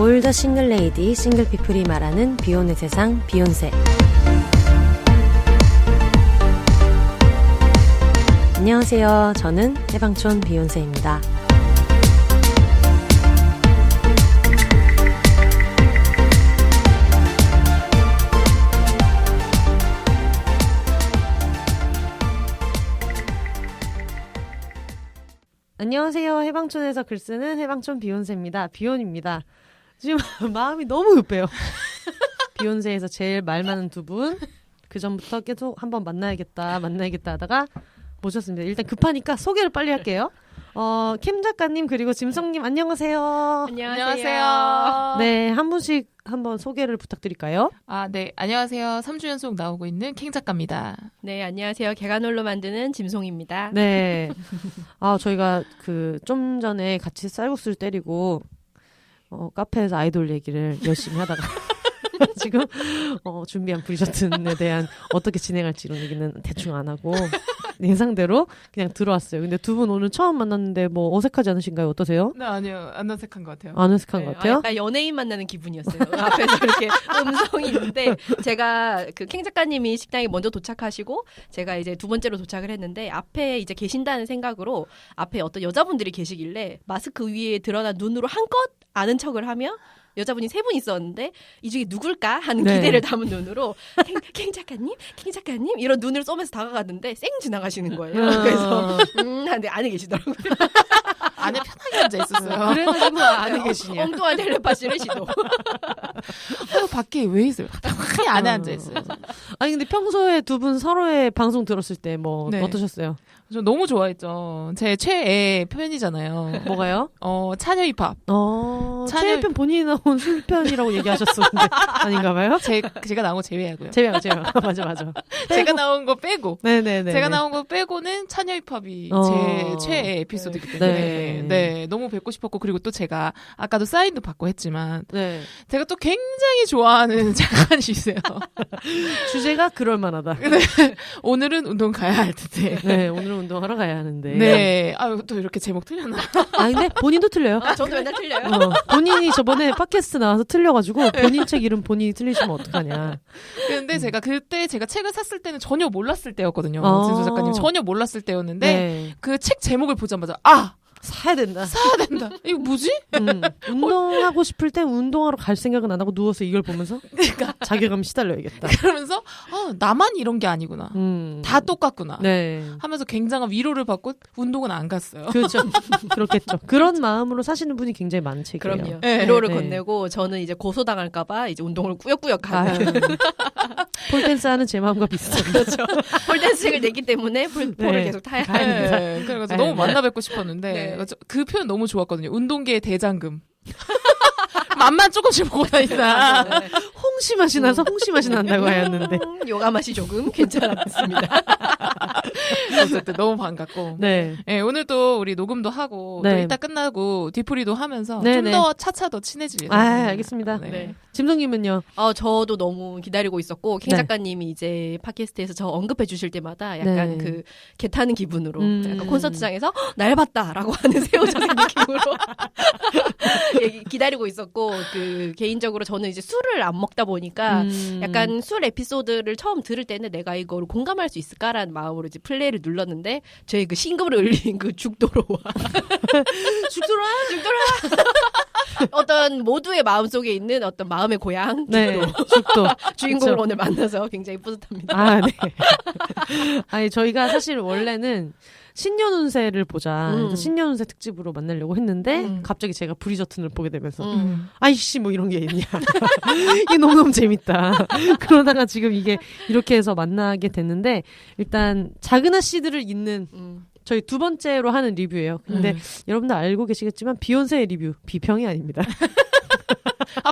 All the single lady, single people이 말하는 비혼의 세상, 비욘세. 안녕하세요. 저는 해방촌 비욘세입니다. 안녕하세요. 해방촌에서 글 쓰는 해방촌 비욘세입니다. 비욘입니다. 지금 마음이 너무 급해요. 비욘세에서 제일 말 많은 두 분. 그 전부터 계속 한번 만나야겠다 하다가 모셨습니다. 일단 급하니까 소개를 빨리 할게요. 캠 작가님 그리고 짐성님 안녕하세요. 안녕하세요. 네, 한 분씩 한번 소개를 부탁드릴까요? 네. 안녕하세요. 3주 연속 나오고 있는 캥 작가입니다. 네, 안녕하세요. 개간홀로 만드는 짐송입니다. 네. 저희가 좀 전에 같이 쌀국수를 때리고 카페에서 아이돌 얘기를 열심히 하다가 지금 준비한 브리저튼에 대한 어떻게 진행할지 이런 얘기는 대충 안 하고 예상대로 그냥 들어왔어요. 근데 두 분 오늘 처음 만났는데 뭐 어색하지 않으신가요? 어떠세요? 네, 아니요. 안 어색한 것 같아요. 안 어색한 것 같아요? 약간 연예인 만나는 기분이었어요. 앞에서 이렇게 음성이 있는데 제가 캥 작가님이 식당에 먼저 도착하시고 제가 이제 두 번째로 도착을 했는데 앞에 이제 계신다는 생각으로 앞에 어떤 여자분들이 계시길래 마스크 위에 드러난 눈으로 한껏 아는 척을 하며 여자분이 세 분 있었는데 이 중에 누굴까 하는 기대를 담은 눈으로 캥 작가님 이런 눈을 쏘면서 다가갔는데 쌩 지나가시는 거예요. 그래서 하는데 안에 계시더라고요. 안에 편하게 앉아 있었어요. 그래가지고 안에 계시냐. 엉뚱한 텔레파시를 시도. 밖에 왜 있어요? 편하게 안에 앉아 있어요. 아니 근데 평소에 두 분 서로의 방송 들었을 때 뭐 네. 어떠셨어요? 저 너무 좋아했죠. 제 최애 표현이잖아요. 뭐가요? 차녀 힙합. 최애편 본인이 나온 술편이라고 얘기하셨었는데 아닌가봐요? 제가 나온 거 제외하고요. 제외가 맞아. 제가 나온 거 빼고. 네네네. 제가 나온 거 빼고는 차녀 힙합이 제 최애 에피소드이기 때문에 네, 너무 뵙고 싶었고 그리고 또 제가 아까도 사인도 받고 했지만 네. 제가 또 굉장히 좋아하는 작가님이 있어요. 주제가 그럴만하다. 네. 오늘은 운동 가야 할 텐데. 네, 오늘은 운동하러 가야 하는데. 네. 또 이렇게 제목 틀렸나? 근데 본인도 틀려요. 저도 맨날 틀려요. 본인이 저번에 팟캐스트 나와서 틀려가지고 본인 책 이름 본인이 틀리시면 어떡하냐. 근데 제가 그때 제가 책을 샀을 때는 전혀 몰랐을 때였거든요. 진수 작가님 전혀 몰랐을 때였는데 네. 그 책 제목을 보자마자 사야 된다. 이거 뭐지? 운동하고 싶을 때 운동하러 갈 생각은 안 하고 누워서 이걸 보면서 그러니까 자괴감 시달려야겠다. 그러면서 나만 이런 게 아니구나. 다 똑같구나. 네. 하면서 굉장한 위로를 받고 운동은 안 갔어요. 그렇죠. 그렇겠죠. 그런 마음으로 사시는 분이 굉장히 많은 책이에요. 그럼요. 네. 위로를 네. 건네고 저는 이제 고소당할까봐 이제 운동을 꾸역꾸역 하는. 폴댄스 하는 제 마음과 비슷해요. 그렇죠. 폴댄스 책을 냈기 때문에 폴을 네. 계속 타야 가야 하는. 됩니다. 네. 그래가지고 너무 만나 뵙고 싶었는데 네. 그 표현 너무 좋았거든요. 운동계의 대장금. 맛만 조금씩 보고 다닌다. 홍시 맛이 나서 홍시 맛이 난다고 하였는데. 요가 맛이 조금 괜찮았습니다. 어쨌든 너무 반갑고. 네. 네, 오늘 또 우리 녹음도 하고 네. 또 이따 끝나고 뒤풀이도 하면서 네, 좀 네. 더 차차 더 친해질 예정입니다. 알겠습니다. 네. 짐성님은요? 저도 너무 기다리고 있었고 캥 네. 작가님이 이제 팟캐스트에서 저 언급해 주실 때마다 약간 네. 개 타는 기분으로 약간 콘서트장에서 날 봤다라고 하는 새우젓의 느낌으로 기다리고 있었고 개인적으로 저는 이제 술을 안 먹다 보니까 약간 술 에피소드를 처음 들을 때는 내가 이거를 공감할 수 있을까라는 마음으로 이제 플레이를 눌렀는데 저의 그 싱금을 울린 그 죽도로와 죽도라 어떤 모두의 마음속에 있는 어떤 마음의 고향 죽도 주인공을 그쵸. 오늘 만나서 굉장히 뿌듯합니다. 네. 아니 저희가 사실 원래는 신년 운세를 보자. 그래서 신년 운세 특집으로 만나려고 했는데 갑자기 제가 브리저튼을 보게 되면서 아이씨 뭐 이런 게 있냐. 이게 너무너무 재밌다. 그러다가 지금 이게 이렇게 해서 만나게 됐는데 일단 작은아 씨들을 잇는 저희 두 번째로 하는 리뷰예요. 근데 여러분들 알고 계시겠지만 비욘세의 리뷰 비평이 아닙니다.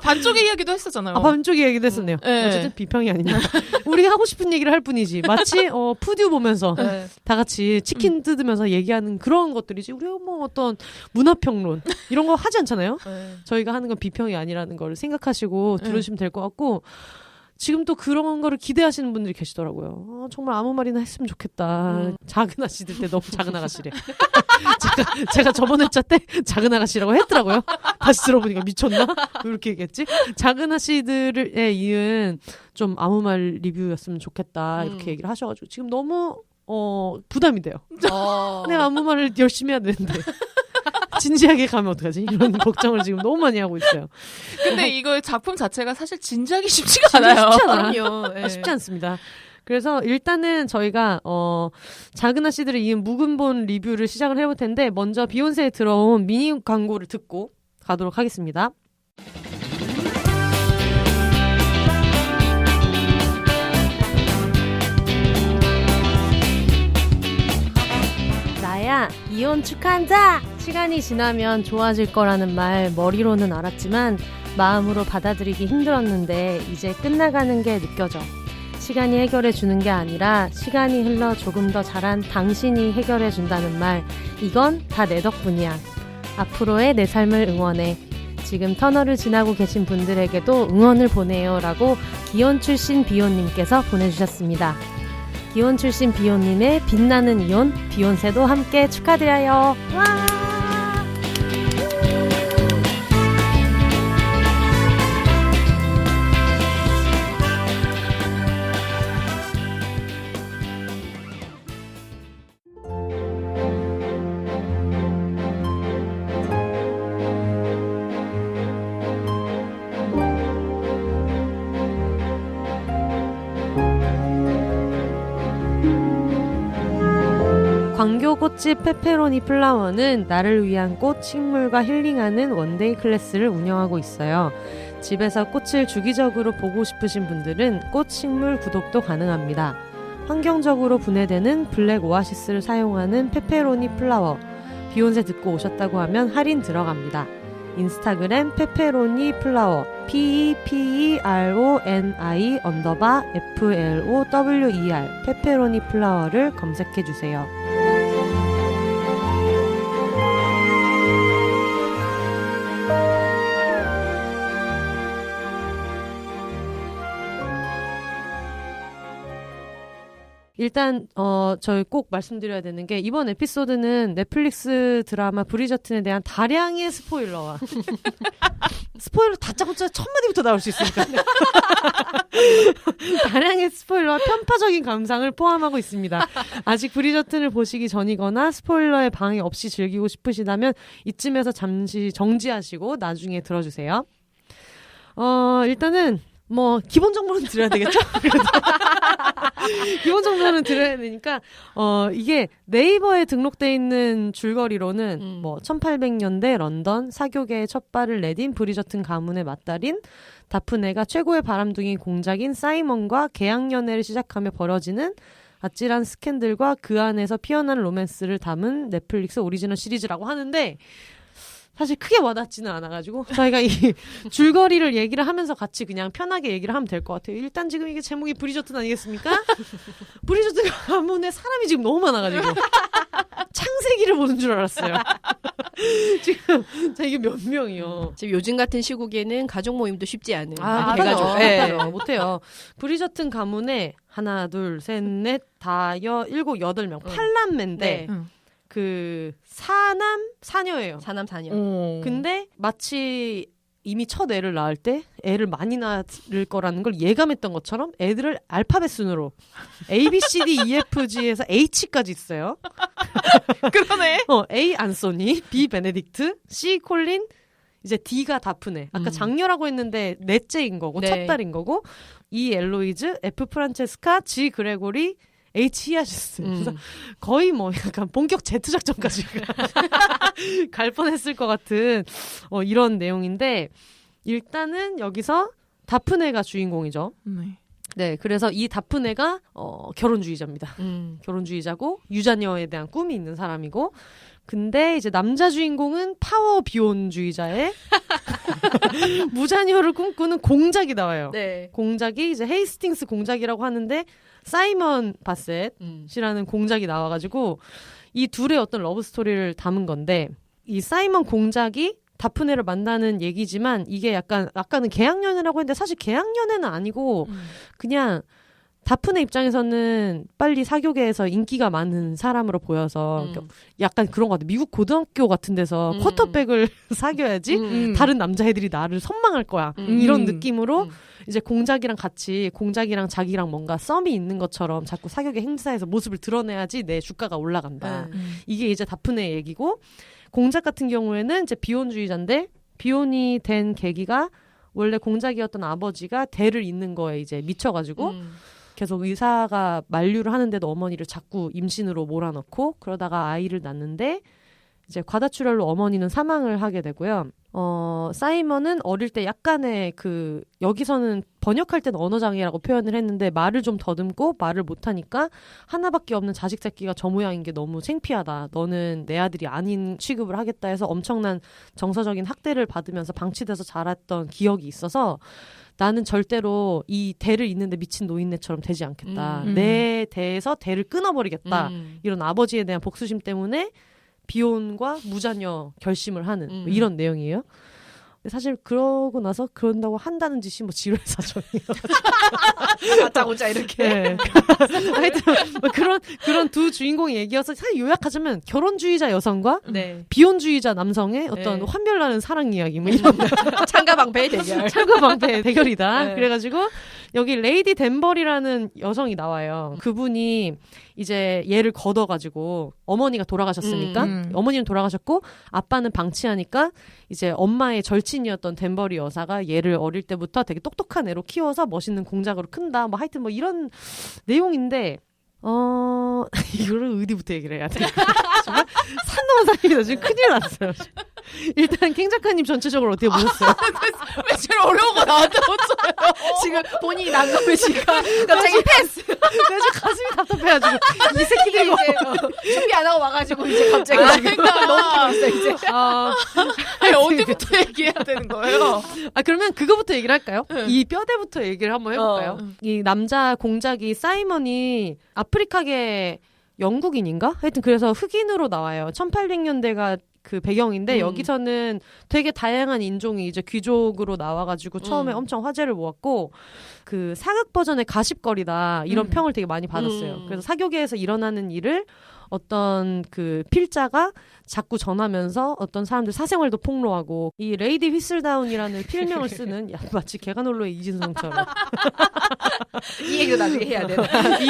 반쪽의 이야기도 했었잖아요. 반쪽 이야기도 했었네요. 네. 어쨌든 비평이 아닙니다. 우리가 하고 싶은 얘기를 할 뿐이지. 마치 푸듀 보면서 다 같이 치킨 뜯으면서 얘기하는 그런 것들이지. 우리가 뭐 어떤 문화평론 이런 거 하지 않잖아요. 저희가 하는 건 비평이 아니라는 걸 생각하시고 들으시면 될 것 같고 지금 또 그런 거를 기대하시는 분들이 계시더라고요. 정말 아무 말이나 했으면 좋겠다. 작은 아씨들 때 너무 작은 아가씨래. 제가 저번 회차 때 작은 아가씨라고 했더라고요. 다시 들어보니까 미쳤나? 이렇게 얘기했지. 작은 아씨들에 이은 좀 아무 말 리뷰였으면 좋겠다 이렇게 얘기를 하셔가지고 지금 너무 부담이 돼요. 내가 아무 말을 열심히 해야 되는데 진지하게 가면 어떡하지? 이런 걱정을 지금 너무 많이 하고 있어요. 근데 이거 작품 자체가 사실 진지하기 쉽지가 않아요. 쉽지 않아요. 그럼요. 네. 쉽지 않습니다. 그래서 일단은 저희가 작은 아씨들을 이은 묵은본 리뷰를 시작을 해볼 텐데 먼저 비욘세에 들어온 미니 광고를 듣고 가도록 하겠습니다. 나야 이혼 축하한다. 시간이 지나면 좋아질 거라는 말 머리로는 알았지만 마음으로 받아들이기 힘들었는데 이제 끝나가는 게 느껴져. 시간이 해결해 주는 게 아니라 시간이 흘러 조금 더 잘한 당신이 해결해 준다는 말, 이건 다 내 덕분이야. 앞으로의 내 삶을 응원해. 지금 터널을 지나고 계신 분들에게도 응원을 보내요 라고 기혼 출신 비혼님께서 보내주셨습니다. 기혼 출신 비혼님의 빛나는 이혼, 비욘세도 함께 축하드려요. 와! 광교꽃집 페페로니 플라워는 나를 위한 꽃, 식물과 힐링하는 원데이 클래스를 운영하고 있어요. 집에서 꽃을 주기적으로 보고 싶으신 분들은 꽃, 식물 구독도 가능합니다. 환경적으로 분해되는 블랙 오아시스를 사용하는 페페로니 플라워. 비욘세 듣고 오셨다고 하면 할인 들어갑니다. 인스타그램 페페로니 플라워 PEPERONI_FLOWER 페페로니 플라워를 검색해주세요. 일단 저희 꼭 말씀드려야 되는 게 이번 에피소드는 넷플릭스 드라마 브리저튼에 대한 다량의 스포일러와 스포일러 다짜고짜 첫 마디부터 나올 수 있으니까 다량의 스포일러와 편파적인 감상을 포함하고 있습니다. 아직 브리저튼을 보시기 전이거나 스포일러에 방해 없이 즐기고 싶으시다면 이쯤에서 잠시 정지하시고 나중에 들어주세요. 일단은 기본 정보는 드려야 되겠죠? 기본 정보는 드려야 되니까, 이게 네이버에 등록돼 있는 줄거리로는 1800년대 런던 사교계의 첫 발을 내딘 브리저튼 가문의 맏딸인 다프네가 최고의 바람둥이 공작인 사이먼과 계약연애를 시작하며 벌어지는 아찔한 스캔들과 그 안에서 피어난 로맨스를 담은 넷플릭스 오리지널 시리즈라고 하는데, 사실 크게 와닿지는 않아가지고 저희가 이 줄거리를 얘기를 하면서 같이 그냥 편하게 얘기를 하면 될 것 같아요. 일단 지금 이게 제목이 브리저튼 아니겠습니까? 브리저튼 가문에 사람이 지금 너무 많아가지고 창세기를 보는 줄 알았어요. 지금 이게 몇 명이요? 지금 요즘 같은 시국에는 가족 모임도 쉽지 않은 대가족. 네, 못해요. 브리저튼 가문에 하나, 둘, 셋, 넷, 다여, 일곱, 여덟 명, 8남매인데 네. 그 사남 사녀예요. 사남 사녀. 근데 마치 이미 첫 애를 낳을 때 애를 많이 낳을 거라는 걸 예감했던 것처럼 애들을 알파벳 순으로 A, B, C, D, E, F, G에서 H까지 있어요. 그러네. A 안소니, B 베네딕트, C 콜린, 이제 D가 다프네. 아까 장녀라고 했는데 넷째인 거고 네. 첫 딸인 거고 E 엘로이즈, F 프란체스카, G 그레고리, H 히아시스. 거의 약간 본격 제트 작전까지 갈 뻔했을 것 같은 이런 내용인데 일단은 여기서 다프네가 주인공이죠. 네, 그래서 이 다프네가 결혼주의자입니다. 결혼주의자고 유자녀에 대한 꿈이 있는 사람이고 근데 이제 남자 주인공은 파워 비혼주의자의 무자녀를 꿈꾸는 공작이 나와요. 네. 공작이 이제 헤이스팅스 공작이라고 하는데 사이먼 바셋이라는 공작이 나와가지고 이 둘의 어떤 러브 스토리를 담은 건데 이 사이먼 공작이 다프네를 만나는 얘기지만 이게 약간 아까는 계약연애라고 했는데 사실 계약연애는 아니고 그냥 다프네 입장에서는 빨리 사교계에서 인기가 많은 사람으로 보여서 약간 그런 것 같아. 미국 고등학교 같은 데서 쿼터백을 사귀어야지 다른 남자애들이 나를 선망할 거야. 이런 느낌으로 이제 공작이랑 자기랑 뭔가 썸이 있는 것처럼 자꾸 사교계 행사에서 모습을 드러내야지 내 주가가 올라간다. 이게 이제 다프네 얘기고, 공작 같은 경우에는 이제 비혼주의자인데 비혼이 된 계기가 원래 공작이었던 아버지가 대를 잇는 거에 이제 미쳐가지고 계속 의사가 만류를 하는데도 어머니를 자꾸 임신으로 몰아넣고 그러다가 아이를 낳는데 이제 과다출혈로 어머니는 사망을 하게 되고요. 사이먼은 어릴 때 약간의 여기서는 번역할 때는 언어장애라고 표현을 했는데 말을 좀 더듬고 말을 못하니까 하나밖에 없는 자식 새끼가 저 모양인 게 너무 창피하다. 너는 내 아들이 아닌 취급을 하겠다 해서 엄청난 정서적인 학대를 받으면서 방치돼서 자랐던 기억이 있어서 나는 절대로 이 대를 잇는데 미친 노인네처럼 되지 않겠다. 내 대에서 대를 끊어버리겠다. 이런 아버지에 대한 복수심 때문에 비혼과 무자녀 결심을 하는 뭐 이런 내용이에요. 사실 그러고 나서 그런다고 한다는 짓이 뭐 지뢰사전이에요. 다짜고짜 이렇게. 네. 하여튼 뭐 그런 두 주인공의 얘기여서 사실 요약하자면 결혼주의자 여성과 비혼주의자 남성의 어떤 환멸나는 사랑 이야기 뭐 이런 창가방패의 대결. 창가방패의 대결이다. 그래가지고 여기 레이디 댄버리라는 여성이 나와요. 그분이 이제 얘를 걷어가지고 어머니가 돌아가셨으니까 어머니는 돌아가셨고 아빠는 방치하니까 이제 엄마의 절친이었던 댄버리 여사가 얘를 어릴 때부터 되게 똑똑한 애로 키워서 멋있는 공작으로 큰다. 뭐 하여튼 뭐 이런 내용인데 이거를 어디부터 얘기를 해야 돼? 정말 산 넘은 사람이다. 지금 큰일 났어요. 일단 캥 작가님 전체적으로 어떻게 보셨어요? 왜 제일 어려운 거 나한테 묻혀요? 지금 본인이 난감해지니까 갑자기 패스. 내가 지금 가슴이 답답해가지고 이 새끼들이 이제 준비 안 하고 와가지고 이제 갑자기 지금 너무 있어 이제. 아니 어디부터 얘기해야 되는 거예요? 그러면 그거부터 얘기를 할까요? 이 뼈대부터 얘기를 한번 해볼까요? 이 남자 공작이 사이먼이 아프리카계 영국인인가? 하여튼 그래서 흑인으로 나와요. 1800년대가 그 배경인데 여기서는 되게 다양한 인종이 이제 귀족으로 나와가지고 처음에 엄청 화제를 모았고 그 사극 버전의 가십거리다 이런 평을 되게 많이 받았어요. 그래서 사교계에서 일어나는 일을 어떤 그 필자가 자꾸 전하면서 어떤 사람들 사생활도 폭로하고 이 레이디 휘슬다운이라는 필명을 쓰는 마치 개가놀로의 이진성처럼 이 얘기도 나중에 해야 돼.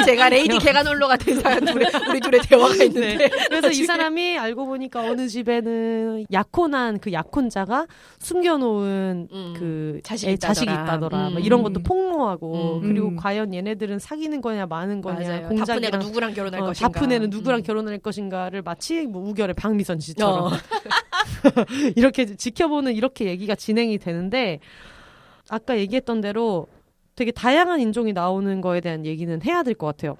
제가 레이디 개가놀로가 된 사람 우리 둘의 대화가 있는데 그래서 이 사람이 알고 보니까 어느 집에는 약혼한 그 약혼자가 숨겨놓은 그 자식이 있다더라. 뭐 이런 것도 폭로하고 그리고 과연 얘네들은 사귀는 거냐 마는 거냐 다프네가 누구랑 결혼할 것인가 다프네는 누구랑 결혼할 것인가를 마치 뭐 우결의 박미선 씨처럼 이렇게 지켜보는 이렇게 얘기가 진행이 되는데 아까 얘기했던 대로 되게 다양한 인종이 나오는 거에 대한 얘기는 해야 될 것 같아요.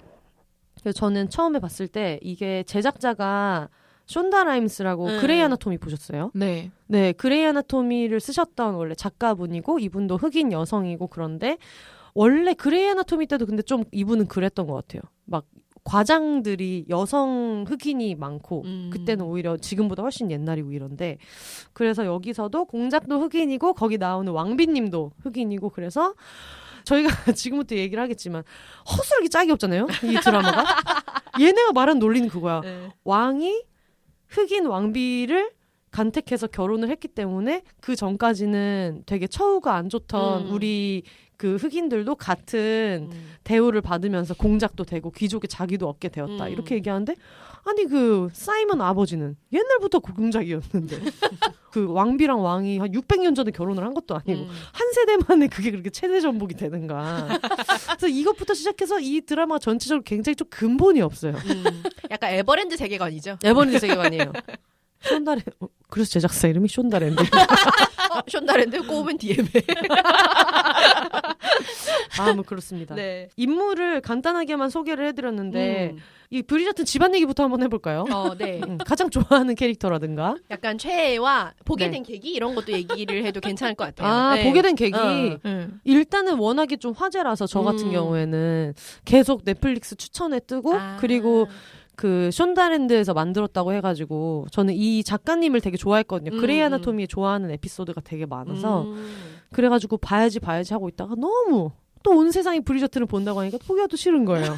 그래서 저는 처음에 봤을 때 이게 제작자가 숀다 라임스라고 그레이 아나토미 보셨어요? 네. 네, 그레이 아나토미를 쓰셨던 원래 작가분이고 이분도 흑인 여성이고 그런데 원래 그레이 아나토미 때도 근데 좀 이분은 그랬던 것 같아요. 막 과장들이 여성 흑인이 많고 그때는 오히려 지금보다 훨씬 옛날이고 이런데 그래서 여기서도 공작도 흑인이고 거기 나오는 왕비님도 흑인이고 그래서 저희가 지금부터 얘기를 하겠지만 허술하게 짝이 없잖아요. 이 드라마가. 얘네가 말한 논리는 그거야. 왕이 흑인 왕비를 간택해서 결혼을 했기 때문에 그 전까지는 되게 처우가 안 좋던 우리 그 흑인들도 같은 대우를 받으면서 공작도 되고 귀족의 자기도 얻게 되었다. 이렇게 얘기하는데 아니 그 사이먼 아버지는 옛날부터 공작이었는데 그 왕비랑 왕이 한 600년 전에 결혼을 한 것도 아니고 한 세대 만에 그게 그렇게 체내 전복이 되는가. 그래서 이것부터 시작해서 이 드라마 전체적으로 굉장히 좀 근본이 없어요. 약간 에버랜드 세계관이죠. 에버랜드 세계관이에요. 숀다렌 그래서 제작사 이름이 숀다렌드. 숀다렌드 꼬우면 DM에. 뭐 그렇습니다. 네. 인물을 간단하게만 소개를 해드렸는데 이 브리저튼 집안 얘기부터 한번 해볼까요? 네. 가장 좋아하는 캐릭터라든가 약간 최애와 보게 된 계기 이런 것도 얘기를 해도 괜찮을 것 같아요. 네. 보게 된 계기 일단은 워낙에 좀 화제라서 저 같은 경우에는 계속 넷플릭스 추천에 뜨고 그리고 그 숀다랜드에서 만들었다고 해가지고 저는 이 작가님을 되게 좋아했거든요. 그레이 아나토미에 좋아하는 에피소드가 되게 많아서 그래가지고 봐야지 하고 있다가 너무 또 온 세상이 브리저튼을 본다고 하니까 포기하기도 싫은 거예요.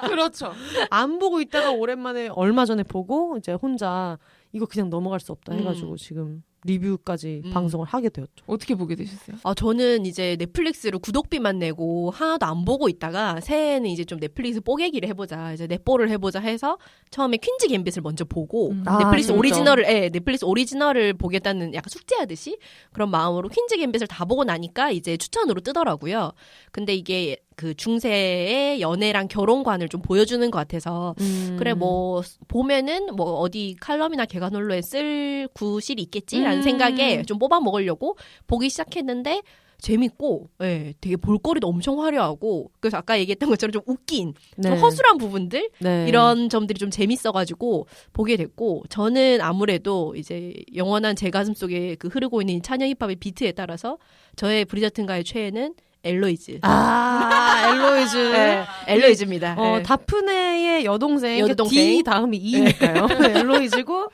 그렇죠. 안 보고 있다가 오랜만에 얼마 전에 보고 이제 혼자 이거 그냥 넘어갈 수 없다 해가지고 지금 리뷰까지 방송을 하게 되었죠. 어떻게 보게 되셨어요? 저는 이제 넷플릭스로 구독비만 내고 하나도 안 보고 있다가 새해에는 이제 좀 넷플릭스 뽀개기를 해보자, 이제 넷보를 해보자 해서 처음에 퀸즈 갬빗을 먼저 보고 넷플릭스 넷플릭스 오리지널을 보겠다는 약간 숙제하듯이 그런 마음으로 퀸즈 갬빗을 다 보고 나니까 이제 추천으로 뜨더라고요. 근데 이게 그 중세의 연애랑 결혼관을 좀 보여주는 것 같아서 그래 뭐 보면은 뭐 어디 칼럼이나 개관홀로에 쓸 구실이 있겠지라는 생각에 좀 뽑아 먹으려고 보기 시작했는데 재밌고, 예, 되게 볼거리도 엄청 화려하고, 그래서 아까 얘기했던 것처럼 좀 웃긴, 좀 허술한 부분들, 이런 점들이 좀 재밌어가지고 보게 됐고, 저는 아무래도 이제 영원한 제 가슴 속에 그 흐르고 있는 차녀 힙합의 비트에 따라서 저의 브리저튼과의 최애는 엘로이즈. 엘로이즈. 네, 엘로이즈입니다. 네. 다프네의 여동생. D 다음이 E니까요. 엘로이즈고,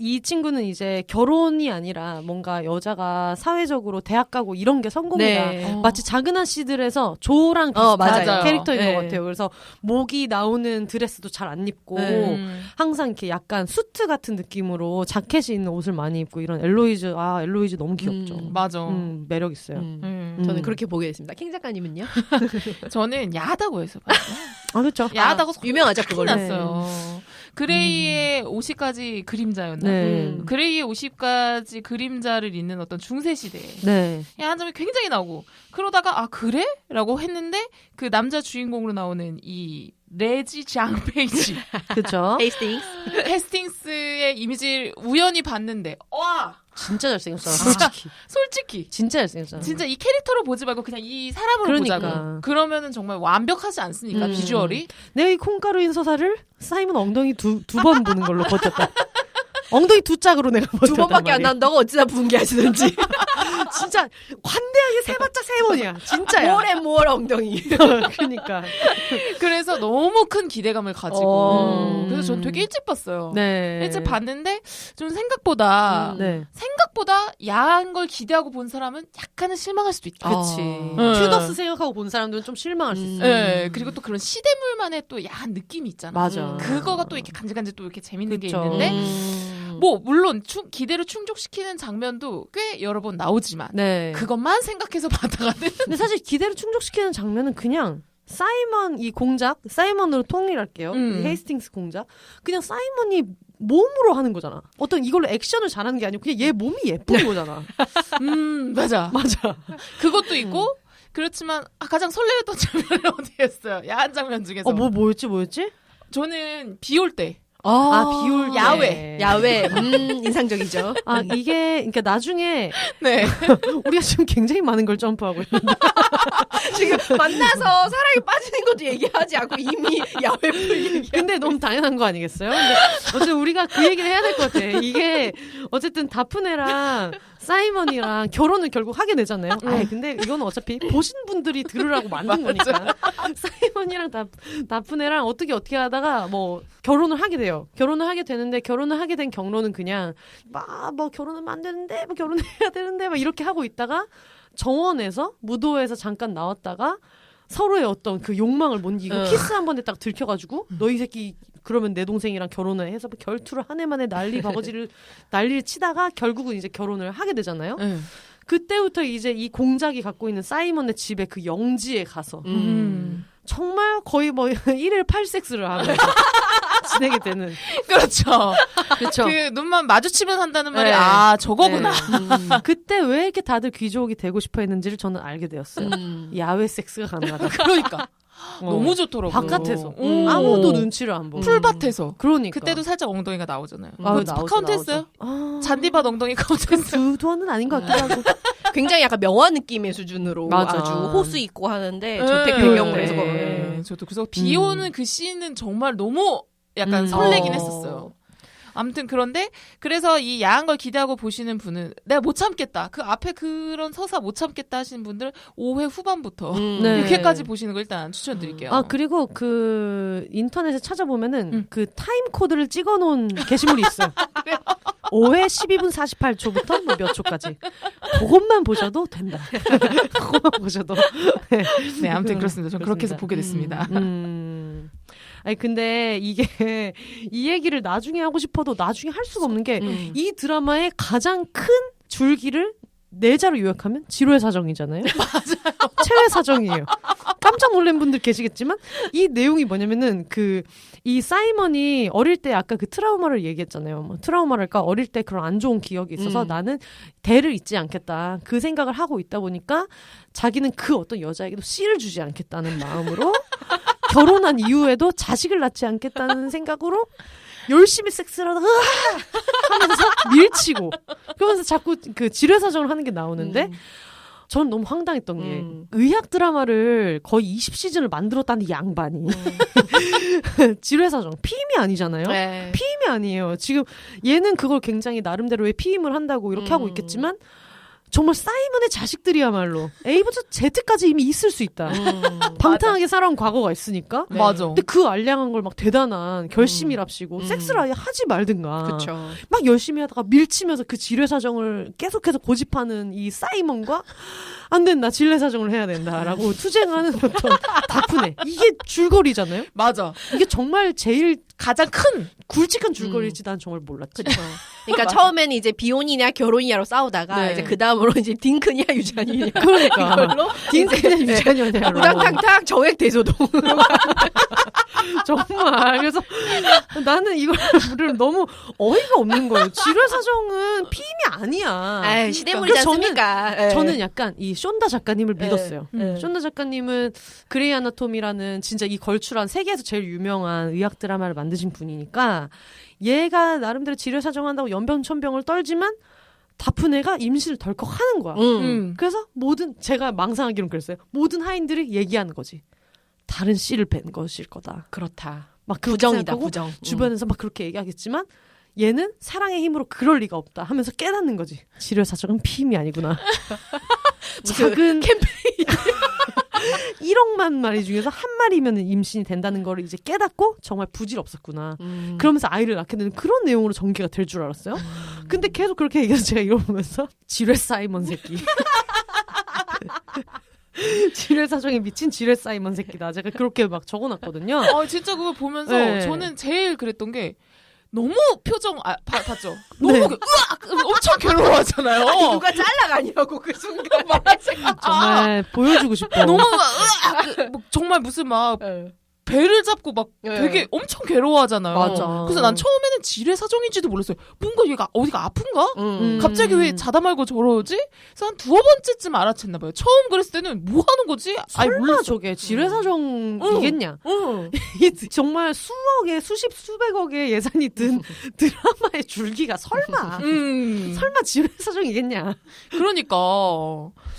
이 친구는 이제 결혼이 아니라 뭔가 여자가 사회적으로 대학 가고 이런 게 성공이다. 마치 작은 아씨들에서 조랑 비슷한 캐릭터인 것 같아요. 그래서 목이 나오는 드레스도 잘 안 입고 항상 이렇게 약간 수트 같은 느낌으로 자켓이 있는 옷을 많이 입고 이런 엘로이즈. 엘로이즈 너무 귀엽죠. 맞아. 매력 있어요. 저는 그렇게 보게 됐습니다. 킹 작가님은요? 저는 야하다고 해서 봤어요. 그렇죠. 야하다고 유명하죠 그걸로. 났어요. 그레이의 50가지 그림자였나? 그레이의 50가지 그림자를 잇는 어떤 중세 시대에 야한 점이 굉장히 나오고 그러다가 그래? 라고 했는데 그 남자 주인공으로 나오는 이 레지 장페이지 그렇죠. 헤스팅스의 이미지를 우연히 봤는데 와 진짜 잘생겼잖아. 솔직히 진짜 잘생겼잖아. 진짜 이 캐릭터로 보지 말고 그냥 이 사람으로 보자고. 그러면은 정말 완벽하지 않습니까? 비주얼이. 내가 이 콩가루인 서사를 사이먼 엉덩이 두 번 보는 걸로 버텼다. 엉덩이 두 짝으로 내가 버텼단 두 번밖에 안 난다고 어찌나 분개하시는지. 진짜 관대하게 세봤자 세 번이야. 진짜야. 뭘 엉덩이. 그러니까. 그래서 너무 큰 기대감을 가지고 그래서 전 되게 일찍 봤어요. 일찍 봤는데 좀 생각보다 야한 걸 기대하고 본 사람은 약간은 실망할 수도 있다. 그치. 튜더스 생각하고 본 사람들은 좀 실망할 수 있어요. 네. 그리고 또 그런 시대물만의 또 야한 느낌이 있잖아. 맞아. 그거가 또 이렇게 간질간질 또 이렇게 재밌는 게 있는데 뭐 물론 기대를 충족시키는 장면도 꽤 여러 번 나오지만 그것만 생각해서 봤다가는 근데 사실 기대를 충족시키는 장면은 그냥 사이먼 이 공작 사이먼으로 통일할게요. 헤이스팅스 공작 그냥 사이먼이 몸으로 하는 거잖아. 어떤 이걸로 액션을 잘하는 게 아니고 그냥 얘 몸이 예쁜 거잖아. 맞아. 그것도 있고 그렇지만 가장 설레었던 장면이 어디였어요? 야한 장면 중에서 뭐였지? 저는 비 올 때. 비올 야외. 인상적이죠. 이게, 그러니까 나중에. 우리가 지금 굉장히 많은 걸 점프하고 있는데. 지금 만나서 사랑에 빠지는 것도 얘기하지 않고 이미 야외풀 얘기. 근데 너무 당연한 거 아니겠어요? 근데 어쨌든 우리가 그 얘기를 해야 될 것 같아. 이게, 어쨌든 다프네랑 사이먼이랑 결혼을 결국 하게 되잖아요. 근데 이건 어차피 보신 분들이 들으라고 만든 거니까. 사이먼이랑 다프네랑 어떻게 하다가 뭐 결혼을 하게 돼요. 결혼을 하게 되는데 결혼을 하게 된 경로는 그냥 뭐 결혼하면 안 되는데 뭐 결혼해야 되는데 막 이렇게 하고 있다가 정원에서 무도회에서 잠깐 나왔다가 서로의 어떤 그 욕망을 못 이기고 키스 한 번에 딱 들켜가지고 너희 새끼 그러면 내 동생이랑 결혼을 해서 결투를 한 해 만에 난리를 치다가 결국은 이제 결혼을 하게 되잖아요. 그때부터 이제 이 공작이 갖고 있는 사이먼의 집에 그 영지에 가서 정말 거의 뭐 1일 8섹스를 하면서 지내게 되는. 그렇죠. 그 눈만 마주치면 한다는 말이 저거구나. 그때 왜 이렇게 다들 귀족이 되고 싶어 했는지를 저는 알게 되었어요. 야외 섹스가 가능하다. 그러니까. 너무 좋더라고요. 바깥에서. 아무도 눈치를 안 보고. 풀밭에서. 그러니까. 그때도 살짝 엉덩이가 나오잖아요. 나오죠. 했어요? 잔디밭 엉덩이 카운트했어요? 두도는 아닌 것 같기도 하고. 굉장히 약간 명화 느낌의 수준으로 아주 호수 있고 하는데 저택 배경으로 해서. 저도 그래서 비 오는 그 씬은 정말 너무 약간 설레긴 했었어요. 아무튼 그래서 이 야한 걸 기대하고 보시는 분은 내가 못 참겠다. 그 앞에 그런 서사 못 참겠다 하시는 분들 5회 후반부터 6회까지 보시는 걸 일단 추천드릴게요. 그리고 그 인터넷에 찾아보면은 그 타임 코드를 찍어놓은 게시물이 있어요. 5회 12분 48초부터 뭐 몇 초까지 그것만 보셔도 된다. 그것만 보셔도 네, 아무튼 그렇습니다. 저는 그렇게 해서 보게 됐습니다. 아니 근데 이게 이 얘기를 나중에 하고 싶어도 나중에 할 수가 없는 게 이 드라마의 가장 큰 줄기를 내자로 요약하면 지루의 사정이잖아요. 맞아요. 최후의 사정이에요. 깜짝 놀란 분들 계시겠지만 이 내용이 뭐냐면은 이 사이먼이 어릴 때 아까 그 트라우마를 얘기했잖아요. 뭐 트라우마랄까 어릴 때 그런 안 좋은 기억이 있어서 나는 대를 잊지 않겠다. 그 생각을 하고 있다 보니까 자기는 그 어떤 여자에게도 씨를 주지 않겠다는 마음으로 결혼한 이후에도 자식을 낳지 않겠다는 생각으로 열심히 섹스를 하다가 하면서 밀치고 그러면서 자꾸 그 지뢰사정을 하는 게 나오는데 저는 너무 황당했던 게 의학 드라마를 거의 20시즌을 만들었다는 이 양반이 지뢰사정 피임이 아니잖아요. 네. 피임이 아니에요. 지금 얘는 그걸 굉장히 나름대로 왜 피임을 한다고 이렇게 하고 있겠지만 정말 사이먼의 자식들이야말로 A부터 Z까지 이미 있을 수 있다. 방탕하게 살아온 과거가 있으니까. 네. 맞아. 근데 그 알량한 걸 막 대단한 결심이랍시고 섹스를 아예 하지 말든가. 그쵸. 막 열심히 하다가 밀치면서 그 지뢰사정을 계속해서 고집하는 이 사이먼과 안 된다. 지뢰사정을 해야 된다라고 투쟁하는 어떤 다프네. 이게 줄거리잖아요. 맞아. 이게 정말 제일 가장 큰 굵직한 줄거리일지 난 정말 몰랐지. 그러니까 처음에는 이제 비혼이냐 결혼이냐로 싸우다가 네. 이제 그 다음으로 이제 딩크냐 유자니냐 그러니까 이걸로 딩크냐 유자냐로 우당탕탕 정액 대소동. 정말 그래서 나는 이거를 너무 어이가 없는 거예요. 지뢰사정은 피임이 아니야. 아, 시대물이지 않습니까? 저는 약간 이 숀다 작가님을 네. 믿었어요. 숀다 작가님은 그레이 아나토미라는 진짜 이 걸출한 세계에서 제일 유명한 의학 드라마를 만드신 분이니까 얘가 나름대로 지뢰사정한다고 연병천병을 떨지만 다프네가 임신을 덜컥 하는 거야. 그래서 제가 망상하기로는 그랬어요. 모든 하인들이 얘기하는 거지. 다른 씨를 뺀 것일 거다. 그렇다. 막 부정이다, 부정. 주변에서 막 그렇게 얘기하겠지만 얘는 사랑의 힘으로 그럴 리가 없다 하면서 깨닫는 거지. 지뢰사정은 피임이 아니구나. 작은 캠페인 1억만 마리 중에서 한 마리면 임신이 된다는 걸 이제 깨닫고 정말 부질없었구나. 그러면서 아이를 낳게 되는 그런 내용으로 전개가 될 줄 알았어요. 근데 계속 그렇게 얘기해서 제가 이걸 보면서 지뢰 사이먼 새끼. 지뢰사정에 미친 지뢰사이먼 새끼다. 제가 그렇게 막 적어놨거든요. 진짜 그거 보면서 네. 저는 제일 그랬던 게 너무 표정 봤죠? 너무 네. 으악! 엄청 괴로워하잖아요. 아니, 누가 잘라가냐고 그 순간. 정말 보여주고 싶어. 너무 으악! 정말 무슨 막 배를 잡고 막 되게 엄청 괴로워하잖아요. 맞아. 그래서 난 처음에는 지뢰 사정인지도 몰랐어요. 뭔가 얘가 어디가 아픈가? 갑자기 왜 자다 말고 저러지? 그래서 한 두어 번째쯤 알아챘나 봐요. 처음 그랬을 때는 뭐 하는 거지? 설마 몰랐어. 저게 지뢰사정이겠냐? 이게 정말 수십 수백억의 예산이 든 드라마의 줄기가 설마 설마 지뢰사정이겠냐? 그러니까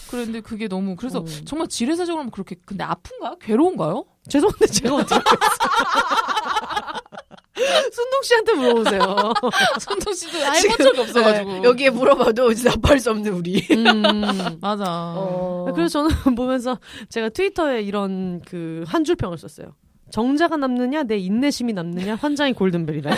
그런데 그게 너무 그래서 정말 지뢰 사정을 하면 그렇게 근데 아픈가? 괴로운가요? 죄송한데 제가 어떻게 순동 씨한테 물어보세요. 손동 씨도 해본 적이 없어가지고 네, 여기에 물어봐도 답할 수 없는 우리. 맞아. 그래서 저는 보면서 제가 트위터에 이런 그 한 줄 평을 썼어요. 정자가 남느냐 내 인내심이 남느냐 환장이 골든벨이래.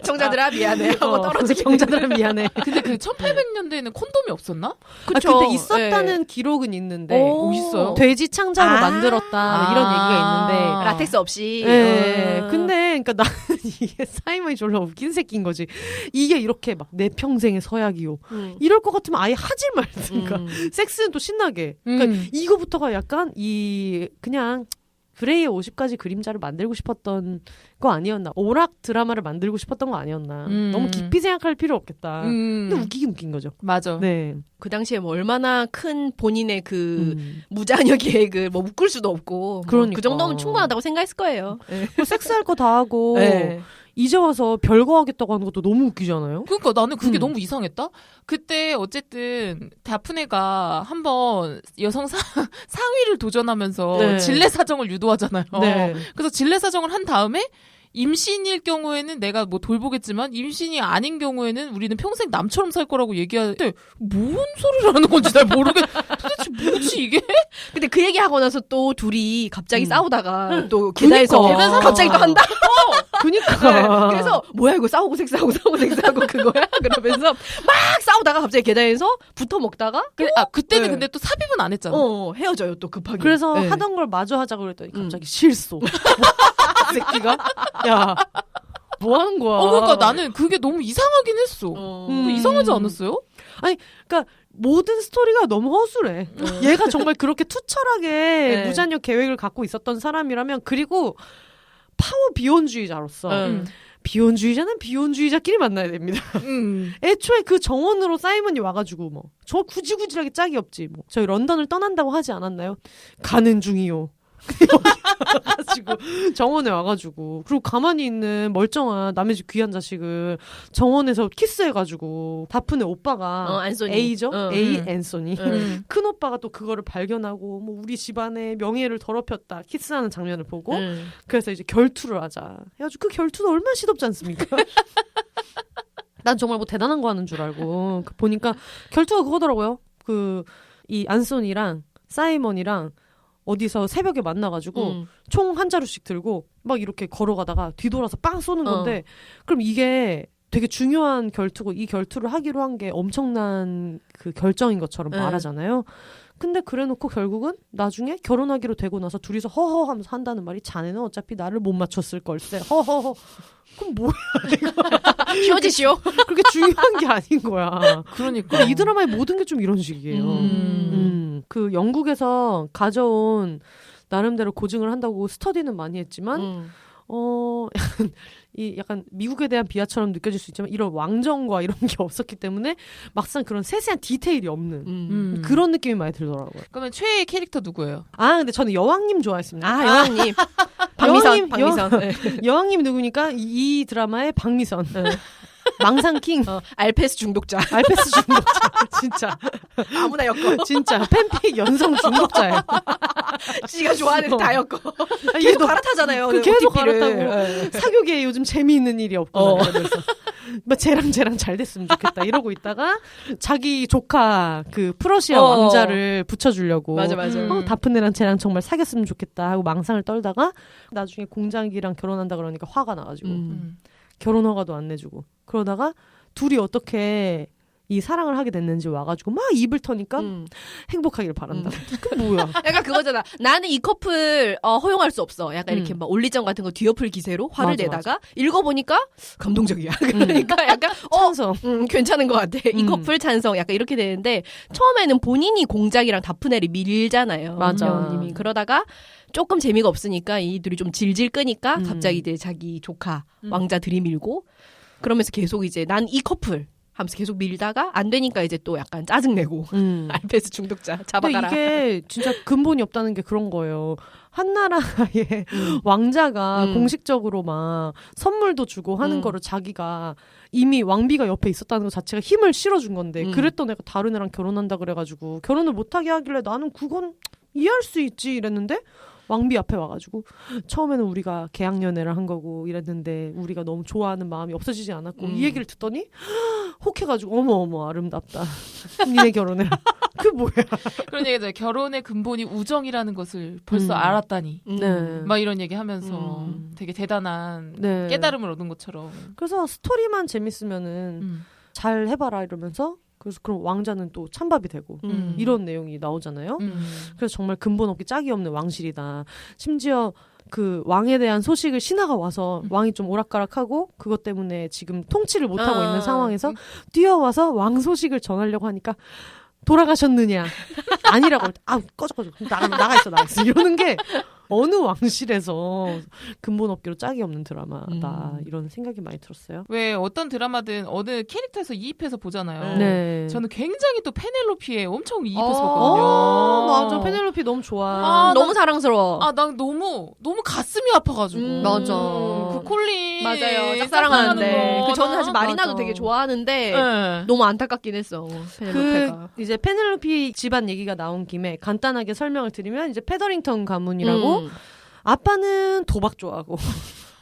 정자들아 미안해 하고 떨어지게. 정자들아 미안해. 근데 그 1800년대에는 콘돔이 없었나? 그쵸. 근데 있었다는 기록은 있는데 있어요? 돼지 창자로 만들었다 이런 얘기가 있는데 라텍스 없이. 네. 근데 그러니까 나는 이게 사이먼이 졸라 웃긴 새끼인 거지. 이게 이렇게 막 내 평생의 서약이요. 이럴 것 같으면 아예 하지 말든가. 섹스는 또 신나게. 그러니까 이거부터가 약간 그냥 그레이의 50가지 그림자를 만들고 싶었던 거 아니었나. 오락 드라마를 만들고 싶었던 거 아니었나. 너무 깊이 생각할 필요 없겠다. 근데 웃기긴 웃긴 거죠. 맞아. 네. 그 당시에 뭐 얼마나 큰 본인의 그 무자녀 계획을 뭐 묶을 수도 없고 그러니까. 그 정도면 충분하다고 생각했을 거예요. 네. 섹스할 거 다 하고 네. 이제 와서 별거 하겠다고 하는 것도 너무 웃기잖아요. 그러니까 나는 그게 너무 이상했다. 그때 어쨌든 다프네가 한번 여성 상위를 도전하면서 네. 진례 사정을 유도하잖아요. 네. 그래서 진례 사정을 한 다음에 임신일 경우에는 내가 뭐 돌보겠지만 임신이 아닌 경우에는 우리는 평생 남처럼 살 거라고 얘기하는데 뭔 소리를 하는 건지 잘 도대체 뭐지 이게? 근데 그 얘기하고 나서 또 둘이 갑자기 싸우다가 또 계단에서 그러니까. 갑자기 또 한다? 그니까. 네. 그래서 뭐야 이거 싸우고 섹스하고 그거야? 그러면서 막 싸우다가 갑자기 계단에서 붙어 먹다가 그때는 근데 또 삽입은 안 했잖아. 헤어져요 또 급하게. 그래서 하던 걸 마저 하자고 그랬더니 갑자기 실소. 새끼가 야. 뭐 하는 거야? 그러니까 나는 그게 너무 이상하긴 했어. 이상하지 않았어요? 아니, 그러니까 모든 스토리가 너무 허술해. 얘가 정말 그렇게 투철하게 무자녀 계획을 갖고 있었던 사람이라면, 그리고 파워 비혼주의자로서 비혼주의자는 비혼주의자끼리 만나야 됩니다. 애초에 그 정원으로 사이먼이 와가지고 뭐 저 구질구질하게 짝이 없지. 뭐 저희 런던을 떠난다고 하지 않았나요? 가는 중이요. 가지고 정원에 와가지고, 그리고 가만히 있는 멀쩡한 남의 집 귀한 자식을 정원에서 키스해가지고 다프네 오빠가 안소니. A죠? A 앤소니. 큰 오빠가 또 그거를 발견하고 뭐 우리 집안의 명예를 더럽혔다 키스하는 장면을 보고 그래서 이제 결투를 하자 해가지고 그 결투는 얼마나 시덥지 않습니까? 난 정말 뭐 대단한 거 하는 줄 알고 보니까 결투가 그거더라고요. 이 안소니랑 사이먼이랑 어디서 새벽에 만나가지고 총 한 자루씩 들고 막 이렇게 걸어가다가 뒤돌아서 빵 쏘는 건데 그럼 이게 되게 중요한 결투고 이 결투를 하기로 한 게 엄청난 그 결정인 것처럼 말하잖아요. 근데 그래놓고 결국은 나중에 결혼하기로 되고 나서 둘이서 허허 하면서 한다는 말이 자네는 어차피 나를 못 맞췄을 걸세. 허허허. 그럼 뭐야 이거. 휴지시오. 그렇게 중요한 게 아닌 거야. 그러니까. 이 드라마의 모든 게 좀 이런 식이에요. 그 영국에서 가져온 나름대로 고증을 한다고 스터디는 많이 했지만 약간 미국에 대한 비하처럼 느껴질 수 있지만 이런 왕정과 이런 게 없었기 때문에 막상 그런 세세한 디테일이 없는 그런 느낌이 많이 들더라고요. 그러면 최애 캐릭터 누구예요? 근데 저는 여왕님 좋아했습니다. 여왕님. 박미선. 여왕님 누구니까 이 드라마의 박미선. 망상킹. 알페스 중독자. 진짜. 아무나 엮어. 진짜. 팬픽 연성 중독자예요. 지가 좋아하는 거 다 엮어. 계속 갈아타잖아요. 계속 갈아타고. 사교계에 요즘 재미있는 일이 없구나. 그래서 막 쟤랑 잘 됐으면 좋겠다. 이러고 있다가 자기 조카 그 프러시아 왕자를 붙여주려고. 맞아. 다프네랑 쟤랑 정말 사귀었으면 좋겠다 하고 망상을 떨다가 나중에 공장이랑 결혼한다 그러니까 화가 나가지고. 결혼 허가도 안 내주고 그러다가 둘이 어떻게 이 사랑을 하게 됐는지 와가지고 막 입을 터니까 행복하기를 바란다. 그 뭐야? 약간 그거잖아. 나는 이 커플 허용할 수 없어. 약간 이렇게 막 올리정 같은 거 뒤엎을 기세로 화를 내다가 읽어보니까 감동적이야. 그러니까 약간 찬성. 괜찮은 것 같아. 이 커플 찬성. 약간 이렇게 되는데 처음에는 본인이 공작이랑 다프네를 밀잖아요. 맞아. 님이 그러다가 조금 재미가 없으니까 이 둘이 좀 질질 끄니까 갑자기 이제 자기 조카 왕자 들이밀고 그러면서 계속 이제 난 이 커플 하면서 계속 밀다가 안 되니까 이제 또 약간 짜증내고 알페스 중독자 잡아가라. 근데 이게 진짜 근본이 없다는 게 그런 거예요. 한나라의 왕자가 공식적으로 막 선물도 주고 하는 거를 자기가 이미 왕비가 옆에 있었다는 것 자체가 힘을 실어준 건데 그랬던 애가 다른 애랑 결혼한다 그래가지고 결혼을 못하게 하길래 나는 그건 이해할 수 있지 이랬는데 왕비 앞에 와가지고 처음에는 우리가 계약연애를 한 거고 이랬는데 우리가 너무 좋아하는 마음이 없어지지 않았고 이 얘기를 듣더니 혹해가지고 어머 아름답다. 니네 결혼해라. 그게 뭐야. 그런 얘기죠. 결혼의 근본이 우정이라는 것을 벌써 알았다니. 네. 막 이런 얘기 하면서 되게 대단한 깨달음을 얻은 것처럼. 그래서 스토리만 재밌으면은 잘 해봐라 이러면서 그래서 그럼 왕자는 또 찬밥이 되고 이런 내용이 나오잖아요. 그래서 정말 근본 없게 짝이 없는 왕실이다. 심지어 그 왕에 대한 소식을 신하가 와서 왕이 좀 오락가락하고 그것 때문에 지금 통치를 못하고 있는 상황에서 뛰어와서 왕 소식을 전하려고 하니까 돌아가셨느냐 아니라고 꺼져 나가 있어 이러는 게 어느 왕실에서 근본 없기로 짝이 없는 드라마다 이런 생각이 많이 들었어요. 왜 어떤 드라마든 어느 캐릭터에서 이입해서 보잖아요. 네. 저는 굉장히 또 페넬로피에 엄청 이입해서 봤거든요. 맞아. 페넬로피 너무 좋아. 너무 사랑스러워. 난 너무 가슴이 아파가지고. 맞아. 그 콜린 맞아요. 짝사랑하는데. 거. 저는 사실 마리나도 되게 좋아하는데 너무 안타깝긴 했어. 페넬로페가. 이제 페넬로피 집안 얘기가 나온 김에 간단하게 설명을 드리면 이제 페더링턴 가문이라고 아빠는 도박 좋아하고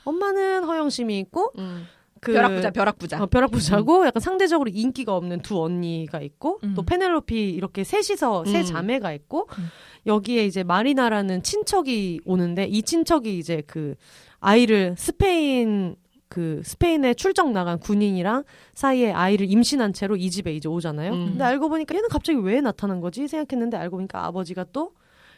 엄마는 허영심이 있고 벼락부자고 약간 상대적으로 인기가 없는 두 언니가 있고 또 페넬로피 이렇게 셋이서 세 자매가 있고 여기에 이제 마리나라는 친척이 오는데 이 친척이 이제 그 아이를 스페인에 출정 나간 군인이랑 사이에 아이를 임신한 채로 이 집에 이제 오잖아요. 근데 알고 보니까 얘는 갑자기 왜 나타난 거지 생각했는데 알고 보니까 아버지가 또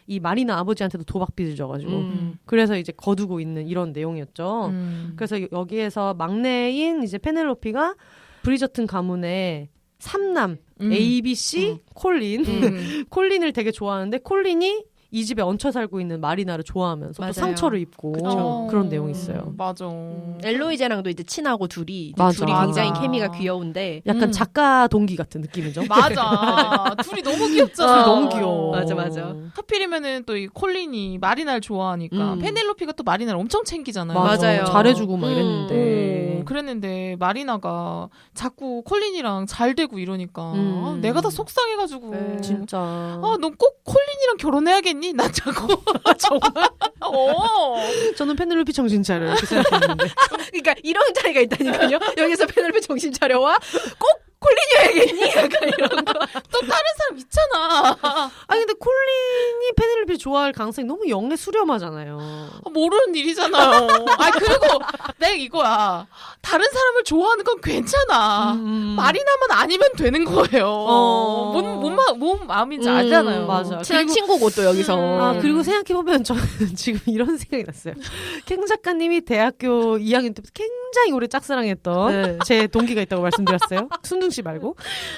이 마리나 아버지한테도 도박빚을 져가지고 그래서 이제 거두고 있는 이런 내용이었죠. 그래서 여기에서 막내인 이제 페넬로피가 브리저튼 가문의 삼남 ABC 콜린 콜린을 되게 좋아하는데 콜린이 이 집에 얹혀 살고 있는 마리나를 좋아하면서 또 상처를 입고 그런 내용이 있어요. 맞아. 엘로이제랑도 이제 친하고 둘이 굉장히 케미가 귀여운데 약간 작가 동기 같은 느낌이죠. 맞아. 둘이 너무 귀엽잖아. 너무 귀여워. 맞아. 하필이면은 또 이 콜린이 마리나를 좋아하니까 페넬로피가 또 마리나를 엄청 챙기잖아요. 맞아요. 잘해주고 막 이랬는데. 그랬는데 마리나가 자꾸 콜린이랑 잘 되고 이러니까 내가 다 속상해가지고 진짜. 넌 꼭 콜린이랑 결혼해야겠니? 난 자꾸 정말. 저는 페넬로피 정신 차려 이렇게 생각했는데. 그러니까 이런 차이가 있다니까요. 여기서 페넬로피 정신 차려와 꼭 콜린이어야겠니? 약간 이런 거. 또 다른 사람 있잖아. 아니 근데 콜린이 페넬로피 좋아할 가능성이 너무 영에 수렴하잖아요. 모르는 일이잖아요. 그리고 내가 이거야. 다른 사람을 좋아하는 건 괜찮아. 마리나만 아니면 되는 거예요. 뭔 마음인지 알잖아요. 맞아. 친한 친구고 또 여기서. 그리고 생각해보면 저는 지금 이런 생각이 났어요. 캥 작가님이 대학교 2학년 때부터 굉장히 오래 짝사랑했던 제 동기가 있다고 말씀드렸어요. 순둥 씨 말고.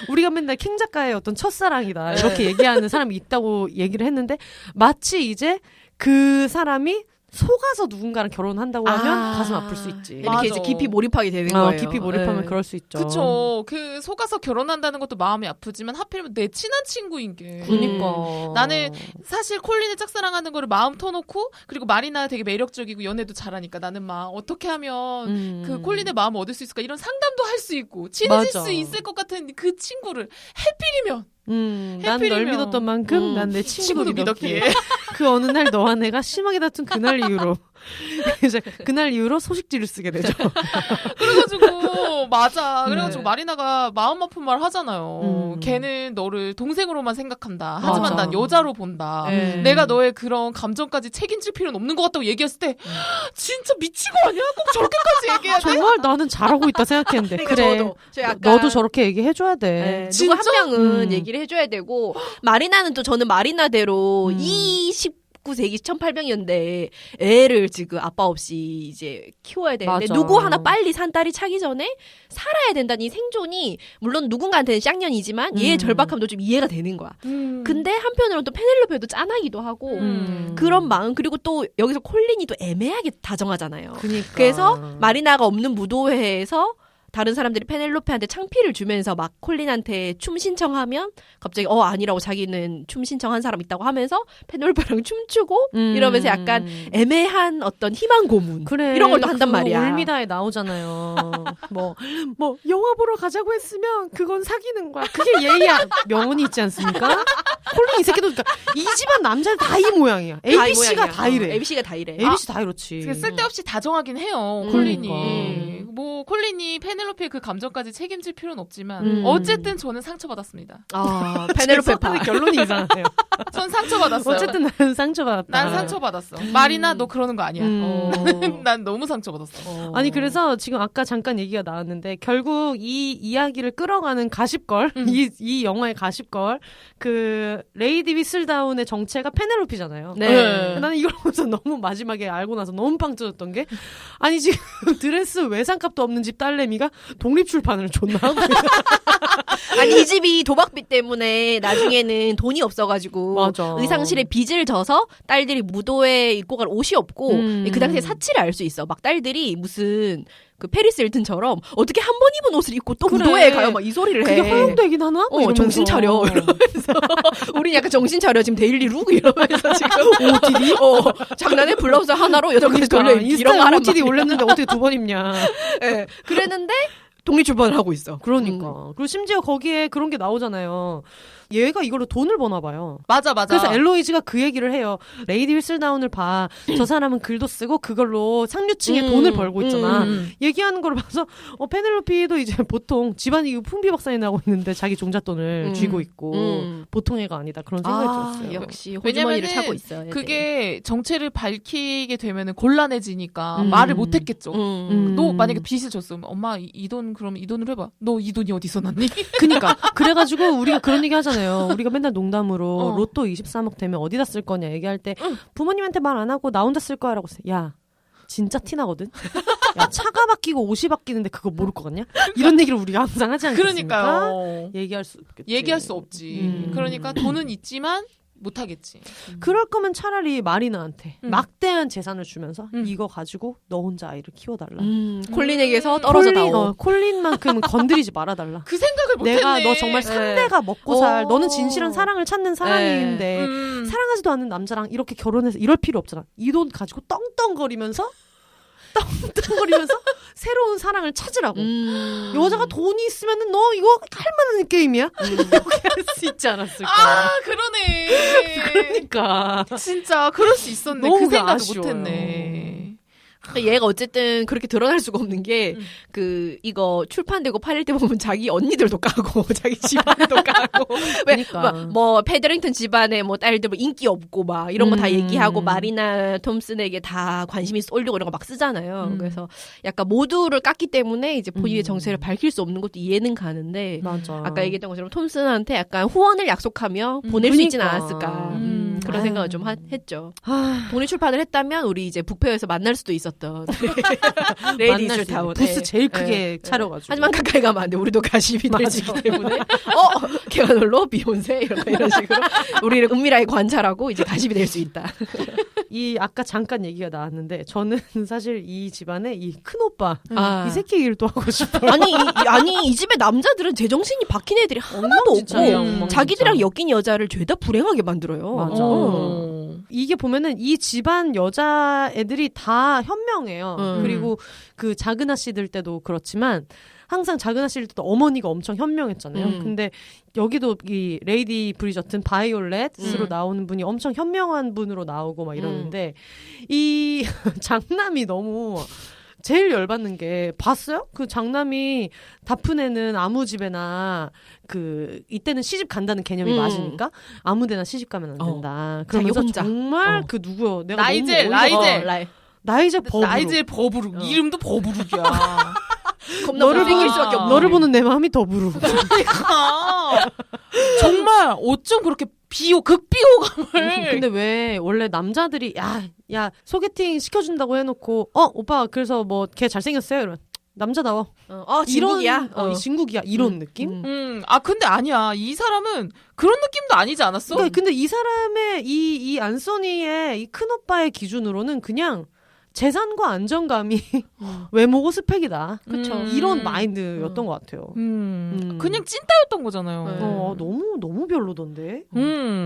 우리가 맨날 캥 작가의 어떤 첫사랑이다 이렇게 얘기하는 사람이 있다고 얘기를 했는데 마치 이제 그 사람이 속아서 누군가랑 결혼한다고 하면 가슴 아플 수 있지. 이렇게 이제 깊이 몰입하게 되는 거예요. 깊이 몰입하면 그럴 수 있죠. 그쵸. 그 속아서 결혼한다는 것도 마음이 아프지만 하필이면 내 친한 친구인 게. 그러니까. 나는 사실 콜린을 짝사랑하는 거를 마음 터놓고 그리고 마리나 되게 매력적이고 연애도 잘하니까 나는 막 어떻게 하면 그 콜린의 마음을 얻을 수 있을까 이런 상담도 할 수 있고 친해질 수 있을 것 같은 그 친구를 해필이면 난 널 믿었던 만큼 난 내 친구도 믿었기에 그 어느 날 너와 내가 심하게 다툰 그날 이후로 이제 그날 이후로 소식지를 쓰게 되죠. 그래가지고 그래가지고 마리나가 마음 아픈 말 하잖아요. 걔는 너를 동생으로만 생각한다. 하지만 난 여자로 본다. 내가 너의 그런 감정까지 책임질 필요는 없는 것 같다고 얘기했을 때 진짜 미친 거 아니야? 꼭 저렇게까지 얘기해야 돼? 정말 나는 잘하고 있다 생각했는데 그래. 너도 저렇게 얘기해줘야 돼. 누구 한 명은 얘기를 해줘야 되고 마리나는 또 저는 마리나대로 19세기 1800년대 애를 지금 아빠 없이 이제 키워야 되는데 누구 하나 빨리 산 딸이 차기 전에 살아야 된다는 이 생존이 물론 누군가한테는 쌍년이지만 얘의 절박함도 좀 이해가 되는 거야. 근데 한편으로는 또 페넬로페도 짠하기도 하고 그런 마음 그리고 또 여기서 콜린이 또 애매하게 다정하잖아요. 그러니까. 그래서 마리나가 없는 무도회에서 다른 사람들이 페넬로페한테 창피를 주면서 막 콜린한테 춤 신청하면 갑자기 아니라고 자기는 춤 신청한 사람 있다고 하면서 페넬로페랑 춤추고 이러면서 약간 애매한 어떤 희망 고문 이런 걸 또 한단 말이야. 올미다에 나오잖아요. 뭐 영화 보러 가자고 했으면 그건 사귀는 거야. 그게 예의야. 명언이 있지 않습니까? 콜린 이 새끼도 그러니까 이 집안 남자들 다 이 모양이야. ABC가 다 이래. ABC가 다 이래. ABC 다 이렇지. 쓸데없이 다정하긴 해요. 콜린이. 뭐 콜린이 페넬로페의 그 감정까지 책임질 필요는 없지만 어쨌든 저는 상처받았습니다. 페넬로페 파. 결론이 이상하네요. 전 상처받았어요. 어쨌든 나는 상처받았다. 난 상처받았어. 마리나 너 그러는 거 아니야. 난 너무 상처받았어. 아니 그래서 지금 아까 잠깐 얘기가 나왔는데 결국 이 이야기를 끌어가는 가십걸 이 영화의 가십걸 그 레이디 위슬다운의 정체가 페넬로피잖아요. 네. 나는 이걸 보면서 너무 마지막에 알고 나서 너무 빵 터졌던 게 아니 지금 드레스 외상값도 없는 집 딸내미가 독립출판을 존나 하고 아니 이 집이 도박비 때문에 나중에는 돈이 없어가지고 맞아. 의상실에 빚을 져서 딸들이 무도에 입고 갈 옷이 없고 그 당시에 사치를 알 수 있어. 막 딸들이 무슨 그 페리스 힐튼처럼 어떻게 한 번 입은 옷을 입고 또 무도회에 가요? 막 이 소리를 해. 그게 허용되긴 하나? 정신 차려. 이러면서 우린 약간 정신 차려 지금 데일리 룩 이러면서 지금 OOTD? 장난에 블라우스 하나로 여자까지 돌려 입기 이런 거 인스타에 하란 OOTD 말이야. 올렸는데 어떻게 두 번 입냐? 네. 그랬는데 독립출판을 하고 있어. 그러니까. 그리고 심지어 거기에 그런 게 나오잖아요. 얘가 이걸로 돈을 버나 봐요. 맞아. 그래서 엘로이즈가 그 얘기를 해요. 레이디 휘슬다운을 봐. 저 사람은 글도 쓰고 그걸로 상류층에 돈을 벌고 있잖아. 얘기하는 걸 봐서 페넬로피도 이제 보통 집안이 풍비박산이 나고 있는데 자기 종잣돈을 쥐고 있고 보통 애가 아니다. 그런 생각이 들었어요. 역시 호주머니를 차고 있어요. 그게 정체를 밝히게 되면 곤란해지니까 말을 못했겠죠. 너 만약에 빚을 줬으면 엄마 이 돈 그럼 이 돈으로 해봐. 너 이 돈이 어디서 났니? 그니까 그래가지고 우리가 그런 얘기 하잖아요. 우리가 맨날 농담으로 로또 23억 되면 어디다 쓸 거냐 얘기할 때 부모님한테 말 안 하고 나 혼자 쓸 거야 라고 했어요. 야 진짜 티나거든. 야 차가 바뀌고 옷이 바뀌는데 그거 모를 것 같냐? 이런 얘기를 우리가 항상 하지 않겠습니까? 그러니까요. 얘기할 수 없지. 그러니까 돈은 있지만 못하겠지. 그럴 거면 차라리 마리나한테 막대한 재산을 주면서 이거 가지고 너 혼자 아이를 키워달라. 콜린에게서 떨어져 나오. 콜린만큼은 건드리지 말아달라. 그 생각을 못했네. 내가 너 정말 상대가 먹고 살. 너는 진실한 사랑을 찾는 사람인데 사랑하지도 않는 남자랑 이렇게 결혼해서 이럴 필요 없잖아. 이 돈 가지고 떵떵거리면서 새로운 사랑을 찾으라고. 여자가 돈이 있으면은 너 이거 할 만한 게임이야? 이렇게 할 수 있지 않았을까? 아 그러네. 그러니까 진짜 그럴 수 있었네. 너무 그 생각도 아쉬워요. 못했네. 얘가 어쨌든 그렇게 드러날 수가 없는 게 이거 출판되고 팔릴 때 보면 자기 언니들도 까고 자기 집안도 까고 그러니까. 뭐 페더링턴 집안에 뭐 딸들 뭐 인기 없고 막 이런 거 다 얘기하고 마리나 톰슨에게 다 관심이 쏠리고 이런 거 막 쓰잖아요. 그래서 약간 모두를 깠기 때문에 이제 본인의 정체를 밝힐 수 없는 것도 이해는 가는데 맞아. 아까 얘기했던 것처럼 톰슨한테 약간 후원을 약속하며 보낼 수 있지는 않았을까. 그런 생각을 좀 했죠. 본인 출판을 했다면 우리 이제 북페어에서 만날 수도 있었던 레이디 휘슬다운 부스 제일 크게 차려가지고. 하지만 가까이 가면 안 돼. 우리도 가십이 될 수 있기 때문에 걔가놀로 비욘세 이런 식으로 우리를 은밀하게 관찰하고 이제 가십이 될 수 있다. 이 아까 잠깐 얘기가 나왔는데 저는 사실 이 집안에 이 큰오빠 이 새끼 얘기를 또 하고 싶어요. 아니 이 집의 남자들은 제정신이 박힌 애들이 하나도 없고 자기들이랑 엮인 여자를 죄다 불행하게 만들어요. 맞아. 이게 보면은 이 집안 여자애들이 다 현명해요. 그리고 그 작은 아씨들 때도 그렇지만 항상 작은 아씨들 때도 어머니가 엄청 현명했잖아요. 근데 여기도 이 레이디 브리저튼 바이올렛으로 나오는 분이 엄청 현명한 분으로 나오고 막 이러는데 이 장남이 너무 제일 열받는 게 봤어요? 그 장남이 다프네는 아무 집에나 이때는 시집 간다는 개념이 맞으니까 아무데나 시집 가면 안 된다. 그러면서 혼자. 정말 누구요? 내가 나이젤 버브룩 이름도 버브룩이야. 너를 이길 수밖에 없는. 너를 보는 내 마음이 더부룩. 그러니까 정말 어쩜 그렇게 극비호감을. 근데 왜 원래 남자들이 야 소개팅 시켜준다고 해놓고 오빠 그래서 뭐 걔 잘생겼어요 이러면 남자다워. 진국이야. 진국이야 이런 느낌? 근데 아니야. 이 사람은 그런 느낌도 아니지 않았어? 그러니까 근데 이 사람의 이 안소니의 이 큰오빠의 기준으로는 그냥 재산과 안정감이 외모고 스펙이다. 그쵸. 이런 마인드였던 것 같아요. 그냥 찐따였던 거잖아요. 너무 별로던데.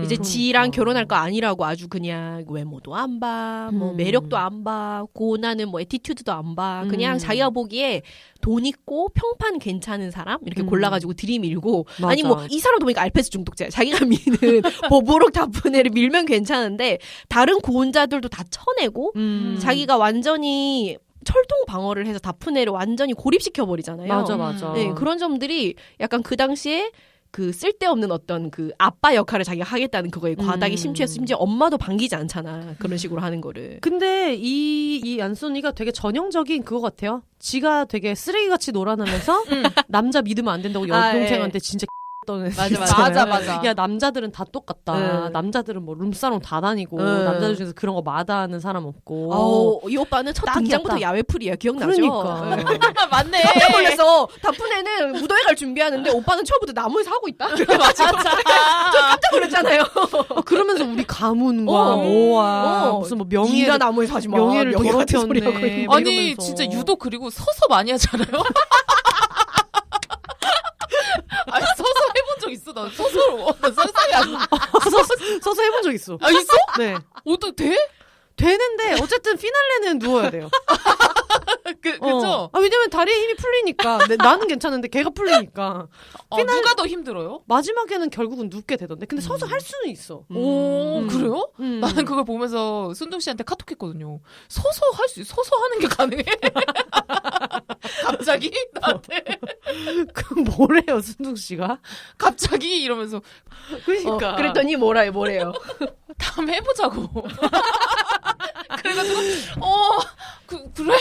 이제 지랑 결혼할 거 아니라고 아주 그냥 외모도 안 봐, 뭐 매력도 안 봐, 고나는 뭐 애티튜드도 안 봐. 그냥 자기가 보기에 돈 있고 평판 괜찮은 사람 이렇게 골라가지고 들이밀고 맞아. 아니 뭐 이 사람도 보니까 알페스 중독자야. 자기가 미는 보보록 다프네를 밀면 괜찮은데 다른 고혼자들도 다 쳐내고 자기가 완전히 철통 방어를 해서 다프네를 완전히 고립시켜 버리잖아요. 맞아. 네, 그런 점들이 약간 그 당시에 그 쓸데없는 어떤 그 아빠 역할을 자기가 하겠다는 그거에 과다기 심취해서 심지어 엄마도 반기지 않잖아. 그런 식으로 하는 거를. 근데 이 안소니가 되게 전형적인 그거 같아요. 지가 되게 쓰레기같이 놀아나면서 남자 믿으면 안 된다고 여동생한테 진짜 맞아. 야 남자들은 다 똑같다. 남자들은 뭐 룸사롱 다 다니고 남자들 중에서 그런 거 마다하는 사람 없고. 이 오빠는 첫 등장부터 야외풀이야. 기억나죠? 그러니까. 맞네. 깜짝 놀랐어. 다프네는 무도회 갈 준비하는데 오빠는 처음부터 나무에서 하고 있다. 맞아. 저 깜짝 놀랐잖아요. 그러면서 우리 가문과 뭐와 무슨 뭐 네가 나무에서 하지 마. 명예를 더럽혔네. 아니 진짜 유독 그리고 서서 많이 하잖아요. 아니 서서 해본 적 있어. 나 상상이 안 나. 서서 해본 적 있어. 있어? 네. 어떻게 돼? 되는데 어쨌든 피날레는 누워야 돼요. 그죠? 왜냐면 다리에 힘이 풀리니까. 나는 괜찮은데 걔가 풀리니까. 누가 더 힘들어요? 마지막에는 결국은 눕게 되던데. 근데 서서 할 수는 있어. 오, 그래요? 나는 그걸 보면서 순둥 씨한테 카톡했거든요. 서서 하는 게 가능해? 갑자기? 나한테? 그 뭐래요, 순둥 씨가? 갑자기? 이러면서. 그러니까. 그랬더니 뭐래요? 다음에 해보자고. 그래가지고, 그래?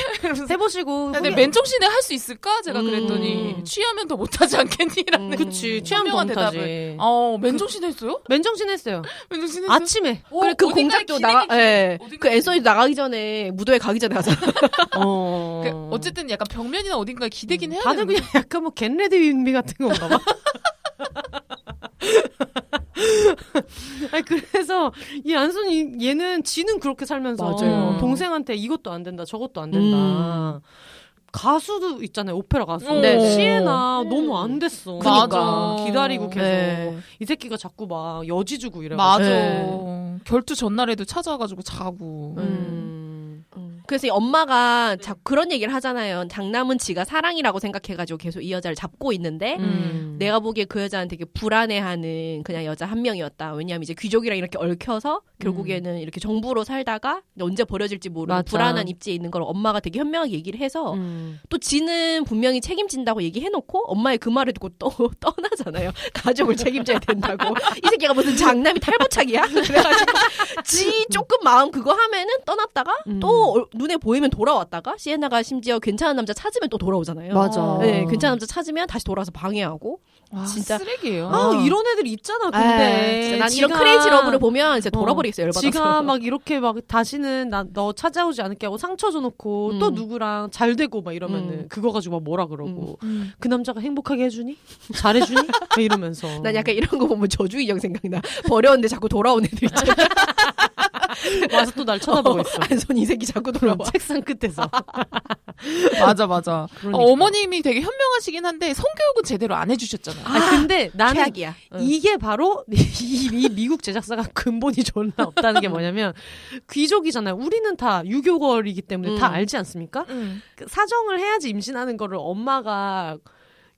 해보시고. 근데 맨정신에 할 수 있을까? 제가 그랬더니, 취하면 더 못하지 않겠니라는. 그치, 취하면 더 못하지. 맨정신 했어요? 맨정신 했어요. 맨정신 했어요? 아침에. 그래, 그 공작도 그 앤서니 나가기 전에, 무도회 가기 전에 하잖아. 어쨌든 약간 벽면이나 어딘가에 기대긴 해야 다들 그냥 약간 뭐 겟레디 윈미 같은 건가 봐. 아니 그래서 이 안손이 얘는 지는 그렇게 살면서 맞아요. 동생한테 이것도 안 된다 저것도 안 된다. 가수도 있잖아요. 오페라 가수. 네. 시에나 너무 안 됐어. 그러니까. 기다리고 계속. 네. 이 새끼가 자꾸 막 여지 주고 이래. 맞아. 네. 결투 전날에도 찾아와가지고 자고. 그래서 이 엄마가 그런 얘기를 하잖아요. 장남은 지가 사랑이라고 생각해가지고 계속 이 여자를 잡고 있는데 내가 보기에 그 여자는 되게 불안해하는 그냥 여자 한 명이었다. 왜냐하면 이제 귀족이랑 이렇게 얽혀서 결국에는 이렇게 정부로 살다가 언제 버려질지 모르는 맞아. 불안한 입지에 있는 걸 엄마가 되게 현명하게 얘기를 해서 또 지는 분명히 책임진다고 얘기해놓고 엄마의 그 말을 듣고 떠나잖아요. 가족을 책임져야 된다고. 이 새끼가 무슨 장남이 탈부착이야? 그래가지고 지 조금 마음 그거 하면은 떠났다가 또 눈에 보이면 돌아왔다가 시에나가 심지어 괜찮은 남자 찾으면 또 돌아오잖아요. 맞아. 네, 괜찮은 남자 찾으면 다시 돌아와서 방해하고. 와, 진짜 쓰레기예요. 이런 애들 있잖아. 근데 진짜 난 이런 크레이지 러브를 보면 이제 돌아버리겠어요. 열받아서. 지가 막 이렇게 막 다시는 너 찾아오지 않을게 하고 상처 줘놓고 또 누구랑 잘 되고 막 이러면은 그거 가지고 막 뭐라 그러고 그 남자가 행복하게 해주니? 잘해주니? 막 이러면서. 난 약간 이런 거 보면 저주인형 생각나. 버렸는데 자꾸 돌아온 애들 있잖아. 와서 또 날 쳐다보고 있어. 안손 이 새끼 자꾸 돌아와. 책상 끝에서. 맞아. 그러니까. 어머님이 되게 현명하시긴 한데 성교육은 제대로 안 해주셨잖아요. 근데 나는 최악이야. 이게 바로 이 미국 제작사가 근본이 존나 없다는 게 뭐냐면 귀족이잖아요. 우리는 다 유교걸이기 때문에 다 알지 않습니까? 그 사정을 해야지 임신하는 거를 엄마가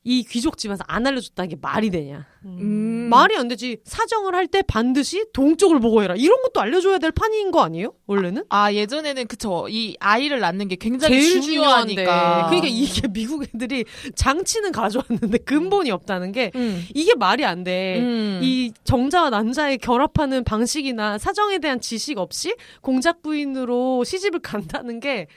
이 귀족 집에서 안 알려줬다는 게 말이 되냐. 말이 안 되지. 사정을 할 때 반드시 동쪽을 보고 해라. 이런 것도 알려줘야 될 판인 거 아니에요? 원래는? 예전에는 그쵸. 이 아이를 낳는 게 굉장히 제일 중요하니까. 그러니까 이게 미국 애들이 장치는 가져왔는데 근본이 없다는 게 이게 말이 안 돼. 이 정자와 난자의 결합하는 방식이나 사정에 대한 지식 없이 공작 부인으로 시집을 간다는 게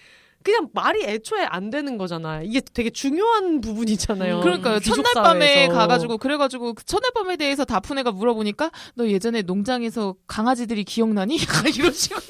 그냥 말이 애초에 안 되는 거잖아. 이게 되게 중요한 부분이잖아요. 그러니까요. 귀족 첫날밤에 사회에서. 가가지고 그래가지고 그 첫날밤에 대해서 다프네가 물어보니까 너 예전에 농장에서 강아지들이 기억나니? 이런 식으로.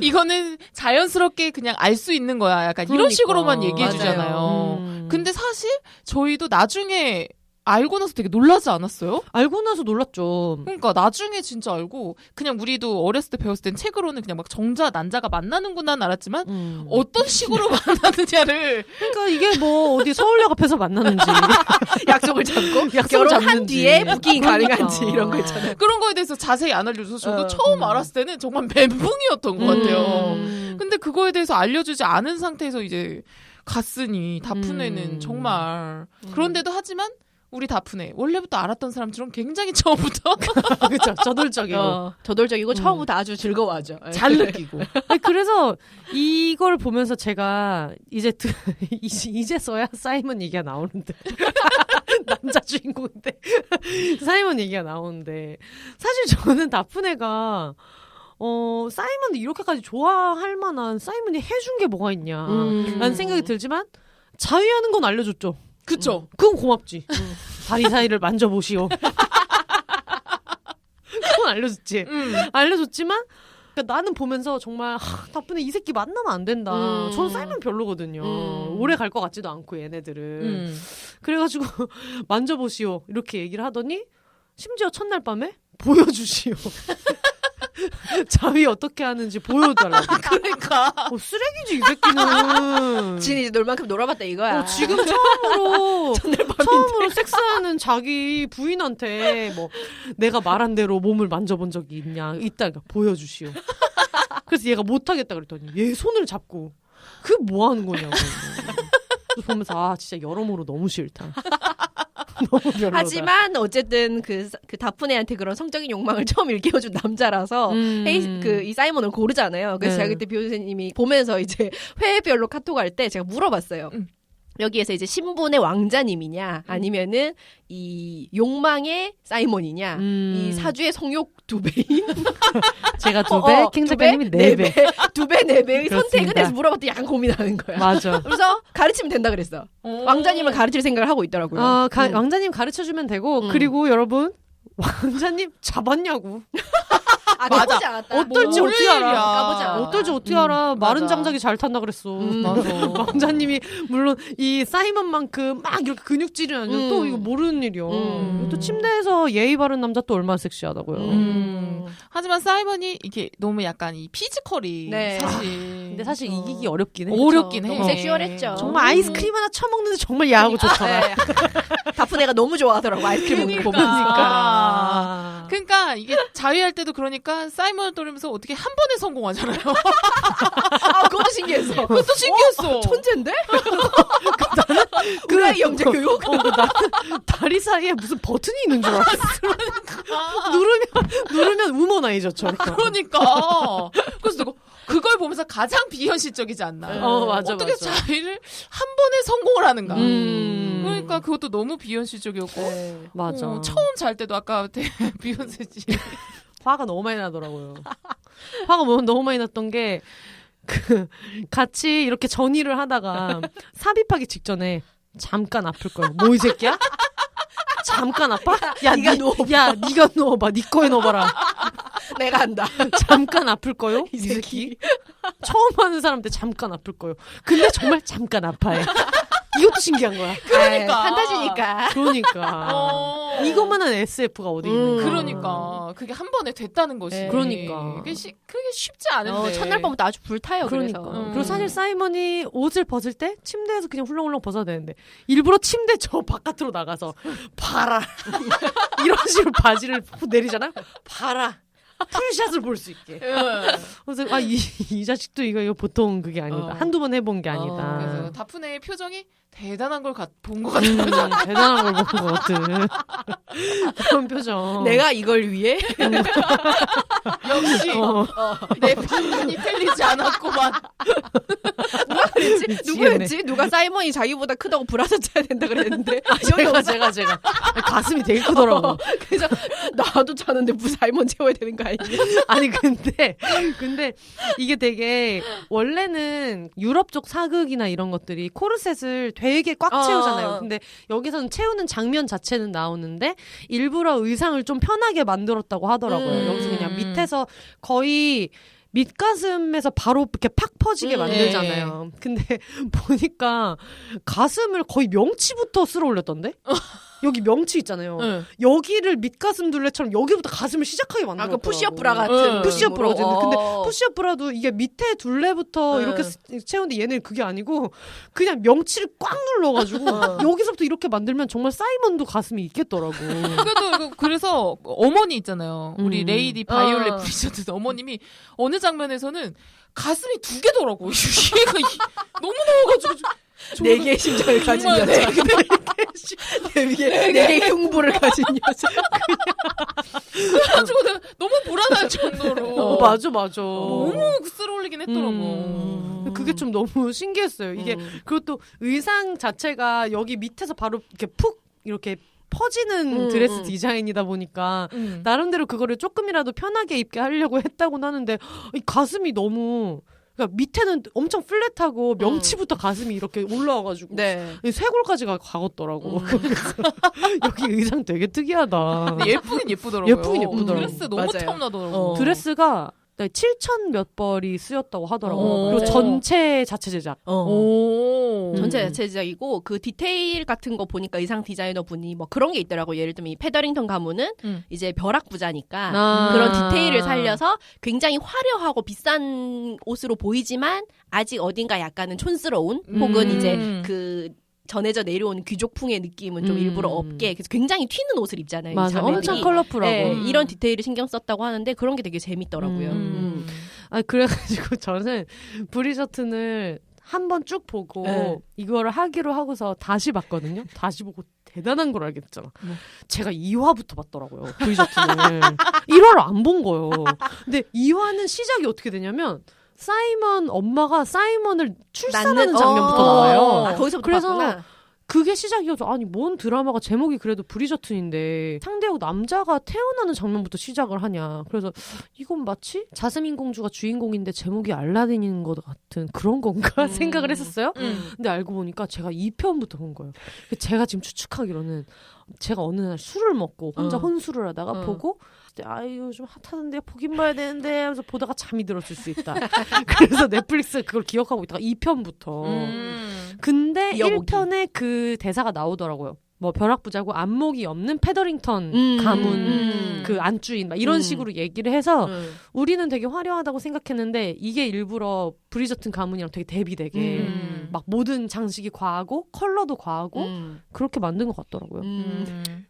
이거는 자연스럽게 그냥 알 수 있는 거야. 약간 이런 그러니까. 식으로만 얘기해 주잖아요. 근데 사실 저희도 나중에 알고 나서 되게 놀라지 않았어요? 알고 나서 놀랐죠. 그러니까 나중에 진짜 알고 그냥 우리도 어렸을 때 배웠을 땐 책으로는 그냥 막 정자 난자가 만나는구나는 알았지만 어떤 식으로 만나느냐를 그러니까 이게 뭐 어디 서울역 앞에서 만나는지 약속을 잡고 결혼한 뒤에 부킹이 가능한지 이런 거 있잖아요. 그런 거에 대해서 자세히 안 알려줘서 저도 처음 알았을 때는 정말 멘붕이었던 것 같아요. 근데 그거에 대해서 알려주지 않은 상태에서 이제 갔으니 다프네는 정말 그런데도 하지만 우리 다프네 원래부터 알았던 사람처럼 굉장히 처음부터 그렇죠. 저돌적이고 저돌적이고 처음부터 아주 즐거워하죠. 잘 느끼고. 그래서 이걸 보면서 제가 이제서야 사이먼 얘기가 나오는데 남자 주인공인데 사이먼 얘기가 나오는데 사실 저는 다프네가 사이먼을 이렇게까지 좋아할 만한 사이먼이 해준 게 뭐가 있냐 라는 생각이 들지만 자위하는 건 알려줬죠. 그쵸. 그건 고맙지. 다리 사이를 만져보시오. 그건 알려줬지. 알려줬지만 그러니까 나는 보면서 정말 다프네 이 새끼 만나면 안 된다. 전 사이먼 별로거든요. 오래 갈 것 같지도 않고 얘네들은. 그래가지고 만져보시오 이렇게 얘기를 하더니 심지어 첫날 밤에 보여주시오. 자위 어떻게 하는지 보여달라고. 그러니까. 쓰레기지 이 새끼는. 진이 이제 놀 만큼 놀아봤다 이거야. 지금 처음으로 섹스하는 자기 부인한테 뭐 내가 말한 대로 몸을 만져본 적이 있냐 있다. 그러니까 보여주시오. 그래서 얘가 못하겠다 그랬더니 얘 손을 잡고 그 뭐 하는 거냐고. 보면서 진짜 여러모로 너무 싫다. 너무 별로다. 하지만 어쨌든 그 다프네한테 그런 성적인 욕망을 처음 일깨워준 남자라서 이 사이먼을 고르잖아요. 그래서 제가 그때 비욘세님이 보면서 이제 회별로 카톡할 때 제가 물어봤어요. 여기에서 이제 신분의 왕자님이냐 아니면은 이 욕망의 사이먼이냐 이 사주의 성욕 2배인 제가 2배, 킹 작가님이 4배 2배 4배의 선택은 해서 물어봤더니 약간 고민하는 거야. 맞아. 그래서 가르치면 된다 그랬어. 왕자님을 가르칠 생각을 하고 있더라고요. 왕자님 가르쳐주면 되고 그리고 여러분 왕자님 잡았냐고. 가보지 않았다. 어떨지 어떻게 알아. 가보지 않았다. 어떨지 어떻게 알아. 마른 장작이 잘 탄다 그랬어. 맞아. 왕자님이 물론 이 사이먼만큼 막 이렇게 근육질이 아니라 또 이거 모르는 일이야. 또 침대에서 예의 바른 남자 또 얼마나 섹시하다고요. 하지만 사이먼이 이게 너무 약간 이 피지컬이 사실. 근데 사실 이기기 어렵긴 해. 어렵긴 해. 너무 섹시얼했죠. 정말 아이스크림 하나 쳐먹는데 정말 야하고 좋더라. 다프네가 너무 좋아하더라고 아이스크림 먹는 거 보니까. 그러니까 이게 자위할 때도 그러니까 사이먼을 떠올리면서 어떻게 한 번에 성공하잖아요. 그것도 신기했어. 그것도 신기했어. 천재인데? 나는 우리의 영재 교육. 나는 다리 사이에 무슨 버튼이 있는 줄 알았어. 누르면 우먼아이저처럼. 그러니까. 그래서 내가 그걸 보면서 가장 비현실적이지 않나. 맞아, 어떻게 맞아. 자위를 한 번에 성공을 하는가. 그러니까 그것도 너무 비현실적이었고. 맞아. 처음 잘 때도 아까 비욘세지. 화가 너무 많이 나더라고요. 화가 너무 많이 났던 게 같이 이렇게 전의를 하다가 삽입하기 직전에 잠깐 아플 거야. 뭐 이 새끼야? 잠깐 아파? 야, 네가 넣어봐. 네 거에 넣어봐라. 내가 한다. 잠깐 아플 거요? 이 새끼. 처음 하는 사람한테 잠깐 아플 거요. 근데 정말 잠깐 아파해. 이것도 신기한 거야. 그러니까. 판타지니까. 그러니까. 이것만한 SF가 어디 있는 거야. 그러니까. 그게 한 번에 됐다는 것이. 그러니까. 그게 쉽지 않은데. 첫날 밤부터 아주 불타요. 그러니까. 그래서. 그리고 사실 사이먼이 옷을 벗을 때 침대에서 그냥 훌렁훌렁 벗어야 되는데 일부러 침대 저 바깥으로 나가서 봐라. 이런 식으로 바지를 내리잖아요. 봐라. 풀샷을 볼 수 있게. 그래서 이 자식도 이거 보통 그게 아니다. 한두 번 해본 게 아니다. 그래서 다프네의 표정이 대단한 걸 본 것 같은 표정. 대단한 걸 본 것 같은 그런 표정. 내가 이걸 위해? 역시 내 판단이 틀리지 않았구만. 누가 그랬지? 누구였지? 누가 사이먼이 자기보다 크다고 브라자 짜야 된다 그랬는데 제가 가슴이 되게 크더라고. 그래서 나도 차는데 무슨 사이먼 채워야 되는 거 아니냐? 아니 근데 이게 되게 원래는 유럽 쪽 사극이나 이런 것들이 코르셋을 되게 꽉 채우잖아요. 근데 여기서는 채우는 장면 자체는 나오는데 일부러 의상을 좀 편하게 만들었다고 하더라고요. 여기서 그냥 밑에서 거의 밑가슴에서 바로 이렇게 팍 퍼지게 만들잖아요. 근데 보니까 가슴을 거의 명치부터 쓸어 올렸던데? 여기 명치 있잖아요. 여기를 밑가슴 둘레처럼 여기부터 가슴을 시작하게 만들었더라고. 푸시업 브라 같은. 푸시업 브라거든. 근데 푸시업 브라도 이게 밑에 둘레부터 이렇게 채우는데 얘는 그게 아니고 그냥 명치를 꽉 눌러가지고 여기서부터 이렇게 만들면 정말 사이먼도 가슴이 있겠더라고. 그래서 어머니 있잖아요. 우리 레이디 바이올렛 브리저드 어머님이 어느 장면에서는 가슴이 2개더라고. 너무 넣어가지고. 4개의 심장을 가진 여자. 4개의 흉부를 가진 여자. 그래가지고 내가 너무 불안할 정도로. 맞아. 너무 쓸어올리긴 했더라고. 그게 좀 너무 신기했어요. 이게 그것도 의상 자체가 여기 밑에서 바로 이렇게 푹 이렇게 퍼지는 드레스 디자인이다 보니까 나름대로 그거를 조금이라도 편하게 입게 하려고 했다고는 하는데 이 가슴이 너무 그러니까 밑에는 엄청 플랫하고 명치부터 가슴이 이렇게 올라와가지고 쇄골까지 가겠더라고. 여기 의상 되게 특이하다. 예쁘긴 예쁘더라고요. 예쁘긴 예쁘더라고. 드레스 너무 탐나더라고. 드레스가 7,000 몇 벌이 쓰였다고 하더라고요. 그리고 전체 자체 제작. 전체 자체 제작이고 그 디테일 같은 거 보니까 의상 디자이너 분이 뭐 그런 게 있더라고. 예를 들면 이 페더링턴 가문은 이제 벼락 부자니까 그런 디테일을 살려서 굉장히 화려하고 비싼 옷으로 보이지만 아직 어딘가 약간은 촌스러운 혹은 이제 그 전해져 내려온 귀족풍의 느낌은 좀 일부러 없게 그래서 굉장히 튀는 옷을 입잖아요. 맞아, 엄청 컬러풀하고 이런 디테일을 신경 썼다고 하는데 그런 게 되게 재밌더라고요. 그래가지고 저는 브리저튼을 한번 쭉 보고 이거를 하기로 하고서 다시 봤거든요. 다시 보고 대단한 걸 알겠잖아. 제가 2화부터 봤더라고요. 브리저튼을. 1화를 안 본 거예요. 근데 2화는 시작이 어떻게 되냐면 사이먼 엄마가 사이먼을 출산하는 장면부터 나와요. 거기서부터 그래서 봤구나. 그게 시작이어서 아니 뭔 드라마가 제목이 그래도 브리저튼인데 상대역 남자가 태어나는 장면부터 시작을 하냐. 그래서 이건 마치 자스민 공주가 주인공인데 제목이 알라딘인 것 같은 그런 건가 생각을 했었어요. 근데 알고 보니까 제가 2편부터 본 거예요. 제가 지금 추측하기로는 제가 어느 날 술을 먹고 혼자 혼술을 하다가 보고 아유 좀 핫하던데 보긴 봐야 되는데 하면서 보다가 잠이 들었을 수 있다. 그래서 넷플릭스 그걸 기억하고 있다가 2편부터 근데 이어보기. 1편에 그 대사가 나오더라고요. 뭐 벼락부자고 안목이 없는 패더링턴 가문 그 안주인 막 이런 식으로 얘기를 해서 우리는 되게 화려하다고 생각했는데 이게 일부러 브리저튼 가문이랑 되게 대비되게 막 모든 장식이 과하고 컬러도 과하고 그렇게 만든 것 같더라고요.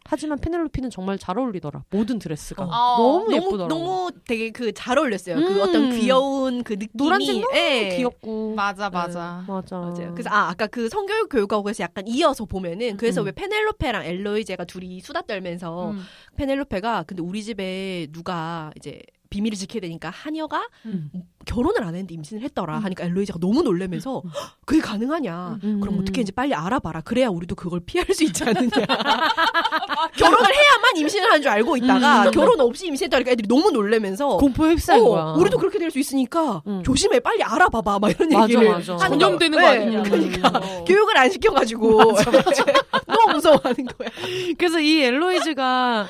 하지만 페넬로피는 정말 잘 어울리더라. 모든 드레스가 너무 예쁘더라고요. 너무 되게 그 잘 어울렸어요. 그 어떤 귀여운 그 느낌이 노란색 너무 귀엽고 맞아. 맞아요. 그래서 아까 그 성교육 교육하고에서 약간 이어서 보면은 그래서 왜 페넬로페랑 엘로이제가 둘이 수다 떨면서 페넬로페가 근데 우리 집에 누가 이제 비밀을 지켜야 되니까 하녀가 결혼을 안 했는데 임신을 했더라 하니까 엘로이제가 너무 놀라면서 그게 가능하냐? 그럼 어떻게 이제 빨리 알아봐라. 그래야 우리도 그걸 피할 수 있지 않느냐. 결혼을 해야만 임신을 한 줄 알고 있다가 결혼 없이 임신했다니까 애들이 너무 놀라면서 공포에 휩싸인 거야. 우리도 그렇게 될 수 있으니까 조심해. 빨리 알아봐봐. 막 이런 얘기를 맞아. 전염되는 거 아니냐. 그러니까 교육을 안 시켜가지고 너무 무서워하는 거야. 그래서 이 엘로이즈가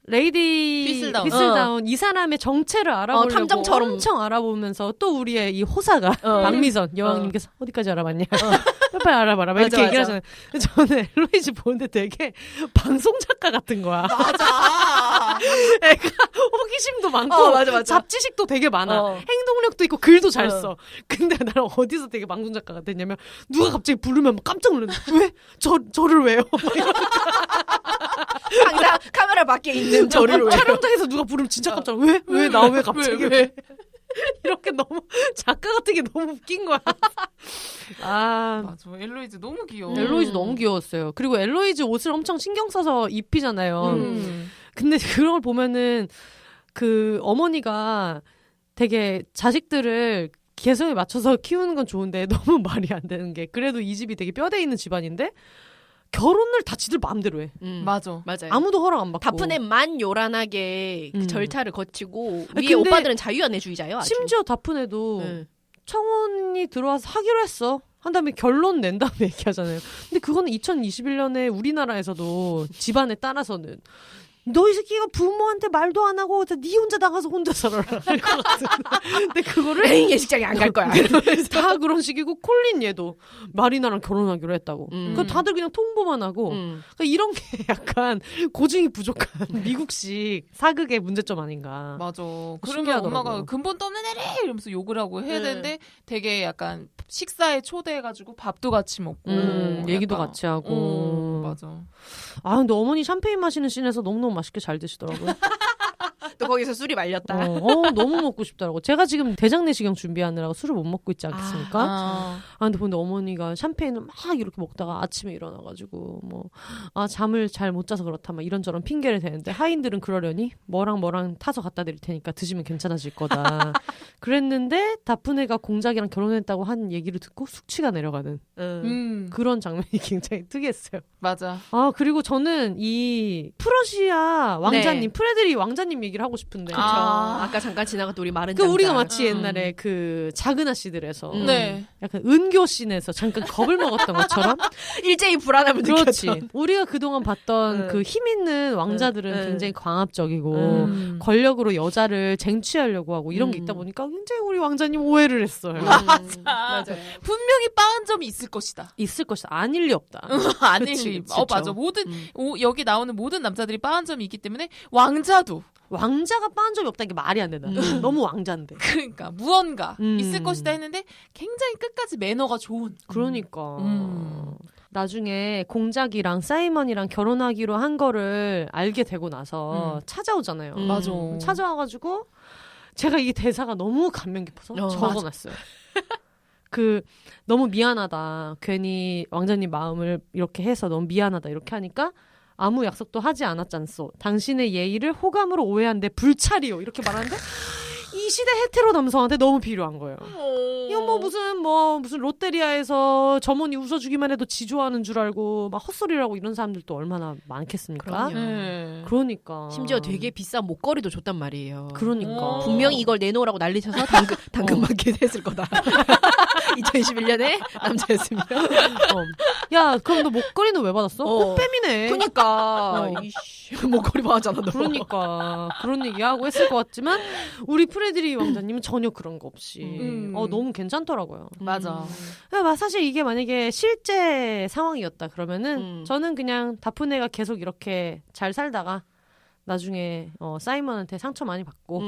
레이디 휘슬다운 이 사람의 정체를 알아보려고 탐정처럼. 엄청 알아보면서 또 우리의 이 호사가 박미선 여왕님께서 어디까지 알아봤냐 빨리 알아봐라 막 이렇게 얘기를 하잖아요. 저는 엘로이즈 보는데 되게 방송 작가 같은 거야. 맞아. 애가 호기심도 많고 맞아. 잡지식도 되게 많아. 행동력도 있고 글도 잘 써. 근데 나는 어디서 되게 방송 작가 같았냐면 누가 갑자기 부르면 깜짝 놀랐는데 왜? 저를 왜요? 항상 카메라 밖에 있는 저를 왜 촬영장에서 누가 부르면 진짜 깜짝 왜? 나 왜 갑자기 왜? 이렇게 너무 작가 같은 게 너무 웃긴 거야. 맞아. 엘로이즈 너무 귀여워. 엘로이즈 너무 귀여웠어요. 그리고 엘로이즈 옷을 엄청 신경 써서 입히잖아요. 근데 그런 걸 보면은 그 어머니가 되게 자식들을 개성에 맞춰서 키우는 건 좋은데 너무 말이 안 되는 게 그래도 이 집이 되게 뼈대 있는 집안인데 결혼을 다 지들 마음대로 해. 맞아요. 아무도 허락 안 받고. 다프네만 요란하게 그 절차를 거치고 위에 오빠들은 자유연애주의자예요. 아주. 심지어 다프네도 청혼이 들어와서 하기로 했어. 한 다음에 결론 낸 다음에 얘기하잖아요. 근데 그거는 2021년에 우리나라에서도 집안에 따라서는 너 이 새끼가 부모한테 말도 안 하고 네 혼자 나가서 혼자 살아라 할 것 같은. 근데 그거를 예식장에 안 갈 거야. 다 그런 식이고 콜린 얘도 마리나랑 결혼하기로 했다고. 그러니까 다들 그냥 통보만 하고. 그러니까 이런 게 약간 고증이 부족한 미국식 사극의 문제점 아닌가. 맞아. 그러면 엄마가 근본 없는 애래 이러면서 욕을 하고 해야 되는데 되게 약간 식사에 초대해가지고 밥도 같이 먹고 얘기도 약간, 같이 하고. 맞아. 근데 어머니 샴페인 마시는 씬에서 너무너무 맛있게 잘 드시더라고요. 또 거기서 술이 말렸다. 너무 먹고 싶더라고. 제가 지금 대장내시경 준비하느라고 술을 못 먹고 있지 않겠습니까? 근데 어머니가 샴페인을 막 이렇게 먹다가 아침에 일어나가지고 잠을 잘 못 자서 그렇다 막 이런저런 핑계를 대는데 하인들은 그러려니 뭐랑 타서 갖다 드릴 테니까 드시면 괜찮아질 거다. 그랬는데 다프네가 공작이랑 결혼했다고 한 얘기를 듣고 숙취가 내려가는 그런 장면이 굉장히 특이했어요. 맞아. 그리고 저는 이 프러시아 왕자님, 프레드리 왕자님 얘기를 하고 싶은데. 아까 잠깐 지나갔던 우리 마른 장자. 우리가 마치 옛날에 그 작은 아씨들에서 네. 약간 은교 씬에서 잠깐 겁을 먹었던 것처럼 일제히 불안함을 그렇지. 느꼈던. 우리가 그동안 봤던 그 힘 있는 왕자들은 굉장히 광합적이고 권력으로 여자를 쟁취하려고 하고 이런 게 있다 보니까 굉장히 우리 왕자님 오해를 했어요. 맞아요. 분명히 빠은 점이 있을 것이다. 있을 것이다. 아닐 리 없다. 아닐 리. 맞아. 모든 여기 나오는 모든 남자들이 빠은 점이 있기 때문에 왕자가 빠은 점이 없다는 게 말이 안 된다. 너무 왕자인데. 그러니까 무언가 있을 것이다 했는데 굉장히 끝까지 매너가 좋은. 그러니까. 나중에 공작이랑 사이먼이랑 결혼하기로 한 거를 알게 되고 나서 찾아오잖아요. 맞아. 찾아와가지고 제가 이 대사가 너무 감명 깊어서 적어놨어요. 너무 미안하다. 괜히 왕자님 마음을 이렇게 해서 너무 미안하다. 이렇게 하니까 아무 약속도 하지 않았잖소. 당신의 예의를 호감으로 오해한데 불찰이요. 이렇게 말하는데 이 시대 헤테로 남성한테 너무 필요한 거예요. 이건 무슨 롯데리아에서 점원이 웃어주기만 해도 지조하는 줄 알고 막 헛소리라고 이런 사람들도 얼마나 많겠습니까? 그러니까 심지어 되게 비싼 목걸이도 줬단 말이에요. 그러니까 분명히 이걸 내놓으라고 난리쳐서 당근 마켓 했을 거다. 2021년에 남자였으면. 야, 그럼 너 목걸이는 왜 받았어? 꽃뱀이네. 그러니까 목걸이 받았잖아. 너. 그러니까 그런 얘기하고 했을 것 같지만 우리 프레드리 왕자님은 전혀 그런 거 없이 너무 괜찮더라고요. 맞아. 사실 이게 만약에 실제 상황이었다 그러면은 저는 그냥 다프네가 계속 이렇게 잘 살다가 나중에 사이먼한테 상처 많이 받고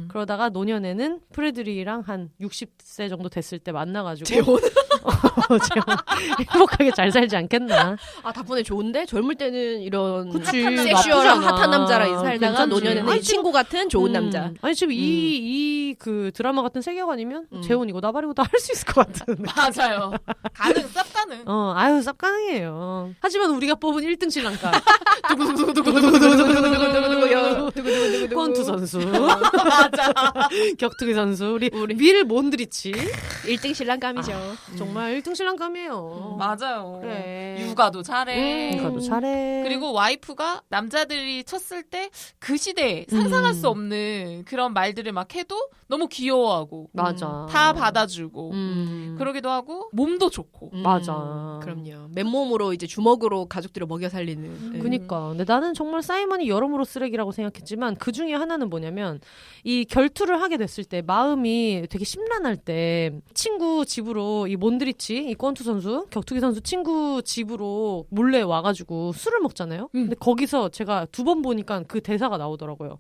그러다가 노년에는 프레드리랑 한 60세 정도 됐을 때 만나가지고 재혼? 행복하게 잘 살지 않겠나. 다프네 좋은데? 젊을 때는 이런 섹슈얼한 핫한 남자랑 살다가 괜찮지. 노년에는 친구 같은 좋은 남자. 아니 지금 이 그 드라마 같은 세계관이면 재혼이고 나발이고 다 할 수 있을 것 같은. 맞아요. 가능, 쌉 가능. 쌉 가능해요. 하지만 우리가 뽑은 1등 신랑감. 권투 선수. 맞아. 격투기 선수. 우리 윌 몬드리치. 1등 신랑감이죠. 정말 1등 신랑감이에요. 맞아요. 그래. 육아도 잘해. 육아도 잘해. 그리고 와이프가 남자들이 쳤을 때 그 시대에 상상할 수 없는 그런 말들을 막 해도 너무 귀여워하고. 맞아. 다 받아주고. 그러기도 하고 몸도 좋고. 맞아. 그럼요. 맨몸으로 이제 주먹으로 가족들을 먹여 살리는. 그니까. 근데 나는 정말 사이먼이 여러모로 쓰레기라고 생각했지만 그 중에 하나는 뭐냐면 이 결투를 하게 됐을 때 마음이 되게 심란할 때 친구 집으로 이 몬드리치, 이 권투 선수, 격투기 선수 친구 집으로 몰래 와가지고 술을 먹잖아요. 근데 거기서 제가 2번 보니까 그 대사가 나오더라고요.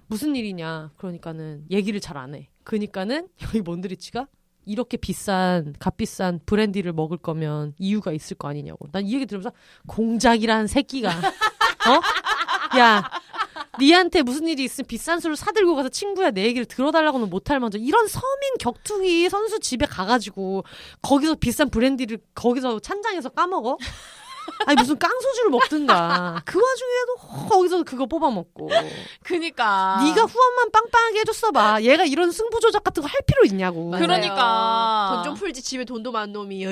무슨 일이냐. 그러니까는 얘기를 잘 안 해. 그러니까는 여기 몬드리치가 이렇게 값비싼 브랜디를 먹을 거면 이유가 있을 거 아니냐고. 난 이 얘기 들으면서 공작이란 새끼가 야 니한테 무슨 일이 있으면 비싼 술을 사들고 가서 친구야 내 얘기를 들어달라고는 못할 man저 이런 서민 격투기 선수 집에 가가지고 거기서 비싼 브랜디를 거기서 찬장에서 까먹어? 아니 무슨 깡소주를 먹든가 그 와중에도 거기서 그거 뽑아먹고. 그니까 네가 후원만 빵빵하게 해줬어봐. 얘가 이런 승부조작 같은 거 할 필요 있냐고. 맞아요. 그러니까 돈 좀 풀지 집에 돈도 많은 놈이.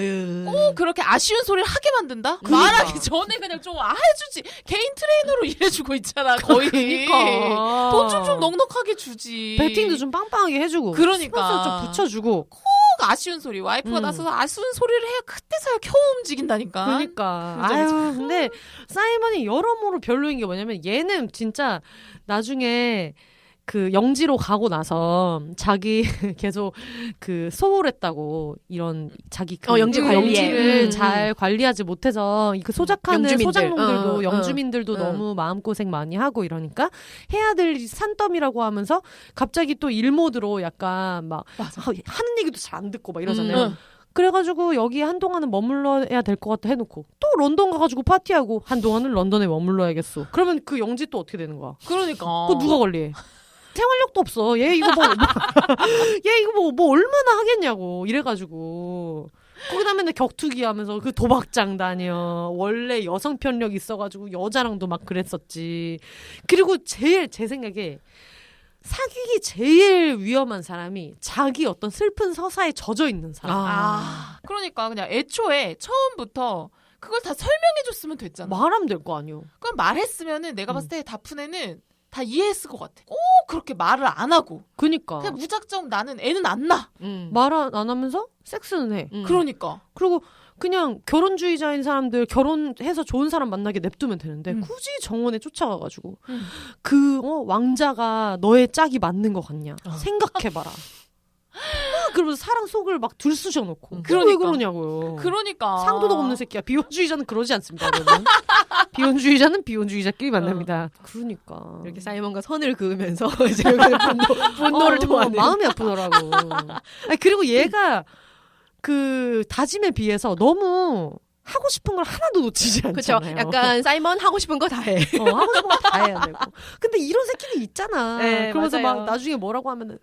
꼭 그렇게 아쉬운 소리를 하게 만든다? 그러니까. 말하기 전에 그냥 좀 해주지. 개인 트레이너로 일해주고 있잖아 거의. 그러니까. 돈 좀 넉넉하게 주지. 배팅도 좀 빵빵하게 해주고 그러니까 스폰서 좀 붙여주고. 꼭 아쉬운 소리. 와이프가 나서서 아쉬운 소리를 해야 그때서야 겨우 움직인다니까. 그러니까. 아유 근데 사이먼이 여러모로 별로인 게 뭐냐면 얘는 진짜 나중에 그 영지로 가고 나서 자기 계속 그 소홀했다고 이런 자기 그 영지 관리에. 영지를 잘 관리하지 못해서 그 소작하는 소작농들도 영주민들도 너무 마음고생 많이 하고 이러니까 해야 될 산더미라고 하면서 갑자기 또 일모드로 약간 막 하는 얘기도 잘 안 듣고 막 이러잖아요. 그래가지고 여기 한동안은 머물러야 될 것 같다 해놓고 또 런던 가가지고 파티하고 한동안은 런던에 머물러야겠어. 그러면 그 영지 또 어떻게 되는 거야? 그러니까. 그거 누가 관리해? 생활력도 없어. 얘 이거 뭐 얼마나 하겠냐고 이래가지고 거기다 맨날 격투기 하면서 그 도박장 다녀. 원래 여성 편력 있어가지고 여자랑도 막 그랬었지. 그리고 제일 제 생각에 사귀기 제일 위험한 사람이 자기 어떤 슬픈 서사에 젖어 있는 사람. 그러니까 그냥 애초에 처음부터 그걸 다 설명해줬으면 됐잖아. 말하면 될 거 아니요. 그럼 말했으면은 내가 봤을 때 다프네는 다 이해했을 것 같아. 꼭 그렇게 말을 안 하고. 그니까. 그냥 무작정 나는 애는 안 나. 말 안 하면서 섹스는 해. 그러니까. 그리고 그냥 결혼주의자인 사람들 결혼해서 좋은 사람 만나게 냅두면 되는데 굳이 정원에 쫓아가가지고 그 왕자가 너의 짝이 맞는 것 같냐 생각해봐라. 그러면서 사랑 속을 막 들쑤셔놓고 그러니까. 왜 그러냐고요. 그러니까 상도덕 없는 새끼야. 비혼주의자는 그러지 않습니다. 여러분. 비혼주의자는 비혼주의자끼리 만납니다. 그러니까 이렇게 사이먼과 선을 그으면서 이제 분노를 토하는. 마음이 아프더라고. 아니, 그리고 얘가 그 다짐에 비해서 너무 하고 싶은 걸 하나도 놓치지 않잖아요. 그렇죠. 약간 사이먼 하고 싶은 거 다 해. 하고 싶은 거 다 해야 되고. 근데 이런 새끼는 있잖아. 네, 그러면서 맞아요. 막 나중에 뭐라고 하면은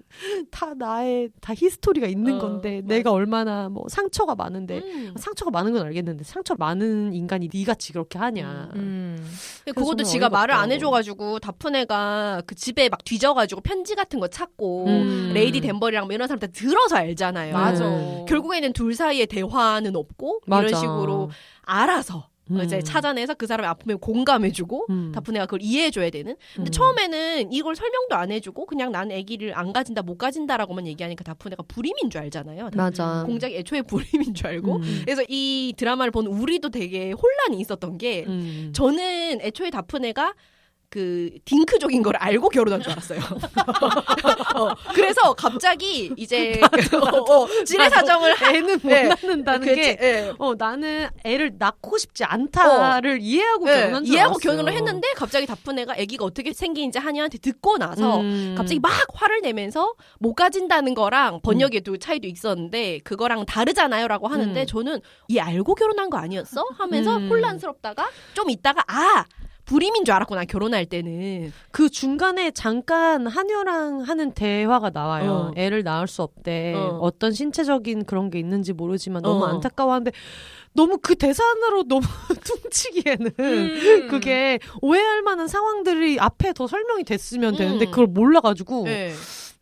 다 히스토리가 있는 건데 내가 얼마나 뭐 상처가 많은데 상처가 많은 건 알겠는데 상처 많은 인간이 니같이 그렇게 하냐. 그것도 지가 말을 안 해줘가지고 다프네가 그 집에 막 뒤져가지고 편지 같은 거 찾고 레이디 덴버리랑 뭐 이런 사람들 들어서 알잖아요. 맞아. 결국에는 둘 사이에 대화는 없고 맞아. 이런 식으로 알아서 이제 찾아내서 그 사람의 아픔에 공감해주고 다프네가 그걸 이해해줘야 되는. 근데 처음에는 이걸 설명도 안 해주고 그냥 난 아기를 안 가진다 못 가진다라고만 얘기하니까 다프네가 불임인 줄 알잖아요. 맞아. 공작이 애초에 불임인 줄 알고. 그래서 이 드라마를 본 우리도 되게 혼란이 있었던 게 저는 애초에 다프네가 그 딩크족인 걸 알고 결혼한 줄 알았어요. 그래서 갑자기 이제 지레 사정을 애는 못 낳는다는 게 나는 애를 낳고 싶지 않다를 이해하고 결혼한 줄 이해하고 알았어요. 결혼을 했는데 갑자기 다프네가 아기가 어떻게 생긴지 하니한테 듣고 나서 갑자기 막 화를 내면서 못 가진다는 거랑 번역에도 차이도 있었는데 그거랑 다르잖아요라고 하는데 저는 얘 알고 결혼한 거 아니었어? 하면서 혼란스럽다가 좀 있다가 불임인 줄 알았구나 결혼할 때는. 그 중간에 잠깐 한효랑 하는 대화가 나와요. 애를 낳을 수 없대. 어떤 신체적인 그런 게 있는지 모르지만 너무 안타까워하는데 너무 그 대사로 너무 퉁치기에는 그게 오해할 만한 상황들이 앞에 더 설명이 됐으면 되는데 그걸 몰라가지고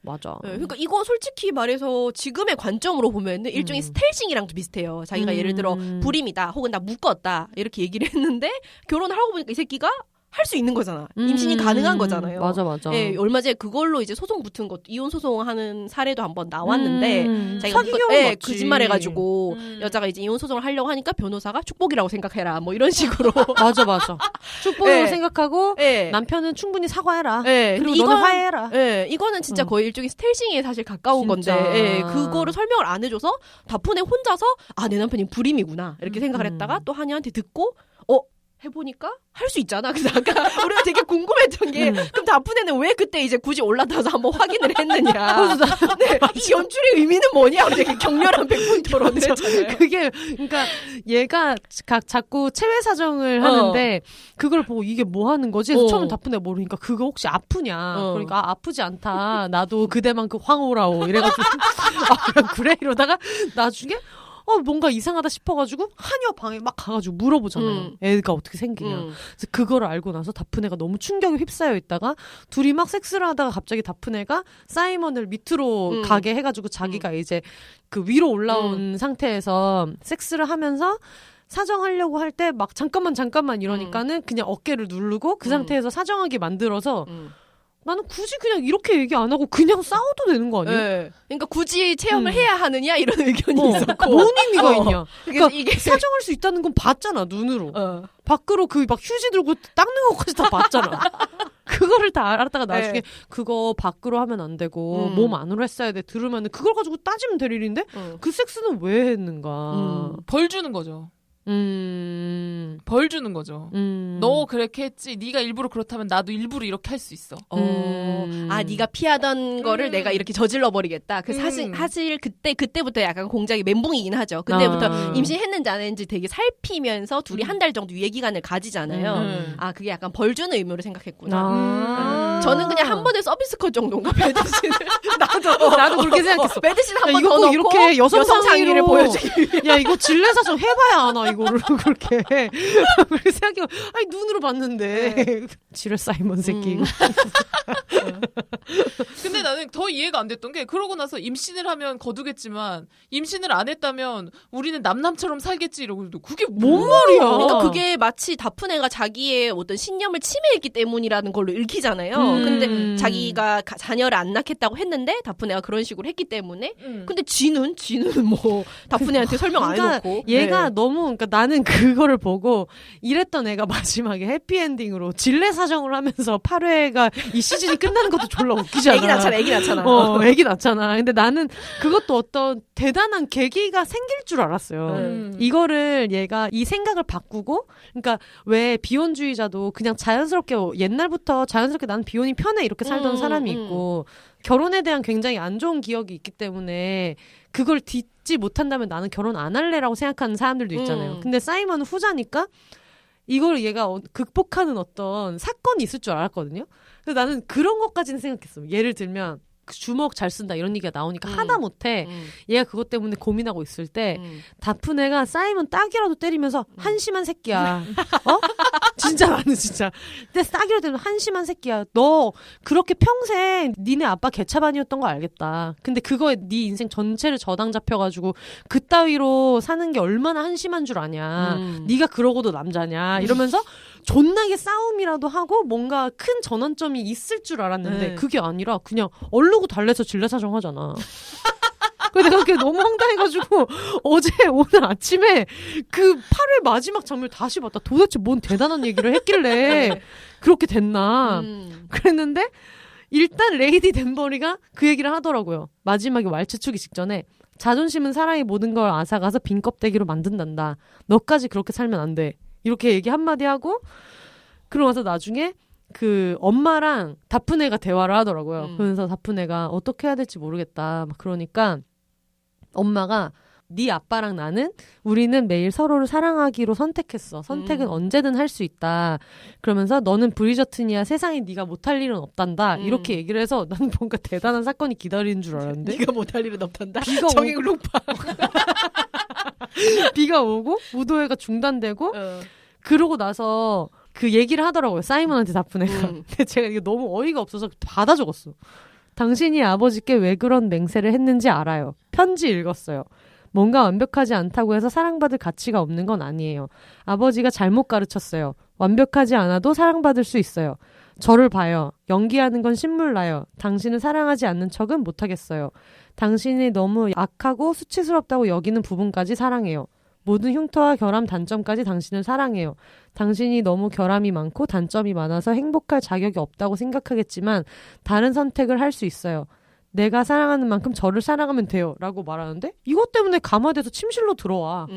맞아. 그러니까 이거 솔직히 말해서 지금의 관점으로 보면은 일종의 스텔싱이랑도 비슷해요. 자기가 예를 들어 불임이다 혹은 나 묶었다 이렇게 얘기를 했는데 결혼을 하고 보니까 이 새끼가 할 수 있는 거잖아. 임신이 가능한 거잖아요. 맞아. 예, 얼마 전에 그걸로 이제 소송 붙은 것, 이혼 소송하는 사례도 한번 나왔는데 자기가 거짓말해가지고 여자가 이제 이혼 소송을 하려고 하니까 변호사가 축복이라고 생각해라, 뭐 이런 식으로. 맞아. 축복이라고 생각하고 남편은 충분히 사과해라. 그리고 너는 화해해라. 이거는 진짜 거의 일종의 스텔싱에 사실 가까운 진짜. 건데 그거를 설명을 안 해줘서 다프네 혼자서 내 남편이 불임이구나 이렇게 생각을 했다가 또 하니한테 듣고 해보니까 할 수 있잖아. 그래서 아까 우리가 되게 궁금했던 게 그럼 다프네는 왜 그때 이제 굳이 올라타서 한번 확인을 했느냐. 이 연출의 의미는 뭐냐. 우리 되게 격렬한 백분 토론을 했잖아요. 그게 그러니까 얘가 자꾸 체외 사정을 하는데 그걸 보고 이게 뭐 하는 거지? 처음 다프네 모르니까 그거 혹시 아프냐. 그러니까 아프지 않다. 나도 그대만큼 황홀하오. 이래가지고 그래 이러다가 나중에 뭔가 이상하다 싶어가지고 한여 방에 막 가가지고 물어보잖아요. 애가 어떻게 생기냐. 그래서 그거를 알고 나서 다프네가 너무 충격에 휩싸여 있다가 둘이 막 섹스를 하다가 갑자기 다프네가 사이먼을 밑으로 가게 해가지고 자기가 이제 그 위로 올라온 상태에서 섹스를 하면서 사정하려고 할 때 막 잠깐만 이러니까는 그냥 어깨를 누르고 그 상태에서 사정하게 만들어서 나는 굳이 그냥 이렇게 얘기 안 하고 그냥 싸워도 되는 거 아니에요? 네. 그러니까 굳이 체험을 해야 하느냐 이런 의견이 있었고 뭔 의미가 있냐? 그러니까 이게 사정할 수 있다는 건 봤잖아 눈으로. 밖으로 그 막 휴지 들고 닦는 것까지 다 봤잖아. 그거를 다 알았다가 나중에 그거 밖으로 하면 안 되고 몸 안으로 했어야 돼 들으면 그걸 가지고 따지면 될 일인데 그 섹스는 왜 했는가? 벌 주는 거죠. 벌 주는 거죠. 너 그렇게 했지. 네가 일부러 그렇다면 나도 일부러 이렇게 할 수 있어. 네가 피하던 거를 내가 이렇게 저질러 버리겠다. 그 사실 그때부터 약간 공작이 멘붕이긴 하죠. 그때부터 임신했는지 안 했는지 되게 살피면서 둘이 한 달 정도 유예 기간을 가지잖아요. 그게 약간 벌 주는 의미로 생각했구나. 저는 그냥 한 번에 서비스 컷 정도인가 배드신을 나도 그렇게 생각했어. 배드신 한 번 이거 더 꼭 넣고 이렇게 여성 상의를 보여주기 위해. 야 이거 질레사정 해봐야 하나 이거를 그렇게 그렇게 생각해. 아니 눈으로 봤는데 지레 사이먼 새끼. 근데 나는 더 이해가 안 됐던 게 그러고 나서 임신을 하면 거두겠지만 임신을 안 했다면 우리는 남남처럼 살겠지 이러고 그게 뭔 말이야. 그러니까 그게 마치 다프네가 자기의 어떤 신념을 침해했기 때문이라는 걸로 읽히잖아요. 근데 자기가 자녀를 안 낳겠다고 했는데 다프네가 그런 식으로 했기 때문에 근데 지는 뭐 다프네한테 설명 안 해놓고 얘가 너무 그러니까 나는 그거를 보고 이랬던 애가 마지막에 해피엔딩으로 질레 사정을 하면서 8회가 이 시즌이 끝나는 것도 졸라 웃기잖아. 애기 낳잖아. 애기 낳잖아. 근데 나는 그것도 어떤 대단한 계기가 생길 줄 알았어요. 이거를 얘가 이 생각을 바꾸고 그러니까 왜 비혼주의자도 그냥 자연스럽게 옛날부터 자연스럽게 나는 비혼이 편해 이렇게 살던 사람이 있고 결혼에 대한 굉장히 안 좋은 기억이 있기 때문에 그걸 겪지 못한다면 나는 결혼 안 할래라고 생각하는 사람들도 있잖아요. 근데 사이먼은 후자니까 이걸 얘가 극복하는 어떤 사건이 있을 줄 알았거든요. 근데 나는 그런 것까지는 생각했어. 예를 들면 주먹 잘 쓴다 이런 얘기가 나오니까 하다 못해 얘가 그것 때문에 고민하고 있을 때 다프네가 사이먼 딱이라도 때리면서 한심한 새끼야. 진짜 나는 진짜 근데 딱이라도 때리면 한심한 새끼야. 너 그렇게 평생 니네 아빠 개차반이었던 거 알겠다. 근데 그거에 네 인생 전체를 저당 잡혀가지고 그따위로 사는 게 얼마나 한심한 줄 아냐. 네가 그러고도 남자냐 이러면서 존나게 싸움이라도 하고 뭔가 큰 전환점이 있을 줄 알았는데 그게 아니라 그냥 얼르고 달래서 질레사정 하잖아. 그래서 내가 그게 너무 황당해가지고 어제 오늘 아침에 그 8회 마지막 장면 다시 봤다. 도대체 뭔 대단한 얘기를 했길래 그렇게 됐나. 그랬는데 일단 레이디 댄버리가 그 얘기를 하더라고요. 마지막에 왈츠추기 직전에 자존심은 사람이 모든 걸 앗아가서 빈 껍데기로 만든단다. 너까지 그렇게 살면 안 돼. 이렇게 얘기 한마디 하고 그러고 나서 나중에 그 엄마랑 다프네가 대화를 하더라고요. 그러면서 다프네가 어떻게 해야 될지 모르겠다. 막 그러니까 엄마가 네 아빠랑 나는 우리는 매일 서로를 사랑하기로 선택했어. 선택은 언제든 할 수 있다. 그러면서 너는 브리저튼이야. 세상에 네가 못할 일은 없단다. 이렇게 얘기를 해서 나는 뭔가 대단한 사건이 기다리는 줄 알았는데 네가 못할 일은 없단다. 비가 정액룩파. 비가 오고 무도회가 중단되고 그러고 나서 그 얘기를 하더라고요. 사이먼한테 다프네가. 근데 제가 이게 너무 어이가 없어서 받아 적었어. 당신이 아버지께 왜 그런 맹세를 했는지 알아요. 편지 읽었어요. 뭔가 완벽하지 않다고 해서 사랑받을 가치가 없는 건 아니에요. 아버지가 잘못 가르쳤어요. 완벽하지 않아도 사랑받을 수 있어요. 저를 봐요. 연기하는 건 신물나요. 당신을 사랑하지 않는 척은 못하겠어요. 당신이 너무 악하고 수치스럽다고 여기는 부분까지 사랑해요. 모든 흉터와 결함 단점까지 당신을 사랑해요. 당신이 너무 결함이 많고 단점이 많아서 행복할 자격이 없다고 생각하겠지만 다른 선택을 할 수 있어요. 내가 사랑하는 만큼 저를 사랑하면 돼요. 라고 말하는데 이것 때문에 감화돼서 침실로 들어와.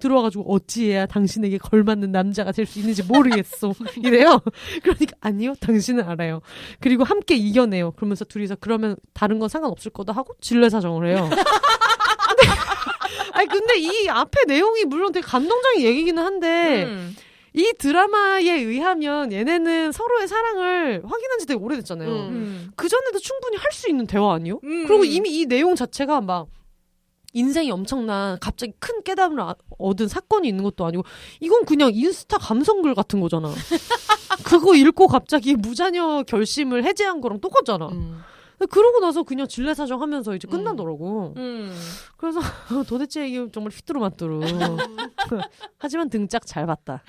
들어와가지고 어찌해야 당신에게 걸맞는 남자가 될 수 있는지 모르겠어. 이래요. 그러니까 아니요. 당신은 알아요. 그리고 함께 이겨내요. 그러면서 둘이서 그러면 다른 건 상관없을 거다 하고 질레사정을 해요. 근데 이 앞에 내용이 물론 되게 감동적인 얘기기는 한데 이 드라마에 의하면 얘네는 서로의 사랑을 확인한 지 되게 오래됐잖아요. 그전에도 충분히 할 수 있는 대화 아니요? 그리고 이미 이 내용 자체가 막 인생이 엄청난 갑자기 큰 깨달음을 얻은 사건이 있는 것도 아니고 이건 그냥 인스타 감성글 같은 거잖아. 그거 읽고 갑자기 무자녀 결심을 해제한 거랑 똑같잖아. 그러고 나서 그냥 질레사정 하면서 이제 끝나더라고. 그래서 도대체 이게 정말 휘뚜루마뚜루. 하지만 등짝 잘 봤다.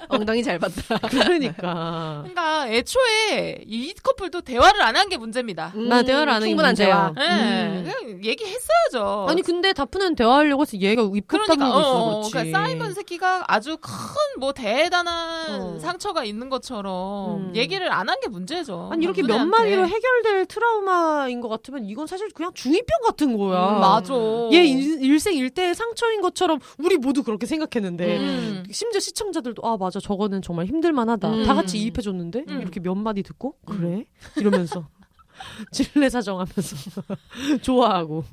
엉덩이 잘 봤다. 그러니까 애초에 이 커플도 대화를 안 한 게 문제입니다. 대화를 안 한 게 문제야. 그냥 얘기했어야죠. 아니 근데 다프는 대화하려고 해서 얘가 입국담 그러니까, 그러니까 사이먼 새끼가 아주 큰 뭐 대단한 상처가 있는 것처럼 얘기를 안 한 게 문제죠. 아니 이렇게 몇 마디로 해결될 트라우마인 것 같으면 이건 사실 그냥 중2병 같은 거야. 맞아. 얘 일생 일대의 상처인 것처럼 우리 모두 그렇게 생각했는데 심지어 시청자들도 아 맞아 저거는 정말 힘들만하다. 다 같이 이입해줬는데 이렇게 몇 마디 듣고 그래? 이러면서 질레사정하면서 좋아하고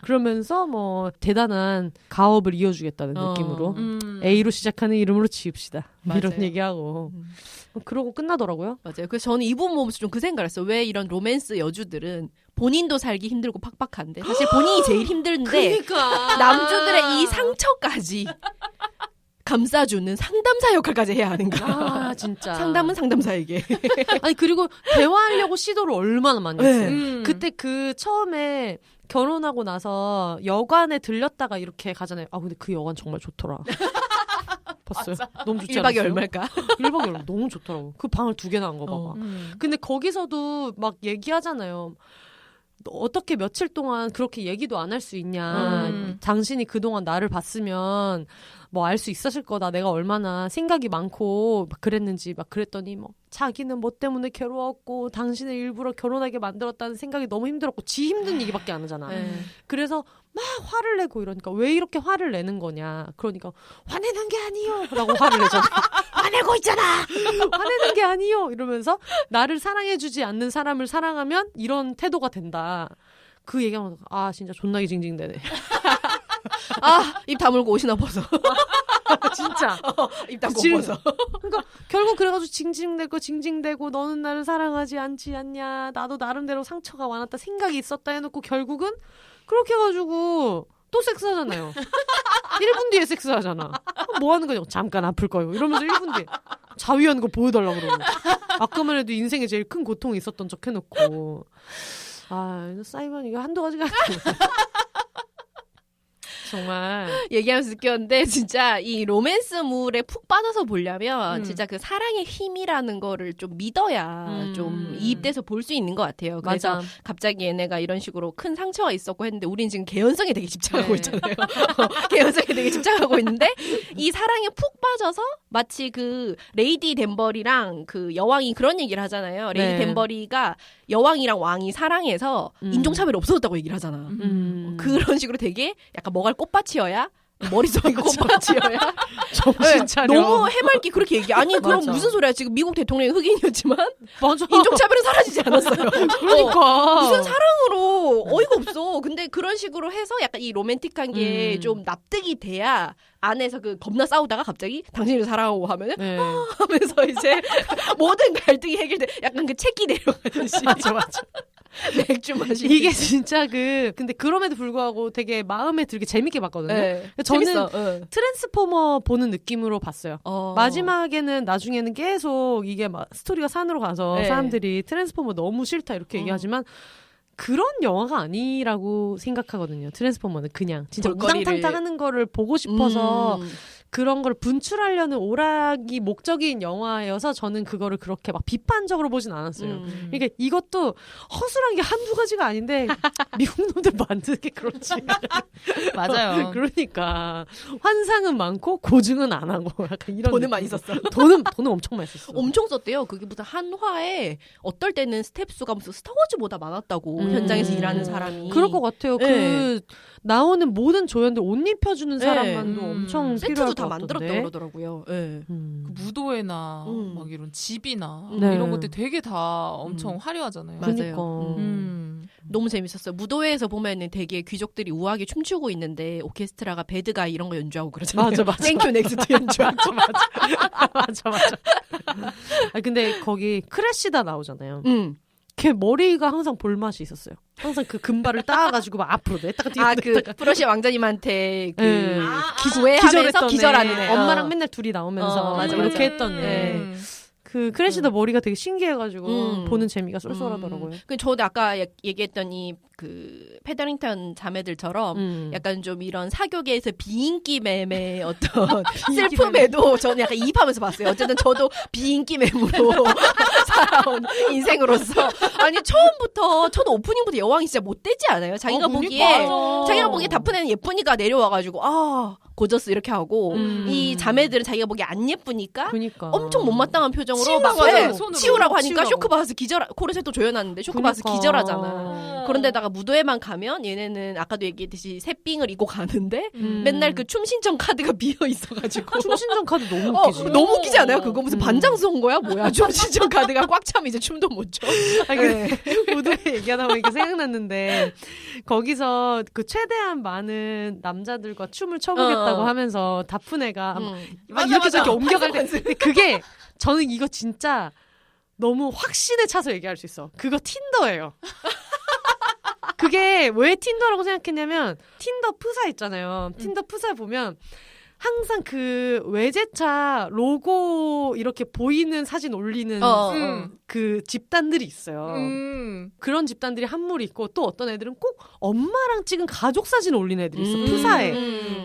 그러면서 뭐 대단한 가업을 이어주겠다는 느낌으로 A로 시작하는 이름으로 지읍시다. 이런 얘기하고 그러고 끝나더라고요. 맞아요. 그래서 저는 이 부분 보면서 좀 그 생각을 했어요. 왜 이런 로맨스 여주들은 본인도 살기 힘들고 팍팍한데 사실 본인이 제일 힘든데 그러니까. 남주들의 이 상처까지 감싸주는 상담사 역할까지 해야 하는가. 아 진짜. 상담은 상담사에게. 아니 그리고 대화하려고 시도를 얼마나 많이 했어요. 그때 그 처음에 결혼하고 나서 여관에 들렸다가 이렇게 가잖아요. 아 근데 그 여관 정말 좋더라. 봤어요? 맞아. 너무 좋지 1박에 않았어요? 얼마일까? 1박에 얼마 너무 좋더라고. 그 방을 2개나 한 거 봐봐. 근데 거기서도 막 얘기하잖아요. 어떻게 며칠 동안 그렇게 얘기도 안 할 수 있냐. 당신이 그동안 나를 봤으면 뭐 알 수 있었을 거다. 내가 얼마나 생각이 많고 막 그랬는지 막 그랬더니 뭐 자기는 뭐 때문에 괴로웠고 당신을 일부러 결혼하게 만들었다는 생각이 너무 힘들었고 지 힘든 얘기밖에 안 하잖아. 그래서 막 화를 내고 이러니까 왜 이렇게 화를 내는 거냐. 그러니까 화내는 게 아니요 라고 화를 내잖아. 화내고 있잖아. 화내는 게 아니요 이러면서 나를 사랑해주지 않는 사람을 사랑하면 이런 태도가 된다. 그 얘기하면 진짜 존나게 징징대네. 입 다물고 옷이나 벗어. 진짜. 입 닫고 벗어. 그러니까 결국 그래가지고 징징대고 너는 나를 사랑하지 않지 않냐. 나도 나름대로 상처가 많았다 생각이 있었다 해놓고 결국은 그렇게 해가지고 또 섹스하잖아요. 1분 뒤에 섹스하잖아. 뭐 하는 거냐고. 잠깐 아플 거예요. 이러면서 1분 뒤에 자위하는 거 보여달라고 그러고. 아까만 해도 인생에 제일 큰 고통이 있었던 척 해놓고. 사이먼 이거 한두 가지가 아니야. 정말 얘기하면서 느꼈는데 진짜 이 로맨스물에 푹 빠져서 보려면 진짜 그 사랑의 힘이라는 거를 좀 믿어야 좀 이입돼서 볼 수 있는 것 같아요. 그래서 맞아. 갑자기 얘네가 이런 식으로 큰 상처가 있었고 했는데 우린 지금 개연성에 되게 집착하고 있잖아요. 개연성에 되게 집착하고 있는데 이 사랑에 푹 빠져서 마치 그 레이디 덴버리랑 그 여왕이 그런 얘기를 하잖아요. 레이디 덴버리가 여왕이랑 왕이 사랑해서 인종차별이 없어졌다고 얘기를 하잖아. 그런 식으로 되게 약간 뭐가 꽃밭이어야 머릿속이 꽃밭이어야 정신 차려. 너무 해맑게 그렇게 얘기해. 아니 그럼 맞아. 무슨 소리야. 지금 미국 대통령이 흑인이었지만 맞아. 인종차별은 사라지지 않았어요. 그러니까 무슨 사랑으로 어이가 없어. 근데 그런 식으로 해서 약간 이 로맨틱한 게 좀 납득이 돼야 안에서 그 겁나 싸우다가 갑자기 당신을 사랑하고 하면은 하면서 이제 모든 갈등이 해결돼. 약간 그 채기 내려가듯이. 맞아. 맥주 마시기. 이게 진짜 근데 그럼에도 불구하고 되게 마음에 들게 재밌게 봤거든요. 네. 저는 재밌어. 트랜스포머 보는 느낌으로 봤어요. 마지막에는 나중에는 계속 이게 막 스토리가 산으로 가서 사람들이 트랜스포머 너무 싫다 이렇게 얘기하지만 그런 영화가 아니라고 생각하거든요. 트랜스포머는 그냥 진짜 우당탕탕 하는 거를 보고 싶어서 그런 걸 분출하려는 오락이 목적인 영화여서 저는 그거를 그렇게 막 비판적으로 보진 않았어요. 그러니까 이것도 허술한 게 한두 가지가 아닌데 미국 놈들 만드는 게 그렇지. 맞아요. 그러니까 환상은 많고 고증은 안 하고 약간 이런 돈은 많이 썼어. 돈은 엄청 많이 썼어. 엄청 썼대요. 그게 무슨 한화에 어떨 때는 스텝 수가 무슨 스타워즈보다 많았다고 현장에서 일하는 사람이. 그럴 것 같아요. 네. 그 나오는 모든 조연들 옷 입혀주는 사람만도 엄청 세트도 필요할 다 것 만들었다고 같던데. 그러더라고요. 네. 그 무도회나 막 이런 집이나 네. 이런 것들 되게 다 엄청 화려하잖아요. 맞아요. 그러니까. 너무 재밌었어요. 무도회에서 보면은 되게 귀족들이 우아하게 춤추고 있는데 오케스트라가 배드가 이런 거 연주하고 그러잖아요. 맞아. 땡큐 넥스트 연주하고. 맞아. 근데 거기 크래시다 나오잖아요. 걔 머리가 항상 볼맛이 있었어요. 항상 그 금발을 따가지고 막 앞으로 냈다가 뒤로 그 프러시아 왕자님한테 네. 구애하면서 기절하는 애. 엄마랑 맨날 둘이 나오면서 맞아. 이렇게 했던 애. 그 크래시다 머리가 되게 신기해가지고 보는 재미가 쏠쏠하더라고요. 저도 아까 얘기했던 그 페더링턴 자매들처럼 약간 좀 이런 사교계에서 비인기 매매 어떤 슬픔에도 저는 약간 이입하면서 봤어요. 어쨌든 저도 비인기 매무로 살아온 인생으로서 아니 처음부터 첫 오프닝부터 여왕이 진짜 못되지 않아요? 자기가 보기에 다프네는 예쁘니까 내려와가지고 고저스 이렇게 하고 이 자매들은 자기가 보기에 안 예쁘니까 그러니까. 엄청 못마땅한 표정으로 치우라고 하니까 쇼크 받아서 코르셋도 조여놨는데 쇼크 받아서 기절하잖아. 그런데다가 무도회만 가면 얘네는 아까도 얘기했듯이 새삥을 입고 가는데 맨날 그 춤신청 카드가 비어 있어가지고 춤신청 카드 너무 웃기지. 너무 웃기지 않아요? 그거 무슨 반장수 온 거야? 뭐야? 춤신청 카드가 꽉 차면 이제 춤도 못 춰. 무도회 얘기하다 보니까 생각났는데 거기서 그 최대한 많은 남자들과 춤을 춰보겠다고 하면서 다프네가 막 이렇게 저렇게 옮겨갈 때 그게 저는 이거 진짜 너무 확신에 차서 얘기할 수 있어. 그거 틴더예요. 그게 왜 틴더라고 생각했냐면 틴더 프사 있잖아요. 틴더 프사 보면 항상 그 외제차 로고 이렇게 보이는 사진 올리는 그 집단들이 있어요. 그런 집단들이 한 무리 있고 또 어떤 애들은 꼭 엄마랑 찍은 가족 사진 올리는 애들이 있어. 프사에.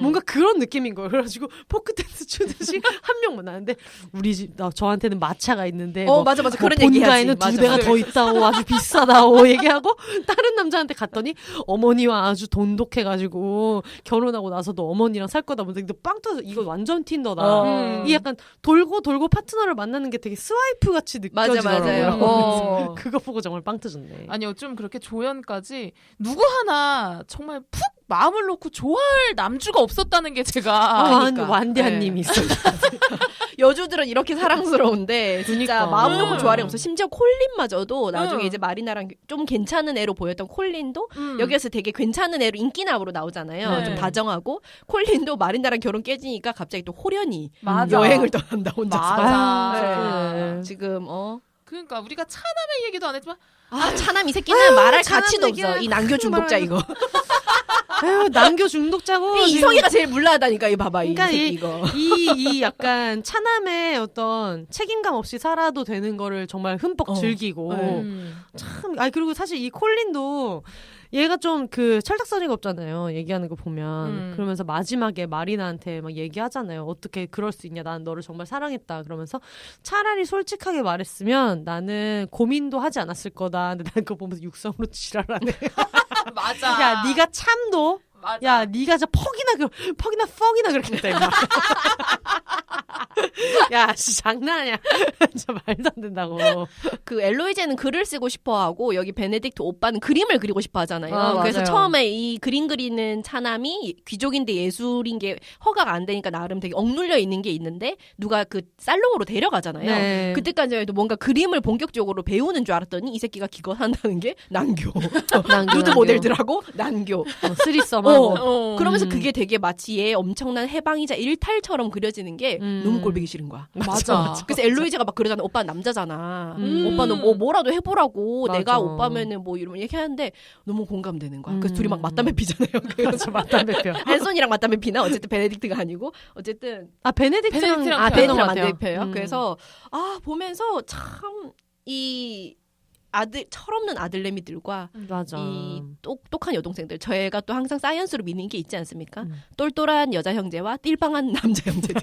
뭔가 그런 느낌인 거예요. 그래가지고 포크 댄스 추듯이 한 명만 나는데 우리 집 저한테는 마차가 있는데 맞아 그런 얘기하지. 본가에는 두 대가 더 있다고 아주 비싸다고 얘기하고 다른 남자한테 갔더니 어머니와 아주 돈독해가지고 결혼하고 나서도 어머니랑 살 거다 보는데 빵 터져. 이거 완전 틴더다. 이 약간 돌고 파트너를 만나는 게 되게 스와이프 같이 느껴지더라고요. 맞아요. 그거 보고 정말 빵 터졌네. 아니요, 좀 그렇게 조연까지 누구 하나 정말 푹 마음을 놓고 좋아할 남주가 없었다는 게 제가 완디아님이 있어요. 여주들은 이렇게 사랑스러운데 진짜 마음 놓고 좋아하는 없어. 심지어 콜린마저도 나중에 이제 마리나랑 좀 괜찮은 애로 보였던 콜린도 여기에서 되게 괜찮은 애로 인기남으로 나오잖아요. 네. 좀 다정하고 콜린도 마리나랑 결혼 깨지니까 갑자기 또 호련히 여행을 떠난다 혼자서. 네. 지금 그러니까 우리가 차남의 얘기도 안 했지만 차남 이 새끼는 말할 가치도 없어. 이 난교 중독자 이거. 아유, 난교 중독자고. 이성애가 제일 물라하다니까, 이 봐봐, 그러니까 이 새끼 이거. 이 약간 차남의 어떤 책임감 없이 살아도 되는 거를 정말 흠뻑 즐기고. 참, 그리고 사실 이 콜린도 얘가 좀 그 철딱서니가 없잖아요. 얘기하는 거 보면. 그러면서 마지막에 마리나한테 막 얘기하잖아요. 어떻게 그럴 수 있냐. 나는 너를 정말 사랑했다. 그러면서 차라리 솔직하게 말했으면 나는 고민도 하지 않았을 거다. 근데 난 그거 보면서 육성으로 지랄하네. 맞아. 야, 네가 참도. 맞아. 야, 네가 저 퍽이나 그렇게 했다, 임마. 야, 진짜 장난 아니야. 진짜 말도 안 된다고. 그 엘로이제는 글을 쓰고 싶어하고 여기 베네딕트 오빠는 그림을 그리고 싶어하잖아요. 그래서 처음에 이 그림 그리는 차남이 귀족인데 예술인 게 허가가 안 되니까 나름 되게 억눌려 있는 게 있는데 누가 그 살롱으로 데려가잖아요. 네. 그때까지만 해도 뭔가 그림을 본격적으로 배우는 줄 알았더니 이 새끼가 기껏한다는 게 난교. 누드 모델들하고 난교. 쓰리썸. 그러면서 그게 되게 마치 얘 엄청난 해방이자 일탈처럼 그려지는 게 너무 꼴보기 싫은 거야. 맞아. 그래서 엘로이제가 막 그러잖아. 오빠는 남자잖아. 오빠는 뭐라도 해보라고. 맞아. 내가 오빠면은 뭐 이러면 얘기하는데 너무 공감되는 거야. 그래서 둘이 막 맞담배 피잖아요. 그래서 맞담배 피. 앤소니랑 맞담배 피나? 어쨌든 베네딕트가 아니고 어쨌든 베네딕트랑 맞담배 펴요. 그래서 보면서 참 이 철없는 아들내미들과 맞아. 이 똑똑한 여동생들 저희가 또 항상 사이언스로 믿는 게 있지 않습니까? 똘똘한 여자 형제와 띨빵한 남자 형제들.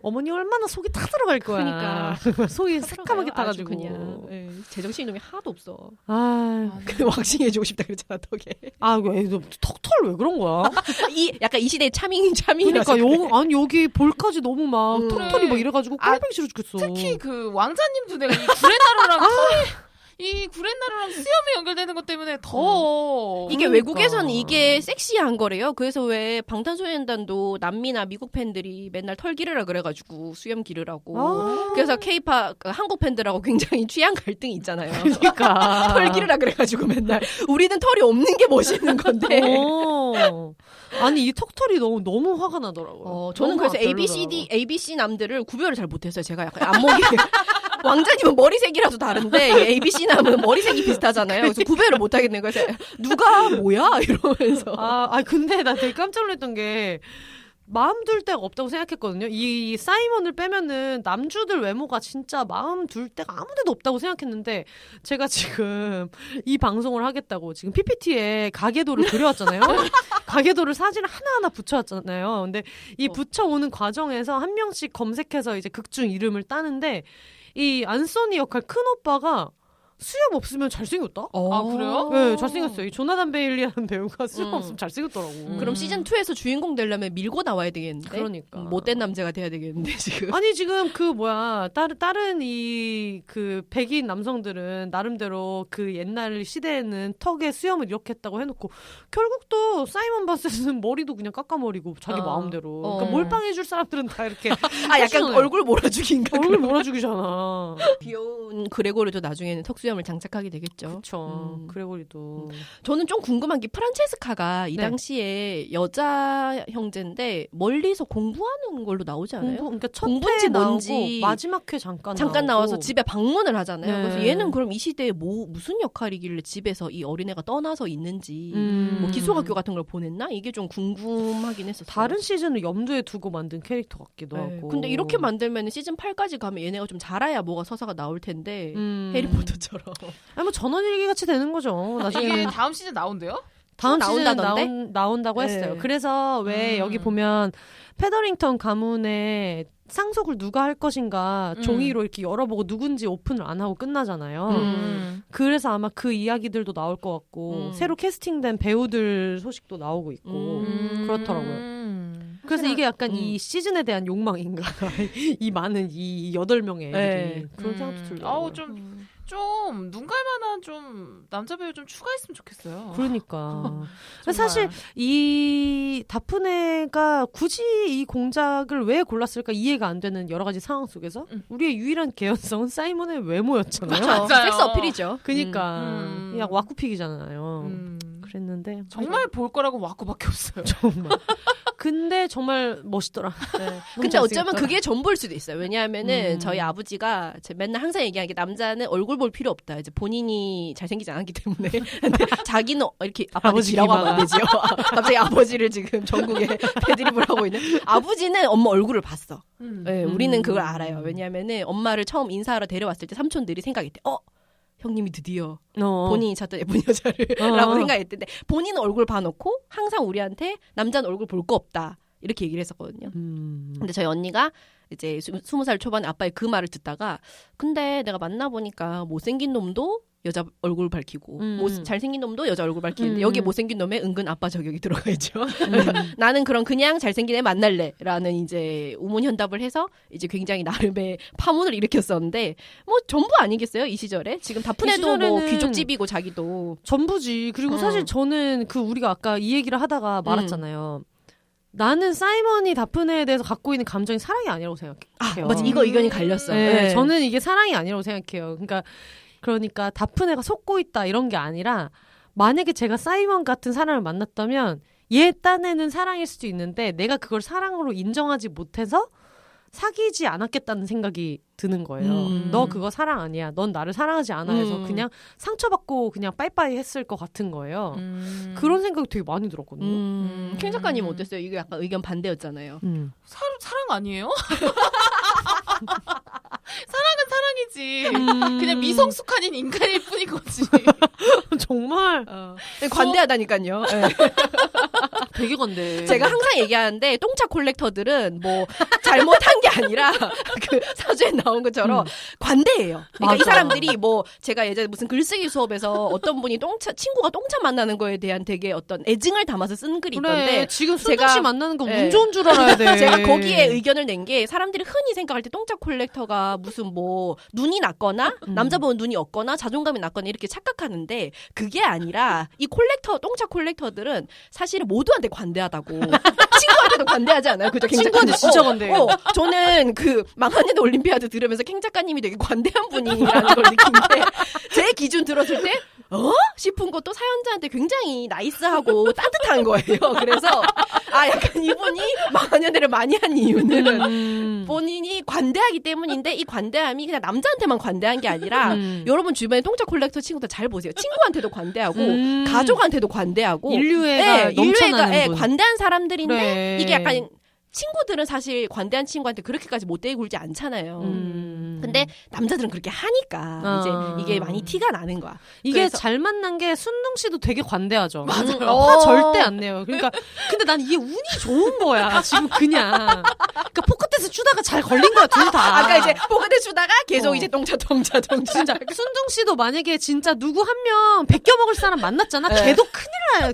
어머니 얼마나 속이 타 들어갈 거야. 그러니까 속이 새까맣게 타가지고 그냥 제정신이 놈이 하나도 없어. 그 왁싱해주고 싶다 그랬잖아 덕에. 왜 턱털 왜 그런 거야? 약간 이 시대의 차밍. 그러니까 여기 볼까지 너무 막 턱털이 막 이래가지고 꼴보기 싫어 죽겠어. 특히 그 왕자님도 내가 이 구레나루랑 이 구레나루랑 수염이 연결되는 것 때문에 더 이게 외국에서는 이게 섹시한 거래요. 그래서 왜 방탄소년단도 남미나 미국 팬들이 맨날 털 기르라 그래가지고 수염 기르라고. 그래서 K-팝 한국 팬들하고 굉장히 취향 갈등이 있잖아요. 그러니까 털 기르라 그래가지고 맨날 우리는 털이 없는 게 멋있는 건데. 아니 이 턱털이 너무 화가 나더라고요. 저는 그래서 ABC 남들을 구별을 잘 못했어요. 제가 약간 안목이 왕자님은 머리색이라도 다른데 ABC남은 머리색이 비슷하잖아요. 그래서 구별을 못하겠는 거예요. 그래서 누가 뭐야 이러면서. 근데 나 되게 깜짝 놀랐던 게 마음 둘 데가 없다고 생각했거든요. 이 사이먼을 빼면은 남주들 외모가 진짜 마음 둘 데가 아무 데도 없다고 생각했는데 제가 지금 이 방송을 하겠다고 지금 PPT에 가계도를 그려왔잖아요. 가계도를 사진을 하나하나 붙여왔잖아요. 근데 이 붙여오는 과정에서 한 명씩 검색해서 이제 극중 이름을 따는데 이 안소니 역할 큰 오빠가 수염 없으면 잘생겼다? 그래요? 네, 잘생겼어요. 이 조나단 베일리라는 배우가 수염 없으면 잘생겼더라고. 그럼 시즌 2에서 주인공 되려면 밀고 나와야 되겠는데? 그러니까. 못된 남자가 돼야 되겠는데, 지금. 아니, 지금 다른 그 백인 남성들은 나름대로 그 옛날 시대에는 턱에 수염을 이렇게 했다고 해놓고 결국 또 사이먼 바스는 머리도 그냥 깎아머리고 자기 마음대로. 그러니까 몰빵해줄 사람들은 다 이렇게. 약간 얼굴 몰아주기인가? 얼굴 몰아주기잖아. 귀여운 그레고리도 나중에는 턱수염을 장착하게 되겠죠. 그쵸. 그레고리도. 저는 좀 궁금한 게 프란체스카가 이 당시에 여자 형제인데 멀리서 공부하는 걸로 나오지 않아요? 그러니까 첫 회에 나오고 마지막 회 잠깐 나와서 집에 방문을 하잖아요. 그래서 얘는 그럼 이 시대에 무슨 역할이길래 집에서 이 어린애가 떠나서 있는지 뭐 기숙학교 같은 걸 보냈나? 이게 좀 궁금하긴 했었어요. 다른 시즌을 염두에 두고 만든 캐릭터 같기도 하고. 근데 이렇게 만들면 시즌 8까지 가면 얘네가 좀 자라야 뭐가 서사가 나올 텐데 해리포터처럼. 뭐 전원일기 같이 되는 거죠. 나중에 이게 다음 시즌 나온대요? 다음 시즌 나온다고 했어요. 그래서 왜 여기 보면 페더링턴 가문의 상속을 누가 할 것인가 종이로 이렇게 열어보고 누군지 오픈을 안 하고 끝나잖아요. 그래서 아마 그 이야기들도 나올 것 같고 새로 캐스팅된 배우들 소식도 나오고 있고 그렇더라고요. 그래서 이게 약간 이 시즌에 대한 욕망인가 이 많은 이 8명의 애들이 그런 생각도 들더라고요. 좀 좀 눈 갈만한 좀 남자 배우 좀 추가했으면 좋겠어요. 그러니까 사실 이 다프네가 굳이 이 공작을 왜 골랐을까 이해가 안 되는 여러 가지 상황 속에서 우리의 유일한 개연성은 사이먼의 외모였잖아요. 그렇죠. 섹스 어필이죠. 그러니까 그냥 와꾸픽이잖아요. 그랬는데 정말 볼 거라고 와꾸밖에 없어요. 정말. 근데 정말 멋있더라. 네. 근데 어쩌면 그게 전부일 수도 있어요. 왜냐하면은 저희 아버지가 맨날 항상 얘기하는 게 남자는 얼굴 볼 필요 없다. 이제 본인이 잘생기지 않았기 때문에. 근데 자기는 이렇게 아버지라고 하면 안 되지요. 갑자기 아버지를 지금 전국에 배드립을 하고 있는. 아버지는 엄마 얼굴을 봤어. 네, 우리는 그걸 알아요. 왜냐하면은 엄마를 처음 인사하러 데려왔을 때 삼촌들이 생각했대. 형님이 드디어 본인이 찾던 예쁜 여자를 라고 생각했는데 본인은 얼굴 봐놓고 항상 우리한테 남자는 얼굴 볼 거 없다 이렇게 얘기를 했었거든요. 근데 저희 언니가 이제 20살 초반에 아빠의 그 말을 듣다가 근데 내가 만나보니까 못생긴 놈도 여자 얼굴 밝히고 잘생긴 놈도 여자 얼굴 밝히는데 여기에 못생긴 놈에 은근 아빠 저격이 들어가 있죠. 나는 그럼 그냥 잘생긴 애 만날래라는 이제 우문현답을 해서 이제 굉장히 나름의 파문을 일으켰었는데 뭐 전부 아니겠어요 이 시절에 지금 다프네도 뭐 귀족집이고 자기도 전부지. 그리고 사실 저는 그 우리가 아까 이 얘기를 하다가 말았잖아요. 나는 사이먼이 다프네에 대해서 갖고 있는 감정이 사랑이 아니라고 생각해요. 맞아 이거 의견이 갈렸어요. 네. 저는 이게 사랑이 아니라고 생각해요. 그러니까 다프네가 속고 있다 이런 게 아니라 만약에 제가 사이먼 같은 사람을 만났다면 얘 딴에는 사랑일 수도 있는데 내가 그걸 사랑으로 인정하지 못해서 사귀지 않았겠다는 생각이 드는 거예요. 너 그거 사랑 아니야. 넌 나를 사랑하지 않아 해서 그냥 상처받고 그냥 빠이빠이 했을 것 같은 거예요. 그런 생각이 되게 많이 들었거든요. 캥 작가님 어땠어요? 이게 약간 의견 반대였잖아요. 사랑 아니에요? 사랑은 사랑이지. 그냥 미성숙한 인간일 뿐인 거지. 정말 관대하다니까요. 되게 관대. 제가 항상 얘기하는데 똥차 콜렉터들은 뭐 잘못한 게 아니라 그 사주에 나온 것처럼 관대해요. 그러니까 맞아. 이 사람들이 뭐 제가 예전에 무슨 글쓰기 수업에서 어떤 분이 친구가 똥차 만나는 거에 대한 되게 어떤 애증을 담아서 쓴 글이 있던데 지금 순둥 씨 만나는 거 운 좋은 줄 알아야 돼. 제가 거기에 의견을 낸 게 사람들이 흔히 생각할 때 똥차 콜렉터가 무슨 뭐 눈이 낮거나 남자 보면 눈이 없거나 자존감이 낮거나 이렇게 착각하는데 그게 아니라 이 똥차 콜렉터들은 사실은 모두한테 관대하다고. 친구한테도 관대하지 않아요? 그죠? 친구한테 진짜 관대해요. 저는 그 망하는 올림피아드 들으면서 캥 작가님이 되게 관대한 분이라는 걸 느낀 게 제 기준 들었을 때 싶은 것도 사연자한테 굉장히 나이스하고 따뜻한 거예요. 그래서 약간 이분이 망하년대를 많이 한 이유는 본인이 관대하기 때문인데 이 관대함이 그냥 남자한테만 관대한 게 아니라 여러분 주변에 똥차 콜렉터 친구들 잘 보세요. 친구한테도 관대하고 가족한테도 관대하고 인류애가 넘쳐나는 분. 관대한 사람들인데 그래. 이게 약간 친구들은 사실 관대한 친구한테 그렇게까지 못되게 굴지 않잖아요. 근데 남자들은 그렇게 하니까 이제 이게 많이 티가 나는 거야. 이게 잘 만난 게 순둥 씨도 되게 관대하죠. 맞아요. 화 절대 안 내요. 그러니까 근데 난 이게 운이 좋은 거야. 지금 그냥. 그러니까 포커테스 추다가 잘 걸린 거야 둘 다. 아까 이제 포커테스 추다가 계속 이제 똥차. 진짜 순둥 씨도 만약에 진짜 누구 한 명 베껴 먹을 사람 만났잖아. 걔도 큰일 날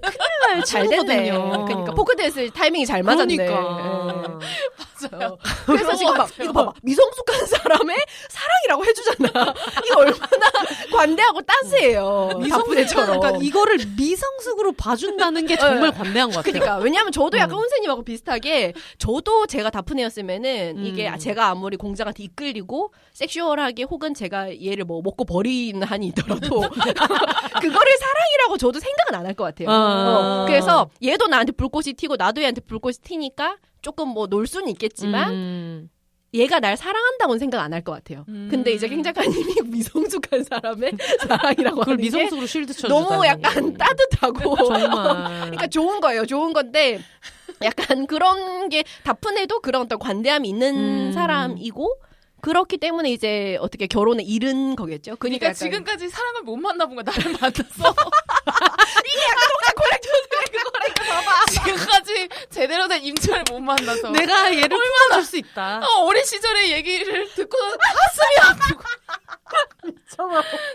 잘 됐네. 친구거든요. 그러니까 포커테스 타이밍이 잘 맞았네. 그러니까. 맞아요. 그래서 지금 이거 봐봐. 미성숙한 사람의 사랑이라고 해주잖아. 이거 얼마나 관대하고 따스해요. 다프네처럼. 그러니까 이거를 미성숙으로 봐준다는 게 정말 관대한 것 같아요. 그러니까 왜냐하면 저도 약간 혼세님하고 비슷하게 저도 제가 다프네였으면은 이게 제가 아무리 공작한테 이끌리고 섹슈얼하게 혹은 제가 얘를 뭐 먹고 버리는 한이 있더라도 그거를 사랑이라고 저도 생각은 안 할 것 같아요. 그래서 얘도 나한테 불꽃이 튀고 나도 얘한테 불꽃이 튀니까 조금 뭐 놀 수는 있겠지만 얘가 날 사랑한다고는 생각 안 할 것 같아요. 근데 이제 캥 작가님이 미성숙한 사람의 사랑이라고 그걸 하는 미성숙으로 쉴드 쳐주다. 너무 약간 따뜻하고 정말. 그러니까 좋은 거예요. 좋은 건데 약간 그런 게 다프네도 그런 어떤 관대함이 있는 사람이고 그렇기 때문에 이제 어떻게 결혼에 이른 거겠죠. 그러니까 약간 지금까지 사랑을 못 만나본 거야. 나를 만났어. 이게 약간 동작 콜렉터들의 그거라니까 봐봐. 지금까지 제대로 된 임차를 못 만나서 내가 얘를 풀어줄 수 있다. 어린 시절의 얘기를 듣고 가슴이 아프고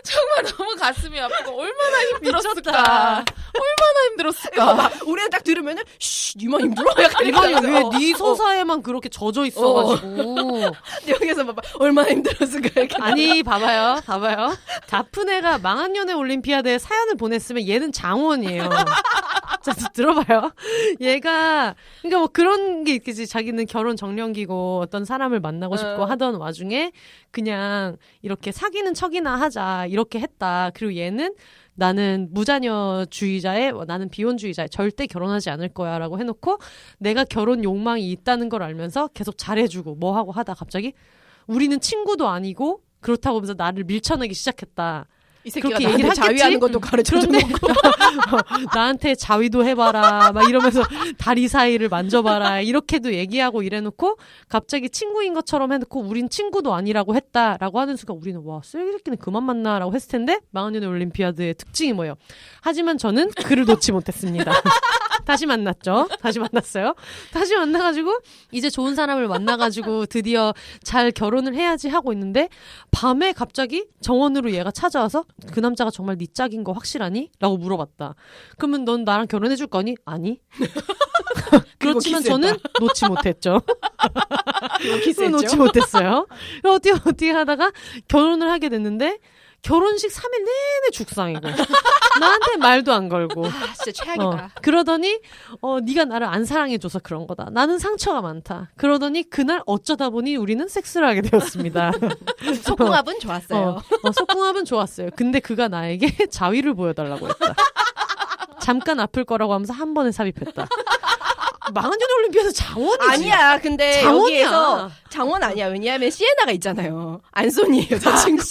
정말 너무 가슴이 아프고 얼마나 힘들었을까. 얼마나 힘들었을까. 우리는 딱 들으면은 니만 힘들어? 약간 이거니 왜네 서사에만 그렇게 젖어 있어가지고 여기서 봐봐 얼마나 힘들었을까. 이렇게. 아니 봐봐요. 다프네가 망한 연애 올림피아드에 사연을 보냈으면 얘는 장원이에요. 자 들어봐요. 얘가 그러니까 뭐 그런 게 있겠지. 자기는 결혼 정년기고 어떤 사람을 만나고 싶고 하던 와중에 그냥 이렇게 사귀는 척이나 하자 이렇게 했다. 그리고 얘는 나는 무자녀주의자에 나는 비혼주의자에 절대 결혼하지 않을 거야 라고 해놓고 내가 결혼 욕망이 있다는 걸 알면서 계속 잘해주고 뭐하고 하다 갑자기 우리는 친구도 아니고 그렇다고 하면서 나를 밀쳐내기 시작했다. 이 새끼가 나한테 자위하는 것도 가르쳐주고 나한테 자위도 해봐라 막 이러면서 다리 사이를 만져봐라 이렇게도 얘기하고 이래놓고 갑자기 친구인 것처럼 해놓고 우린 친구도 아니라고 했다라고 하는 순간 우리는 와 쓰레기새끼는 그만 만나라고 했을 텐데 망한연애 올림피아드의 특징이 뭐예요? 하지만 저는 그를 놓지 못했습니다. 다시 만났죠. 다시 만났어요. 다시 만나가지고 이제 좋은 사람을 만나가지고 드디어 잘 결혼을 해야지 하고 있는데 밤에 갑자기 정원으로 얘가 찾아와서 그 남자가 정말 네 짝인 거 확실하니? 라고 물어봤다. 그러면 넌 나랑 결혼해줄 거니? 아니. 그렇지만 저는 놓지 못했죠. 놓지 못했어요. 어떻게 하다가 결혼을 하게 됐는데 결혼식 3일 내내 죽상이고 나한테 말도 안 걸고 진짜 최악이다. 그러더니 네가 나를 안 사랑해줘서 그런 거다. 나는 상처가 많다. 그러더니 그날 어쩌다 보니 우리는 섹스를 하게 되었습니다. 속궁합은 좋았어요. 속궁합은 좋았어요. 근데 그가 나에게 자위를 보여달라고 했다. 잠깐 아플 거라고 하면서 한 번에 삽입했다. 망한연애 올림피아드 장원이지. 아니야. 근데 장원이야. 여기에서 장원 아니야. 왜냐하면 시에나가 있잖아요. 안소니예요. 저 친구.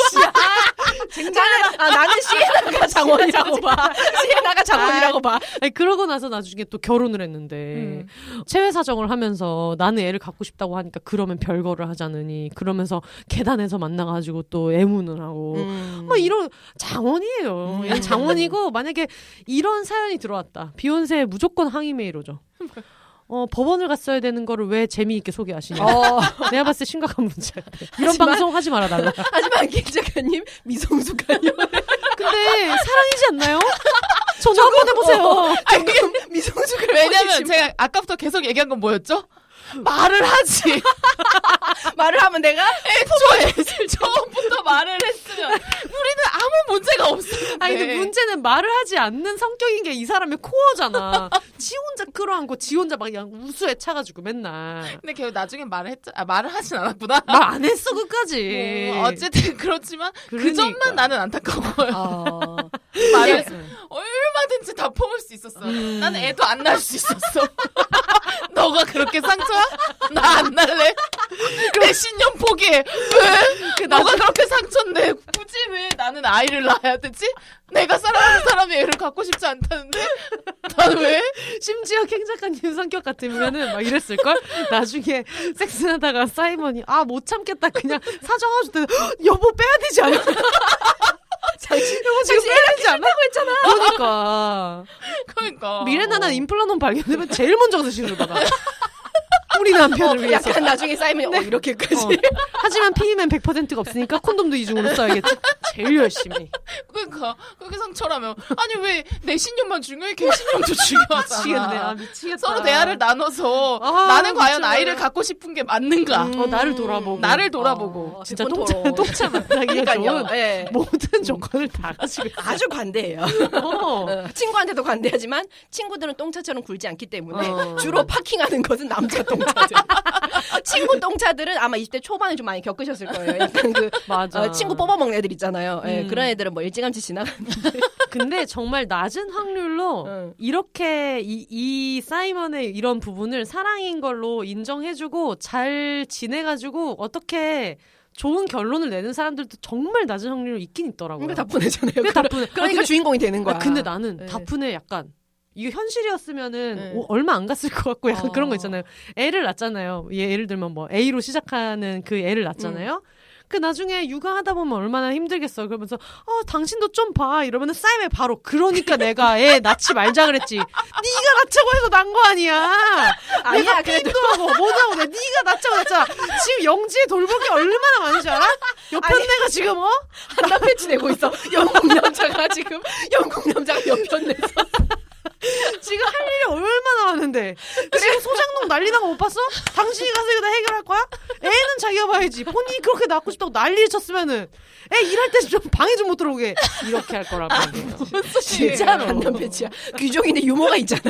나는 시에나가 장원이라고 봐. 시에나가 장원이라고 봐. 아니, 그러고 나서 나중에 또 결혼을 했는데 체외 사정을 하면서 나는 애를 갖고 싶다고 하니까 그러면 별거를 하자느니 그러면서 계단에서 만나가지고 또 애무는 하고 뭐 이런 장원이에요. 얘는 장원이고 만약에 이런 사연이 들어왔다. 비욘세에 무조건 항의 메일 오죠. 법원을 갔어야 되는 거를 왜 재미있게 소개하시냐. 내가 봤을 때 심각한 문제야. 이런 방송 하지 말아달라. 하지만 김 작가님 미성숙하요. 근데 사랑이지 않나요? 전화 한번 해보세요. 조금 미성숙을. 왜냐면 제가 아까부터 계속 얘기한 건 뭐였죠? 말을 하지. 말을 하면 내가 애초에 처음부터 말을 했으면 우리는 아무 문제가 없었는데. 아니 근데 문제는 말을 하지 않는 성격인 게 이 사람의 코어잖아. 지 혼자 끌어안고 지 혼자 막 그냥 우수에 차가지고 맨날. 근데 걔 나중에 말을 하진 않았구나. 말 안 했어 끝까지. 어쨌든 그렇지만 그러니까. 그 점만 나는 안타까워요. 말을 얼마든지 다 퍼올 수 있었어. 난 애도 안 낳을 수 있었어. 너가 그렇게 상처야? 나 안 날래. 내 신념 포기해. 왜? 너가 그렇게 상처인데 굳이 왜 나는 아이를 낳아야 되지? 내가 사랑하는 사람이 애를 갖고 싶지 않다는데 난 왜? 심지어 캥 작가님 성격 같으면은 막 이랬을걸? 나중에 섹스하다가 사이먼이 못 참겠다 그냥 사정하실 때 여보 빼야 되지 않아? 여보 지금 빼야 되지 않아? 했잖아. 그러니까 미래나나 임플란트 발견되면 제일 먼저 의심을 받아. 우리 남편을 위해서. 약간 나중에 쌓이면 이렇게까지. 하지만 피임엔 100%가 없으니까 콘돔도 이중으로 써야겠지. 제일 열심히. 그러니까 그게 상처라면 아니 왜 내 신념만 중요해? 걔 신념도 중요하잖아. 미치겠다. 서로 대화를 나눠서 나는 과연 아이를 갖고 싶은 게 맞는가? 나를 돌아보고. 나를 돌아보고. 진짜 똥차 만나기가 좋은 모든 조건을 다 가지고 아주 관대해요. 친구한테도 관대하지만 친구들은 똥차처럼 굴지 않기 때문에 주로 파킹하는 것은 남자 똥차들. 친구 똥차들은 아마 20대 초반에 좀 많이 겪으셨을 거예요. 약간 맞아. 친구 뽑아먹는 애들 있잖아요. 그런 애들은 뭐 일찌감치 지나가는데. 근데 정말 낮은 확률로 이렇게 이 사이먼의 이런 부분을 사랑인 걸로 인정해주고 잘 지내가지고 어떻게 좋은 결론을 내는 사람들도 정말 낮은 확률로 있긴 있더라고요. 그러니까 다분해잖아요. 그러니까 근데, 주인공이 되는 거야. 근데 나는 다분해 약간 이게 현실이었으면은 얼마 안 갔을 것 같고 약간 그런 거 있잖아요. 애를 낳잖아요. 예를 들면 뭐 A로 시작하는 그 애를 낳잖아요. 그 나중에 육아하다 보면 얼마나 힘들겠어. 그러면서 당신도 좀 봐. 이러면은 싸임에 바로 그러니까 내가 애 낳지 말자 그랬지. 네가 낳자고 해서 난 거 아니야. 내가 게임도 하고 뭐냐고 네가 낳자고 했잖아. 지금 영지의 돌보기 얼마나 많은지 알아? 옆편 내가 지금 한나 패치 내고 있어. 영국 남자가 지금 영국 남자가 옆편 내서 지금 할 일이 얼마나 많은데. 지금 소장농 난리나고 못 봤어? 당신이 가서 이거 다 해결할 거야? 애는 자기가 봐야지. 본인이 그렇게 낳고 싶다고 난리를 쳤으면은 애 일할 때 좀 방에 좀 못 들어오게 이렇게 할 거란 말이에요. 진짜로 한나 패치야. 귀족인데 유머가 있잖아.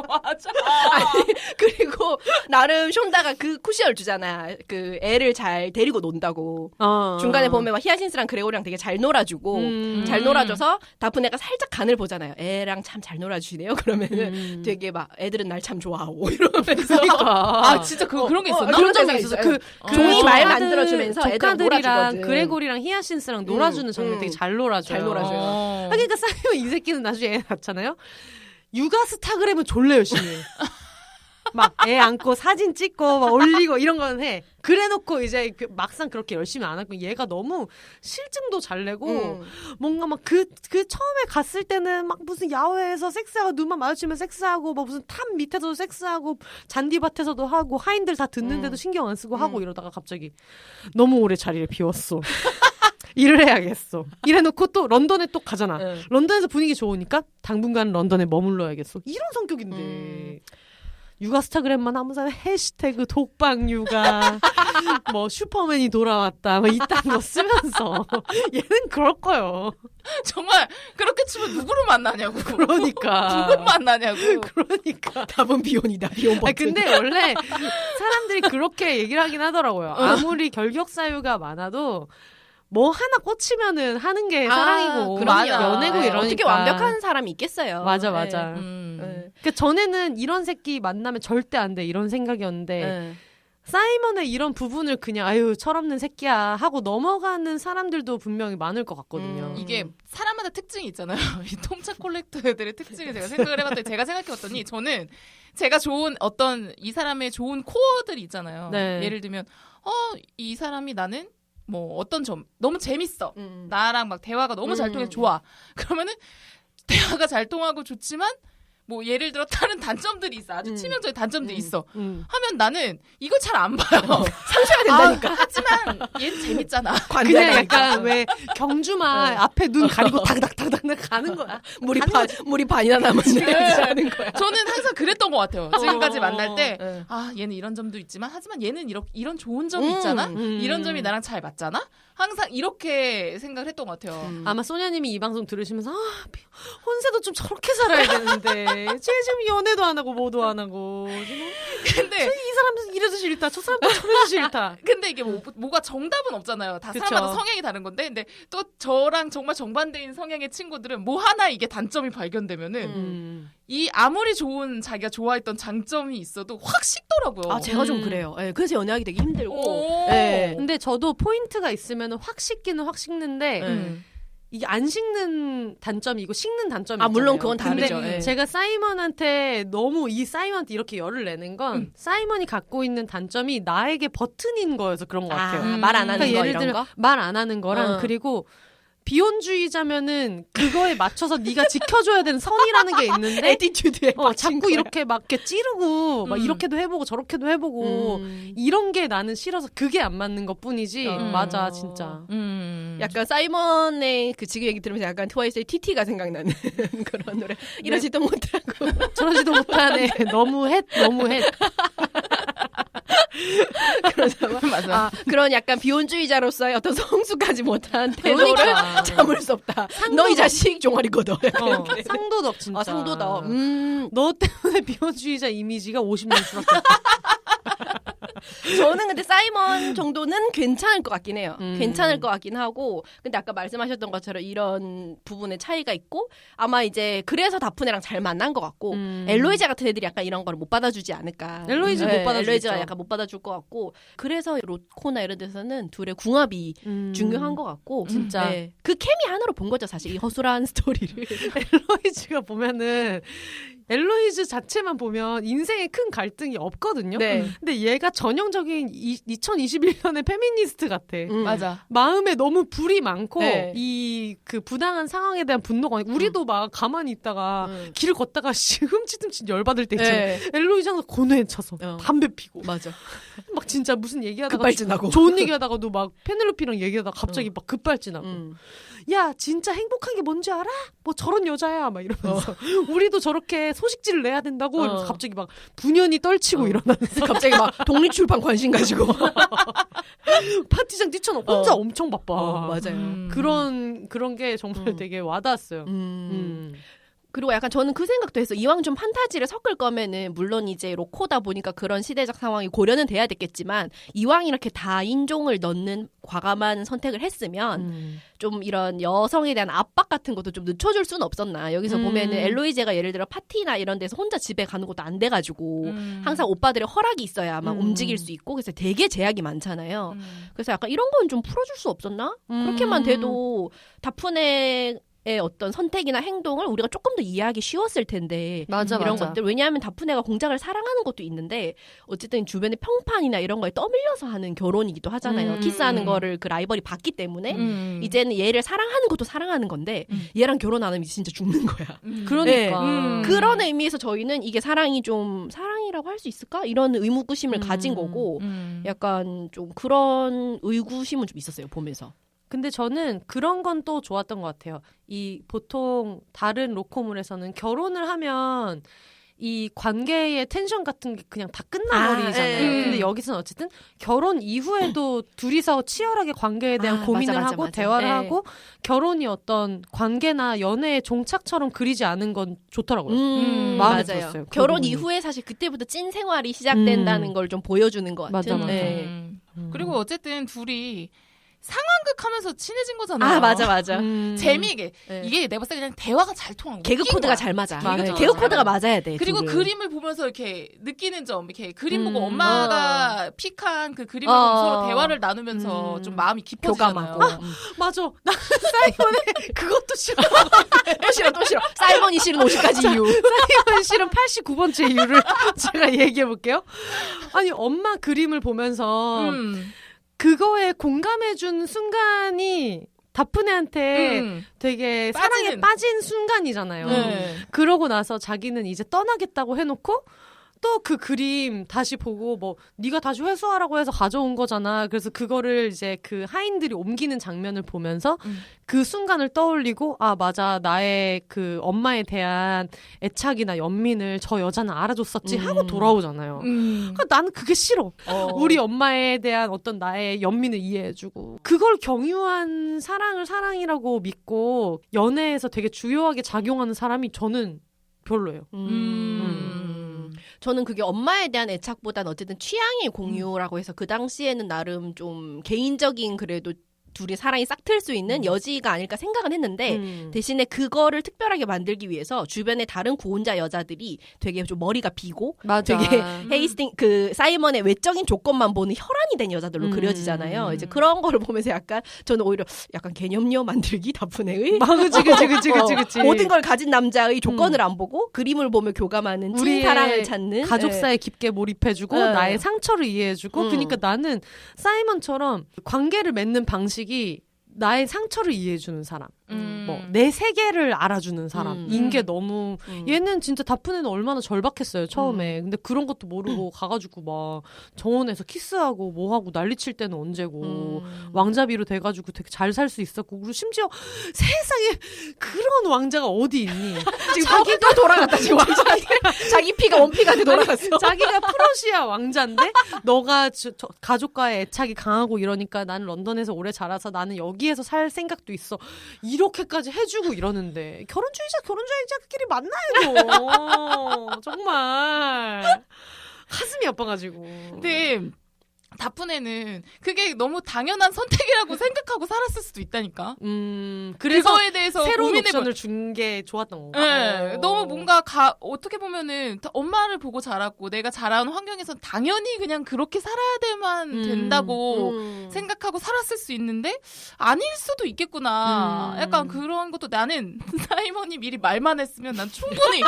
맞아. 아니 그리고 나름 숀다가 그 쿠션을 주잖아. 그 애를 잘 데리고 논다고. 중간에 보면 막 히아신스랑 그레고리랑 되게 잘 놀아주고 잘 놀아줘서 다프네가 살짝 간을 보잖아요. 애랑 참 잘 놀아주시네요. 그러면은 되게 막 애들은 날 참 좋아하고 이러면서. 아 진짜 그런 게 있었나? 그런 적이 있었어. 그 종이 말 만들어주면서 애들 놀아주거든. 그레고리랑 히아신스랑 놀아주는 장면 되게 잘 놀아줘요. 잘 놀아줘요. 그러니까 사이먼 이 새끼는 나중에 애 낳잖아요. 육아 스타그램은 졸라 열심히 해. 막 애 안고 사진 찍고 막 올리고 이런 거는 해. 그래놓고 이제 막상 그렇게 열심히 안 하고 얘가 너무 실증도 잘 내고 뭔가 막 그 처음에 갔을 때는 막 무슨 야외에서 섹스하고 눈만 마주치면 섹스하고 뭐 무슨 탑 밑에서도 섹스하고 잔디밭에서도 하고 하인들 다 듣는데도 신경 안 쓰고 하고 이러다가 갑자기 너무 오래 자리를 비웠어. 일을 해야겠어. 이래놓고 또 런던에 또 가잖아. 런던에서 분위기 좋으니까 당분간 런던에 머물러야겠어. 이런 성격인데. 육아 스타그램만 하면서 해시태그 독방육아 뭐 슈퍼맨이 돌아왔다 뭐 이딴 거 쓰면서 얘는 그럴 거요. 정말 그렇게 치면 누구를 만나냐고. 그러니까 누구를 만나냐고. 그러니까 답은 비혼이다. 비혼 버튼. 근데 원래 사람들이 그렇게 얘기를 하긴 하더라고요. 아무리 결격사유가 많아도 뭐 하나 꽂히면은 하는 게 사랑이고 연애고 이러니까 어떻게 완벽한 사람이 있겠어요. 맞아. 그러니까 전에는 이런 새끼 만나면 절대 안 돼 이런 생각이었는데 사이먼의 이런 부분을 그냥 아유 철없는 새끼야 하고 넘어가는 사람들도 분명히 많을 것 같거든요. 이게 사람마다 특징이 있잖아요. 이 통찰 콜렉터들의 특징을 제가 생각을 해봤더니 제가 생각해봤더니 저는 제가 좋은 어떤 이 사람의 좋은 코어들이 있잖아요. 네. 예를 들면 이 사람이 나는 뭐 어떤 점 너무 재밌어. 나랑 막 대화가 너무 잘 통해서 좋아. 그러면은 대화가 잘 통하고 좋지만 뭐 예를 들어 다른 단점들이 있어. 아주 치명적인 단점들이 있어. 하면 나는 이걸 잘 안 봐요. 상처가 된다니까. 하지만 얘는 재밌잖아. 그냥 약간 왜 경주마 앞에 눈 가리고 닥닥닥닥 가는 거야. 물이 반이나 남았네. 하는 거야. 저는 항상 그랬던 것 같아요. 지금까지 만날 때 얘는 이런 점도 있지만 하지만 얘는 이런 좋은 점이 있잖아. 이런 점이 나랑 잘 맞잖아. 항상 이렇게 생각을 했던 것 같아요. 아마 소냐님이 이 방송 들으시면서 혼세도 좀 저렇게 살아야 되는데 쟤 지금 연애도 안 하고 뭐도 안 하고 근데 이 사람은 이래도 싫다 저 사람도 저래도 싫다. 근데 이게 뭐가 정답은 없잖아요. 다 그쵸. 사람마다 성향이 다른 건데 근데 또 저랑 정말 정반대인 성향의 친구들은 뭐 하나 이게 단점이 발견되면은 이 아무리 좋은 자기가 좋아했던 장점이 있어도 확 식더라고요. 제가 좀 그래요. 그래서 연애하기 되게 힘들고. 근데 저도 포인트가 있으면 확 식기는 확 식는데 이게 안 식는 단점이고 식는 단점이 있잖아요. 물론 그건 다르죠. 근데 제가 사이먼한테 너무 이 사이먼한테 이렇게 열을 내는 건 사이먼이 갖고 있는 단점이 나에게 버튼인 거여서 그런 것 같아요. 말 안 하는 그러니까 거 예를 이런 들면 거? 말 안 하는 거랑 그리고 비혼주의자면은 그거에 맞춰서 네가 지켜줘야 되는 선이라는 게 있는데 애티튜드에 자꾸 거야. 이렇게 막 이렇게 찌르고 막 이렇게도 해보고 저렇게도 해보고 이런 게 나는 싫어서 그게 안 맞는 것뿐이지. 맞아 진짜. 약간 사이먼의 그 지금 얘기 들으면서 약간 트와이스의 TT가 생각나는 그런 노래. 이러지도 못하고 저러지도 못하네. 너무해. 그래서 맞아. 그런 약간 비혼주의자로서의 어떤 성숙하지 못한 태도를 그러니까. 참을 수 없다. 너 이 자식 종아리 걷어. 상도덕 진짜. 상도덕. 너 때문에 비혼주의자 이미지가 50년 수밖에 없다. 저는 근데 사이먼 정도는 괜찮을 것 같긴 해요. 괜찮을 것 같긴 하고 근데 아까 말씀하셨던 것처럼 이런 부분에 차이가 있고 아마 이제 그래서 다프네랑 잘 만난 것 같고 엘로이자 같은 애들이 약간 이런 거를 못 받아주지 않을까. 엘로이즈 못 받아주죠. 엘로이즈가 약간 못 받아줄 것 같고 그래서 로코나 이런 데서는 둘의 궁합이 중요한 것 같고 진짜 그 케미 하나로 본 거죠 사실 이 허술한 스토리를. 엘로이즈가 보면은 엘로이즈 자체만 보면 인생에 큰 갈등이 없거든요. 네. 근데 얘가 전형적인 2021년의 페미니스트 같아. 맞아. 마음에 너무 불이 많고 네. 이 그 부당한 상황에 대한 분노가 우리도 막 가만히 있다가 길을 걷다가 흠칫흠칫 열받을 때 있잖아. 네. 엘로이즈 항상 고뇌에 차서 담배 피고 맞아. 막 진짜 무슨 얘기하다가 급발진하고 좋은 얘기하다가도 막 페넬로피랑 얘기하다가 갑자기 막 급발진하고 야 진짜 행복한 게 뭔지 알아? 뭐 저런 여자야 막 이러면서 우리도 저렇게 소식지를 내야 된다고 이러면서 갑자기 막 분연히 떨치고 일어나면서 갑자기 막 독립출판 관심 가지고 파티장 뛰쳐놓고 혼자 엄청 바빠. 맞아요. 그런 게 정말 되게 와닿았어요. 그리고 약간 저는 그 생각도 했어. 이왕 좀 판타지를 섞을 거면은 물론 이제 로코다 보니까 그런 시대적 상황이 고려는 돼야 됐겠지만 이왕 이렇게 다인종을 넣는 과감한 선택을 했으면 좀 이런 여성에 대한 압박 같은 것도 좀 늦춰줄 수는 없었나. 여기서 보면은 엘로이제가 예를 들어 파티나 이런 데서 혼자 집에 가는 것도 안 돼가지고 항상 오빠들의 허락이 있어야만 움직일 수 있고 그래서 되게 제약이 많잖아요. 그래서 약간 이런 건 좀 풀어줄 수 없었나? 그렇게만 돼도 다프네 어떤 선택이나 행동을 우리가 조금 더 이해하기 쉬웠을 텐데 이런 것들 왜냐하면 다프네가 공작을 사랑하는 것도 있는데 어쨌든 주변의 평판이나 이런 거에 떠밀려서 하는 결혼이기도 하잖아요. 키스하는 거를 그 라이벌이 봤기 때문에 이제는 얘를 사랑하는 것도 사랑하는 건데 얘랑 결혼 안 하면 진짜 죽는 거야. 그러니까 그런 의미에서 저희는 이게 사랑이 좀 사랑이라고 할 수 있을까? 이런 의무구심을 가진 거고 약간 좀 그런 의구심은 좀 있었어요 보면서. 근데 저는 그런 건 또 좋았던 것 같아요. 이 보통 다른 로코물에서는 결혼을 하면 이 관계의 텐션 같은 게 그냥 다 끝나버리잖아요. 근데 여기서는 어쨌든 결혼 이후에도 둘이서 치열하게 관계에 대한 고민을 하고 대화를 하고 결혼이 어떤 관계나 연애의 종착처럼 그리지 않은 건 좋더라고요. 마음에 들었어요. 결혼 부분이. 이후에 사실 그때부터 찐 생활이 시작된다는 걸 좀 보여주는 것 같은. 맞아. 그리고 어쨌든 둘이 상황극 하면서 친해진 거잖아요. 맞아. 재미있게. 이게 내가 봤을 때 그냥 대화가 잘 통하고. 개그 코드가 잘 맞아. 개그 코드가 맞아야 돼. 그리고 둘은. 그림을 보면서 이렇게 느끼는 점, 이렇게 그림 보고 엄마가 픽한 그 그림을 보고 서로 대화를 나누면서 좀 마음이 깊어지잖아요. 맞아. 나 사이먼의 그것도 싫어. 또 싫어. 사이먼이 싫은 50가지 이유. 사이먼 싫은 89번째 이유를 제가 얘기해 볼게요. 아니 엄마 그림을 보면서 그거에 공감해준 순간이 다프네한테 되게 사랑에 빠진 순간이잖아요. 그러고 나서 자기는 이제 떠나겠다고 해놓고 또 그 그림 다시 보고 뭐 네가 다시 회수하라고 해서 가져온 거잖아. 그래서 그거를 이제 그 하인들이 옮기는 장면을 보면서 그 순간을 떠올리고 아 맞아 나의 그 엄마에 대한 애착이나 연민을 저 여자는 알아줬었지 하고 돌아오잖아요. 그러니까 나는 그게 싫어. 우리 엄마에 대한 어떤 나의 연민을 이해해주고 그걸 경유한 사랑을 사랑이라고 믿고 연애에서 되게 주요하게 작용하는 사람이 저는 별로예요. 저는 그게 엄마에 대한 애착보다는 어쨌든 취향의 공유라고 해서 그 당시에는 나름 좀 개인적인 그래도 둘이 사랑이 싹틀 수 있는 여지가 아닐까 생각은 했는데 대신에 그거를 특별하게 만들기 위해서 주변에 다른 구혼자 여자들이 되게 좀 머리가 비고 되게 헤이스팅 그 사이먼의 외적인 조건만 보는 혈안이 된 여자들로 그려지잖아요. 이제 그런 거를 보면서 약간 저는 오히려 약간 개념녀 만들기 다프네의 그치. 모든 걸 가진 남자의 조건을 안 보고 그림을 보며 교감하는 찐 사랑을 찾는 가족사에 깊게 몰입해주고 나의 상처를 이해해주고 그러니까 나는 사이먼처럼 관계를 맺는 방식이 나의 상처를 이해해주는 사람, 뭐 내 세계를 알아주는 사람인 게 너무 얘는 진짜 다프네는 얼마나 절박했어요 처음에. 근데 그런 것도 모르고 가가지고 막 정원에서 키스하고 뭐하고 난리칠 때는 언제고 왕자비로 돼가지고 되게 잘 살 수 있었고 그리고 심지어 세상에 그런 왕자가 어디 있니? 지금 자기가 돌아갔다 지금 자기 피가 원피가 돼 돌아갔어. 자기가 프러시아 왕자인데 너가 가족과의 애착이 강하고 이러니까 나는 런던에서 오래 자라서 나는 여기에서 살 생각도 있어. 이렇게까지 해주고 이러는데 결혼주의자끼리 만나요. 정말 가슴이 아파가지고. 근데 다프네는 그게 너무 당연한 선택이라고 생각하고 살았을 수도 있다니까. 그래서 그거에 대해서 새로운 옵션을 준 게 좋았던 건가? 네, 너무 뭔가 어떻게 보면은 엄마를 보고 자랐고 내가 자란 환경에서 당연히 그냥 그렇게 살아야 되만 된다고 생각하고 살았을 수 있는데 아닐 수도 있겠구나. 약간 그런 것도 나는 사이먼이 미리 말만 했으면 난 충분히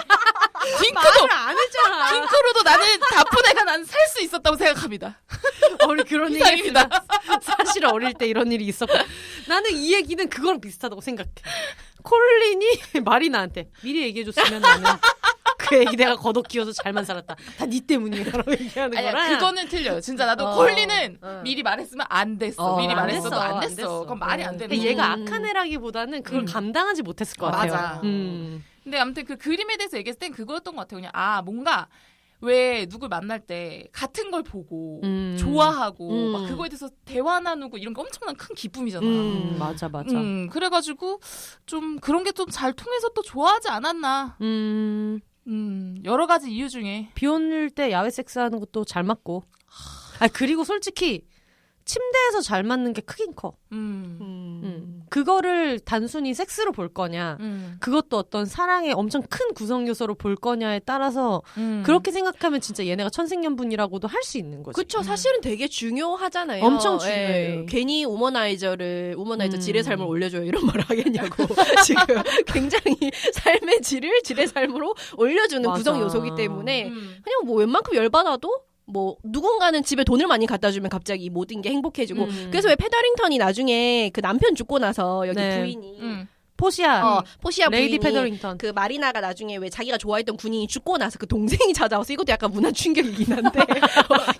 딩크도 안 했잖아. 딩크로도 나는 다프네가 난 살 수 있었다고 생각합니다. 우리 그런 얘기 이상입니다. 사실 어릴 때 이런 일이 있었고 나는 이 얘기는 그거랑 비슷하다고 생각해. 콜린이 마리나한테 미리 얘기해줬으면 나는 그 애기 내가 걷어 키워서 잘만 살았다. 다 니 때문이야라고 얘기하는 아니야, 거랑 그거는 틀려요. 진짜 나도 콜린은 미리 말했으면 안 됐어. 미리 말했어도 안 됐어. 그건 말이 안 되는 거야. 얘가 악한 애라기보다는 그걸 감당하지 못했을 것 같아요. 맞아. 근데 아무튼 그 그림에 대해서 얘기했을 땐 그거였던 것 같아요. 그냥 뭔가 왜 누굴 만날 때 같은 걸 보고 좋아하고 막 그거에 대해서 대화 나누고 이런 게 엄청난 큰 기쁨이잖아. 맞아. 그래가지고 좀 그런 게 좀 잘 통해서 또 좋아하지 않았나. 여러 가지 이유 중에 비 오는 때 야외 섹스하는 것도 잘 맞고. 그리고 솔직히 침대에서 잘 맞는 게 크긴 커. 그거를 단순히 섹스로 볼 거냐, 그것도 어떤 사랑의 엄청 큰 구성 요소로 볼 거냐에 따라서 그렇게 생각하면 진짜 얘네가 천생연분이라고도 할 수 있는 거지. 그렇죠. 사실은 되게 중요하잖아요. 엄청 중요해. 괜히 우머나이저 질의 삶을 올려줘요 이런 말을 하겠냐고. 지금 굉장히 삶의 질의 삶으로 올려주는 구성 요소이기 때문에 그냥 뭐 웬만큼 열받아도 뭐 누군가는 집에 돈을 많이 갖다 주면 갑자기 이 모든 게 행복해지고 그래서 왜 페더링턴이 나중에 그 남편 죽고 나서 여기 부인이 포시아 부인이 레이디 페더링턴 그 마리나가 나중에 왜 자기가 좋아했던 군인이 죽고 나서 그 동생이 찾아와서 이것도 약간 문화 충격이긴 한데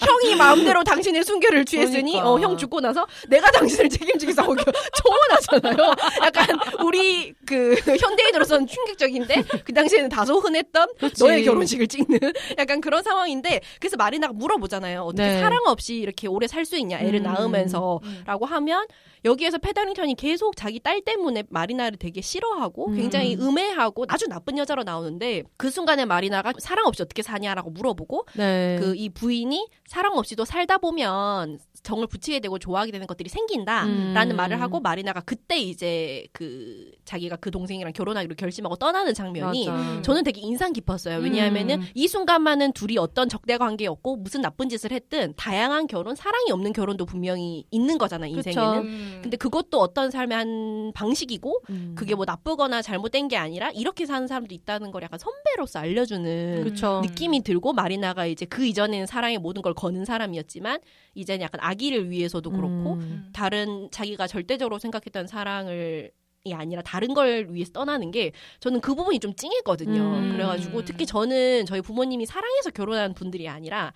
형이 마음대로 당신의 순결을 취했으니 그러니까. 형 죽고 나서 내가 당신을 책임지겠어 청원하잖아요. 약간 우리 그 현대인으로서는 충격적인데 그 당시에는 다소 흔했던 그치. 너의 결혼식을 찍는 약간 그런 상황인데 그래서 마리나가 물어보잖아요. 어떻게 사랑 없이 이렇게 오래 살 수 있냐 애를 낳으면서 라고 하면 여기에서 페더링턴이 계속 자기 딸 때문에 마리나를 되게 싫어하고 굉장히 음해하고 아주 나쁜 여자로 나오는데 그 순간에 마리나가 사랑 없이 어떻게 사냐라고 물어보고 그 이 부인이 사랑 없이도 살다 보면 정을 붙이게 되고 좋아하게 되는 것들이 생긴다라는 말을 하고 마리나가 그때 이제 그 자기가 그 동생이랑 결혼하기로 결심하고 떠나는 장면이 저는 되게 인상 깊었어요. 왜냐하면은 이 순간만은 둘이 어떤 적대 관계였고 무슨 나쁜 짓을 했든 다양한 결혼, 사랑이 없는 결혼도 분명히 있는 거잖아 인생에는. 근데 그것도 어떤 삶의 한 방식이고 그게 뭐 나쁘거나 잘못된 게 아니라 이렇게 사는 사람도 있다는 걸 약간 선배로서 알려주는 느낌이 들고 마리나가 이제 그 이전에는 사랑의 모든 걸 거는 사람이었지만 이제는 약간 아기를 위해서도 그렇고 다른 자기가 절대적으로 생각했던 사랑을 이 아니라 다른 걸 위해서 떠나는 게 저는 그 부분이 좀 찡했거든요. 그래가지고 특히 저는 저희 부모님이 사랑해서 결혼한 분들이 아니라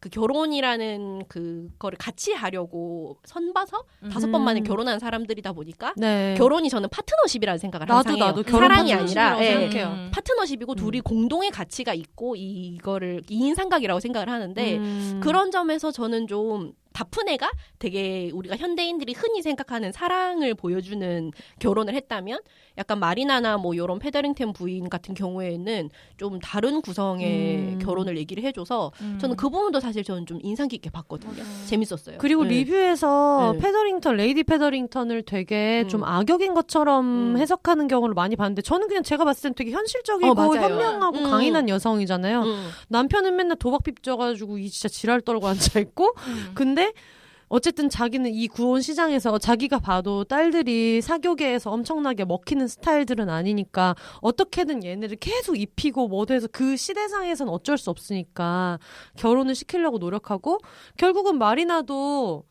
그 결혼이라는 그거를 같이 하려고 선봐서 5번 만에 결혼한 사람들이다 보니까 결혼이 저는 파트너십이라는 생각을 항상 해요. 나도 사랑이 아니라 파트너십이고 둘이 공동의 가치가 있고 이거를 2인 삼각이라고 생각을 하는데 그런 점에서 저는 좀 다프네가 되게 우리가 현대인들이 흔히 생각하는 사랑을 보여주는 결혼을 했다면 약간 마리나나 뭐 이런 페더링턴 부인 같은 경우에는 좀 다른 구성의 결혼을 얘기를 해줘서 저는 그 부분도 사실 저는 좀 인상 깊게 봤거든요. 재밌었어요. 그리고 리뷰에서 페더링턴, 레이디 페더링턴을 되게 좀 악역인 것처럼 해석하는 경우를 많이 봤는데 저는 그냥 제가 봤을 땐 되게 현실적이고 현명하고 강인한 여성이잖아요. 남편은 맨날 도박 빚져가지고 이 진짜 지랄 떨고 앉아있고 근데 어쨌든 자기는 이 구혼 시장에서 자기가 봐도 딸들이 사교계에서 엄청나게 먹히는 스타일들은 아니니까 어떻게든 얘네를 계속 입히고 뭐도 해서 그 시대상에서는 어쩔 수 없으니까 결혼을 시키려고 노력하고 결국은 마리나도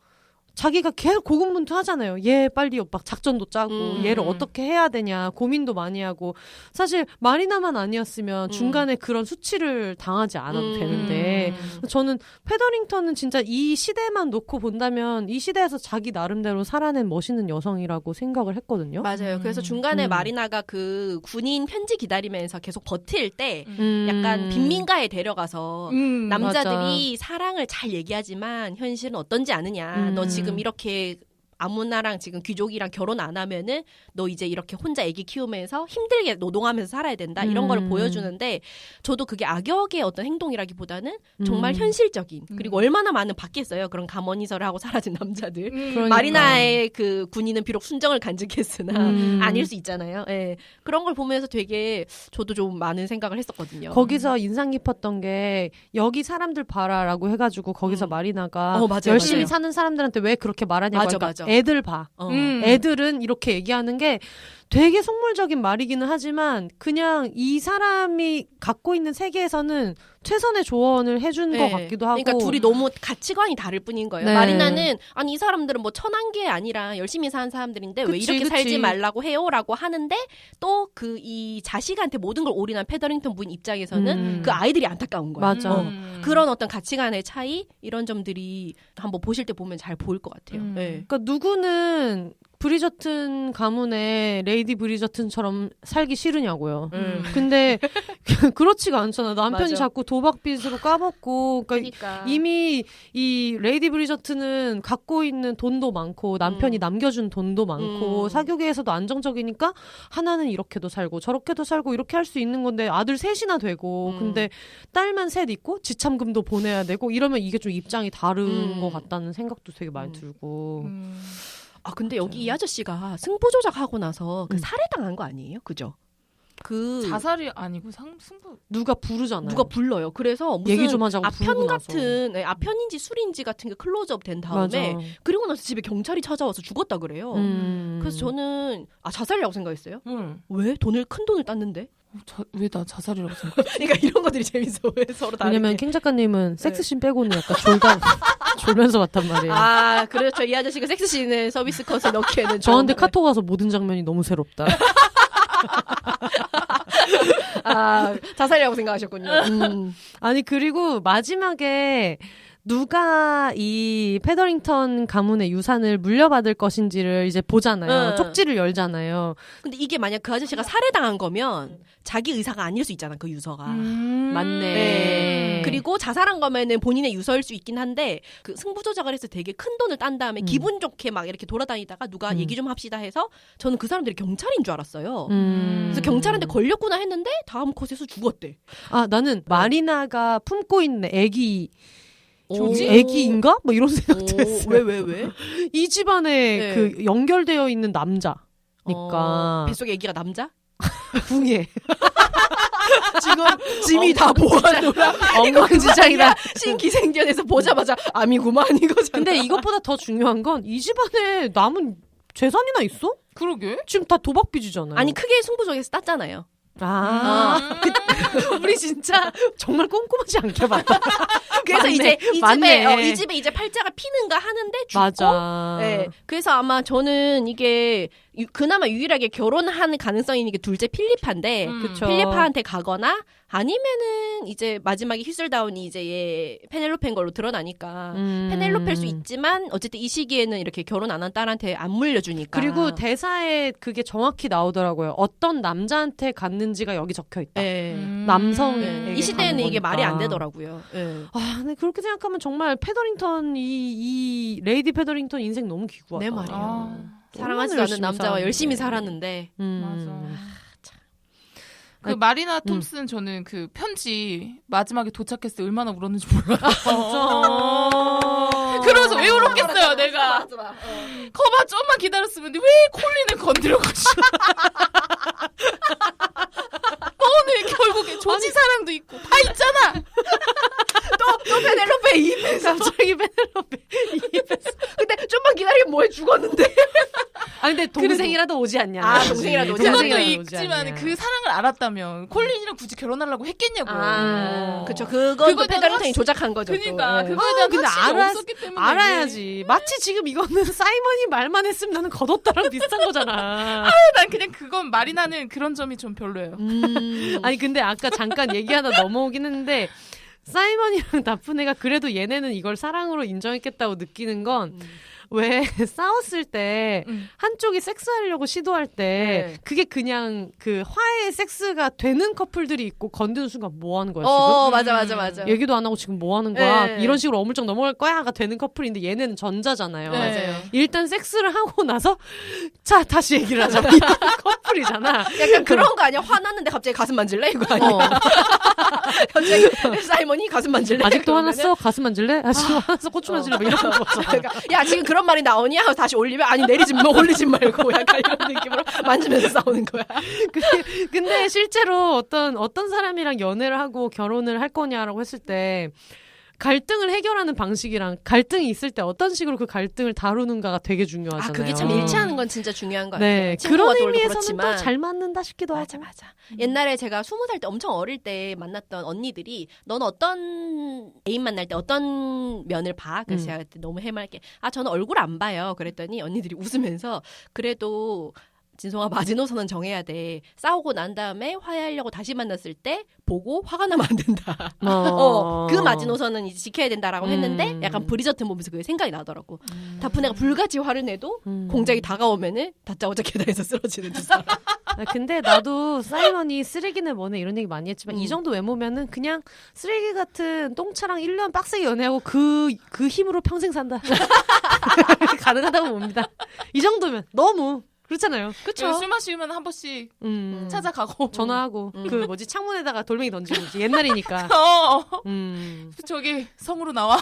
자기가 계속 고군분투하잖아요. 얘 빨리 막 작전도 짜고 얘를 어떻게 해야 되냐 고민도 많이 하고 사실 마리나만 아니었으면 중간에 그런 수치를 당하지 않아도 되는데 저는 페더링턴은 진짜 이 시대만 놓고 본다면 이 시대에서 자기 나름대로 살아낸 멋있는 여성이라고 생각을 했거든요. 맞아요. 그래서 중간에 마리나가 그 군인 편지 기다리면서 계속 버틸 때 약간 빈민가에 데려가서 남자들이 사랑을 잘 얘기하지만 현실은 어떤지 아느냐. 너 지금 이렇게 아무나랑 지금 귀족이랑 결혼 안 하면은 너 이제 이렇게 혼자 애기 키우면서 힘들게 노동하면서 살아야 된다 이런 거를 보여주는데 저도 그게 악역의 어떤 행동이라기보다는 정말 현실적인 그리고 얼마나 많은 받겠어요 그런 감언이설을 하고 사라진 남자들 그러니까. 마리나의 그 군인은 비록 순정을 간직했으나 아닐 수 있잖아요. 예. 그런 걸 보면서 되게 저도 좀 많은 생각을 했었거든요. 거기서 인상 깊었던 게 여기 사람들 봐라라고 해가지고 거기서 마리나가 열심히 사는 사람들한테 왜 그렇게 말하냐고 맞아. 애들 봐. 애들은 이렇게 얘기하는 게 되게 속물적인 말이기는 하지만 그냥 이 사람이 갖고 있는 세계에서는 최선의 조언을 해준 것 같기도 하고. 그러니까 둘이 너무 가치관이 다를 뿐인 거예요. 마리나는 아니 이 사람들은 뭐 천한 게 아니라 열심히 사는 사람들인데 왜 이렇게 살지 말라고 해요라고 하는데 또 그 이 자식한테 모든 걸 올인한 페더링턴 부인 입장에서는 그 아이들이 안타까운 거예요. 맞아. 그런 어떤 가치관의 차이 이런 점들이 한번 보실 때 보면 잘 보일 것 같아요. 네. 그러니까 누구는 브리저튼 가문에 레이디 브리저튼처럼 살기 싫으냐고요. 근데 그렇지가 않잖아. 남편이 자꾸 도박빚으로 까먹고 그러니까 이미 이 레이디 브리저튼은 갖고 있는 돈도 많고 남편이 남겨준 돈도 많고 사교계에서도 안정적이니까 하나는 이렇게도 살고 저렇게도 살고 이렇게 할 수 있는 건데 아들 셋이나 되고 근데 딸만 셋 있고 지참금도 보내야 되고 이러면 이게 좀 입장이 다른 것 같다는 생각도 되게 많이 들고 아 근데 여기 이 아저씨가 승부 조작하고 나서 그 살해당한 거 아니에요? 그죠? 그 자살이 아니고 승부 누가 부르잖아요. 누가 불러요. 그래서 무슨 얘기 좀 하자고 아편 같은 아편인지 술인지 같은 게 클로즈업 된 다음에 맞아. 그리고 나서 집에 경찰이 찾아와서 죽었다 그래요. 그래서 저는 자살이라고 생각했어요. 왜 큰 돈을 땄는데? 왜 나 자살이라고 생각해? 그러니까 이런 것들이 재밌어. 왜 서로 다르게. 왜냐면 캥 작가님은 섹스씬 빼고는 약간 졸면서 봤단 말이에요. 아 그렇죠. 이 아저씨가 섹스씬에 서비스 컷에 넣기에는 저한테 카톡 와서 모든 장면이 너무 새롭다. 자살이라고 생각하셨군요. 아니 그리고 마지막에 누가 이 페더링턴 가문의 유산을 물려받을 것인지를 이제 보잖아요. 쪽지를 열잖아요. 근데 이게 만약 그 아저씨가 살해당한 거면 자기 의사가 아닐 수 있잖아, 그 유서가. 맞네. 네. 그리고 자살한 거면은 본인의 유서일 수 있긴 한데 그 승부 조작을 해서 되게 큰 돈을 딴 다음에 기분 좋게 막 이렇게 돌아다니다가 누가 얘기 좀 합시다 해서 저는 그 사람들이 경찰인 줄 알았어요. 그래서 경찰한테 걸렸구나 했는데 다음 컷에서 죽었대. 아 나는 마리나가 품고 있는 애기인가? 뭐 이런 생각도 했어요. 왜? 이 집안에 그 연결되어 있는 남자니까. 뱃속에 애기가 남자? 궁예. 지금 짐이 다 모아놓으라. 엉망진창이다. 신기생전에서 보자마자 암이구만 이거잖아. 근데 이것보다 더 중요한 건 이 집안에 남은 재산이나 있어? 그러게. 지금 다 도박빚이잖아요. 아니 크게 승부조에서 땄잖아요. 우리 진짜 정말 꼼꼼하지 않게 봤다. 그래서 맞네, 이제 맞네. 이 집에 이제 팔자가 피는가 하는데 죽고. 맞아. 네. 그래서 아마 저는 이게 그나마 유일하게 결혼한 가능성이 있는 게 둘째 필리파인데 필리파한테 가거나 아니면은 이제 마지막에 휘슬다운이 이제 얘 페넬로페인 걸로 드러나니까 페넬로페일 수 있지만 어쨌든 이 시기에는 이렇게 결혼 안 한 딸한테 안 물려주니까. 그리고 대사에 그게 정확히 나오더라고요. 어떤 남자한테 갔는지가 여기 적혀 있다. 남성. 이 시대에는 이게 말이 안 되더라고요. 근데 그렇게 생각하면 정말 페더링턴 이 레이디 페더링턴 인생 너무 기구하다. 네 말이에요. 사랑하지도 않는 남자와 열심히 살았는데. 맞아. 그 마리나 톰슨 저는 그 편지 마지막에 도착했을 때 얼마나 울었는지 몰라요. 그러면서 왜 울었겠어요, 내가. 거봐, 좀만 기다렸으면 왜 콜린을 건드려가지고. 너는 결국에 조지 사랑도 있고 다 있잖아. 또 페넬로페 입에서 갑자기 페넬로페 입에서. 근데 좀만 기다리면 뭐해 죽었는데. 근데 동생이라도 오지 않냐. 동생이라도 오지 않냐. 그것도 있지만 그 사랑을 알았다면 콜린이랑 굳이 결혼하려고 했겠냐고. 그쵸. 그것도 페더링턴이 조작한 거죠. 그러니까 그거에 대한 근데 확신이 없었기 때문에. 알아야지. 마치 지금 이거는 사이먼이 말만 했으면 나는 걷었다랑 비슷한 거잖아. 난 그냥 그건 마리나는 그런 점이 좀 별로예요. 아니 근데 아까 잠깐 얘기하다 넘어오긴 했는데 사이먼이랑 나쁜 애가 그래도 얘네는 이걸 사랑으로 인정했겠다고 느끼는 건 왜 싸웠을 때 한쪽이 섹스하려고 시도할 때 그게 그냥 그 화해 섹스가 되는 커플들이 있고 건드는 순간 뭐 하는 거야 지금? 맞아. 얘기도 안 하고 지금 뭐 하는 거야? 이런 식으로 어물쩍 넘어갈 거야가 되는 커플인데 얘네는 전자잖아요. 맞아요. 일단 섹스를 하고 나서 자 다시 얘기를 하자. 이런 커플이잖아. 약간 그런 거 아니야? 화났는데 갑자기 가슴 만질래? 이거 아니야? 갑자기 사이먼이 가슴 만질래? 아직도 화났어? 가슴 만질래? 아직도 화났어? 고추 만질래? 뭐 이런 거 그러니까, 야 지금 그런 말이 나오냐? 하고 다시 올리면 아니 올리지 말고 약간 이런 느낌으로 만지면서 싸우는 거야. 근데 실제로 어떤 사람이랑 연애를 하고 결혼을 할 거냐라고 했을 때 갈등을 해결하는 방식이랑 갈등이 있을 때 어떤 식으로 그 갈등을 다루는가가 되게 중요하잖아요. 그게 참 일치하는 건 진짜 중요한 것 네, 같아요. 그런 의미에서는 또 잘 맞는다 싶기도 맞아, 하고. 맞아. 옛날에 제가 20살 때 엄청 어릴 때 만났던 언니들이 넌 어떤 애인 만날 때 어떤 면을 봐? 그래서 제가 그때 너무 해맑게 저는 얼굴 안 봐요. 그랬더니 언니들이 웃으면서 그래도 진송아 마지노선은 정해야 돼. 싸우고 난 다음에 화해하려고 다시 만났을 때 보고 화가 나면 안 된다. 그 마지노선은 이제 지켜야 된다라고 했는데 약간 브리저튼 보면서 그게 생각이 나더라고. 다프네가 불같이 화를 내도 공작이 다가오면은 다짜고짜 계단에서 쓰러지는 두 사람. 근데 나도 사이먼이 쓰레기는 뭐네 이런 얘기 많이 했지만 이 정도 외모면은 그냥 쓰레기 같은 똥차랑 1년 빡세게 연애하고 그 힘으로 평생 산다. 가능하다고 봅니다. 이 정도면 너무 그렇잖아요. 그쵸. 술 마시면 한 번씩 찾아가고 전화하고 그 뭐지 창문에다가 돌멩이 던지고 옛날이니까. 저기 성으로 나와.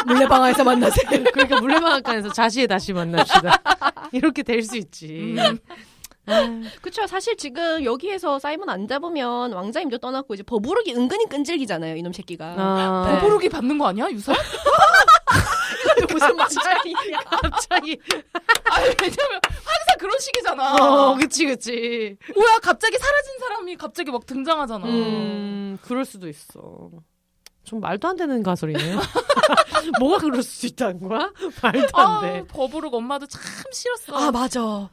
물레방아에서 만나세요. 그러니까 물레방앗간에서 자시에 다시 만납시다. 이렇게 될 수 있지. 그쵸. 사실 지금 여기에서 사이먼 안 잡으면 왕자님도 떠났고 이제 버부르기 은근히 끈질기잖아요. 이놈 새끼가. 버부르기 받는 거 아니야? 유서? 이것도 무슨 말이야. 갑자기. 왜냐면 항상 그런 식이잖아. 그치. 뭐야 갑자기 사라진 사람이 갑자기 막 등장하잖아. 그럴 수도 있어. 좀 말도 안 되는 가설이네요. 뭐가 그럴 수 있다는 거야? 말도 안 돼. 버부룩 엄마도 참 싫었어. 맞아.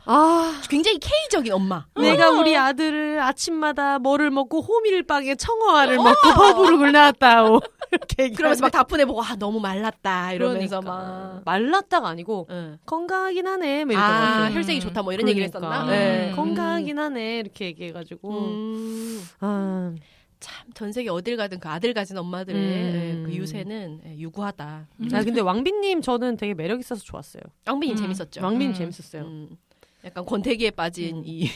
굉장히 K적인 엄마. 내가 우리 아들을 아침마다 뭐를 먹고 호밀빵에 청어알을 먹고 버부룩을 낳았다오. 이렇게 그러면서 막 다프네 보고 너무 말랐다 이러면서 그러니까. 막 말랐다가 아니고 건강하긴 하네. 뭐 혈색이 좋다 뭐 이런 얘기를 했었나? 건강하긴 하네 이렇게 얘기해가지고 참 전 세계 어딜 가든 그 아들 가진 엄마들의 그 유세는 유구하다. 근데 왕비님 저는 되게 매력 있어서 좋았어요. 왕비님 재밌었죠. 왕비님 재밌었어요. 약간 권태기에 빠진 이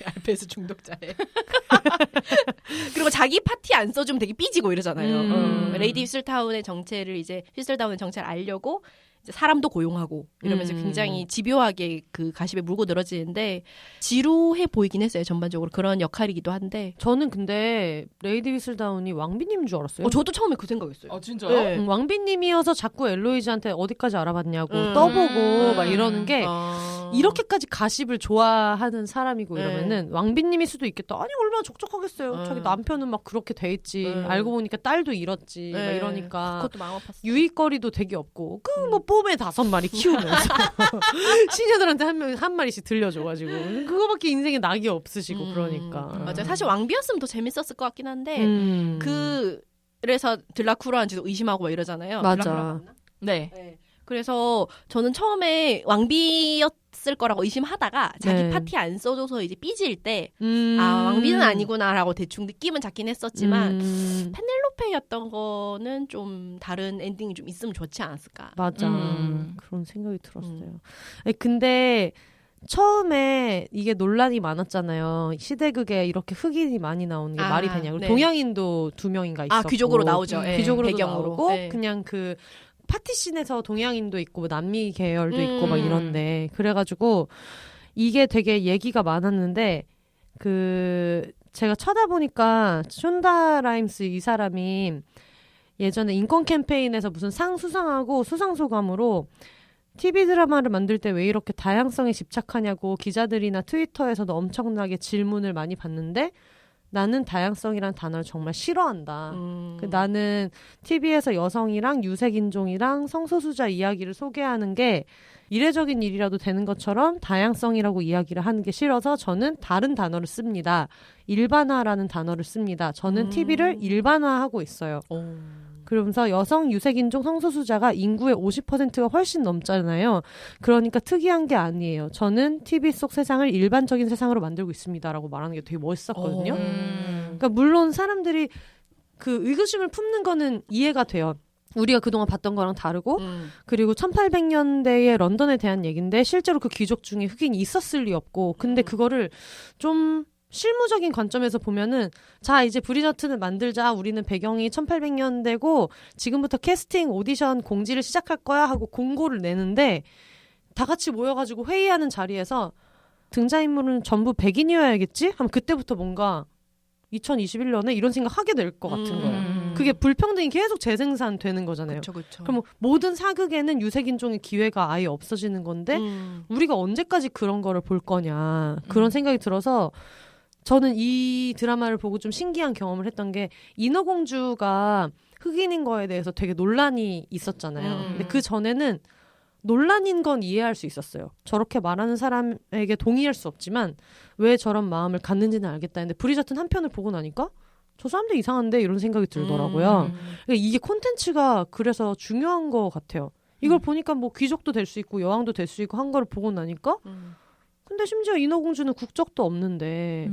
알페스 중독자에. 그리고 자기 파티 안 써주면 되게 삐지고 이러잖아요. 레이디 휘슬타운의 정체를 알려고 이제 사람도 고용하고 이러면서 굉장히 집요하게 그 가십에 물고 늘어지는데 지루해 보이긴 했어요. 전반적으로 그런 역할이기도 한데 저는 근데 레이디 휘슬다운이 왕비님인 줄 알았어요. 저도 처음에 그 생각했어요. 진짜요? 네. 왕비님이어서 자꾸 엘로이즈한테 어디까지 알아봤냐고 떠보고 막 이러는 게 이렇게까지 가십을 좋아하는 사람이고 이러면은 왕비님일 수도 있겠다. 아니 얼마나 적적하겠어요. 자기 남편은 막 그렇게 돼 있지. 알고 보니까 딸도 잃었지. 막 이러니까 그것도 마음 아팠어. 유익거리도 되게 없고 뭐 뽐에 5마리 키우면서 시녀들한테 한 마리씩 들려줘가지고 그거밖에 인생에 낙이 없으시고 그러니까 맞아요. 사실 왕비였으면 더 재밌었을 것 같긴 한데 그래서 들라쿠라한지도 의심하고 막 이러잖아요. 맞아. 네. 그래서 저는 처음에 왕비였을 거라고 의심하다가 자기 파티 안 써줘서 이제 삐질 때 왕비는 아니구나라고 대충 느낌은 잡긴 했었지만 페넬로페였던 거는 좀 다른 엔딩이 좀 있으면 좋지 않았을까. 맞아. 그런 생각이 들었어요. 근데 처음에 이게 논란이 많았잖아요. 시대극에 이렇게 흑인이 많이 나오는 게 말이 되냐고. 네. 동양인도 2명인가 있었고. 귀족으로 나오죠. 귀족으로 배경으로. 나오고 그냥 그 파티씬에서 동양인도 있고 남미 계열도 있고 막 이런데 그래가지고 이게 되게 얘기가 많았는데 제가 쳐다보니까 숀다 라임스 이 사람이 예전에 인권 캠페인에서 무슨 상 수상하고 수상소감으로 TV 드라마를 만들 때 왜 이렇게 다양성에 집착하냐고 기자들이나 트위터에서도 엄청나게 질문을 많이 받는데 나는 다양성이란 단어를 정말 싫어한다. 나는 TV에서 여성이랑 유색인종이랑 성소수자 이야기를 소개하는 게 이례적인 일이라도 되는 것처럼 다양성이라고 이야기를 하는 게 싫어서 저는 다른 단어를 씁니다. 일반화라는 단어를 씁니다. 저는 TV를 일반화하고 있어요. 그러면서 여성, 유색인종, 성소수자가 인구의 50%가 훨씬 넘잖아요. 그러니까 특이한 게 아니에요. 저는 TV 속 세상을 일반적인 세상으로 만들고 있습니다라고 말하는 게 되게 멋있었거든요. 그러니까 물론 사람들이 그 의구심을 품는 거는 이해가 돼요. 우리가 그동안 봤던 거랑 다르고 그리고 1800년대의 런던에 대한 얘기인데 실제로 그 귀족 중에 흑인이 있었을 리 없고 근데 그거를 좀 실무적인 관점에서 보면은 자 이제 브리저튼을 만들자 우리는 배경이 1800년대고 지금부터 캐스팅 오디션 공지를 시작할 거야 하고 공고를 내는데 다 같이 모여가지고 회의하는 자리에서 등장인물은 전부 백인이어야겠지? 하면 그때부터 뭔가 2021년에 이런 생각 하게 될 것 같은 거예요. 그게 불평등이 계속 재생산되는 거잖아요. 그쵸. 그럼 모든 사극에는 유색인종의 기회가 아예 없어지는 건데 우리가 언제까지 그런 거를 볼 거냐 그런 생각이 들어서 저는 이 드라마를 보고 좀 신기한 경험을 했던 게 인어공주가 흑인인 거에 대해서 되게 논란이 있었잖아요. 근데 그 전에는 논란인 건 이해할 수 있었어요. 저렇게 말하는 사람에게 동의할 수 없지만 왜 저런 마음을 갖는지는 알겠다 했는데 브리저튼 한 편을 보고 나니까 저 사람들 이상한데 이런 생각이 들더라고요. 그러니까 이게 콘텐츠가 그래서 중요한 것 같아요. 이걸 보니까 뭐 귀족도 될 수 있고 여왕도 될 수 있고 한 거를 보고 나니까 근데 심지어 인어공주는 국적도 없는데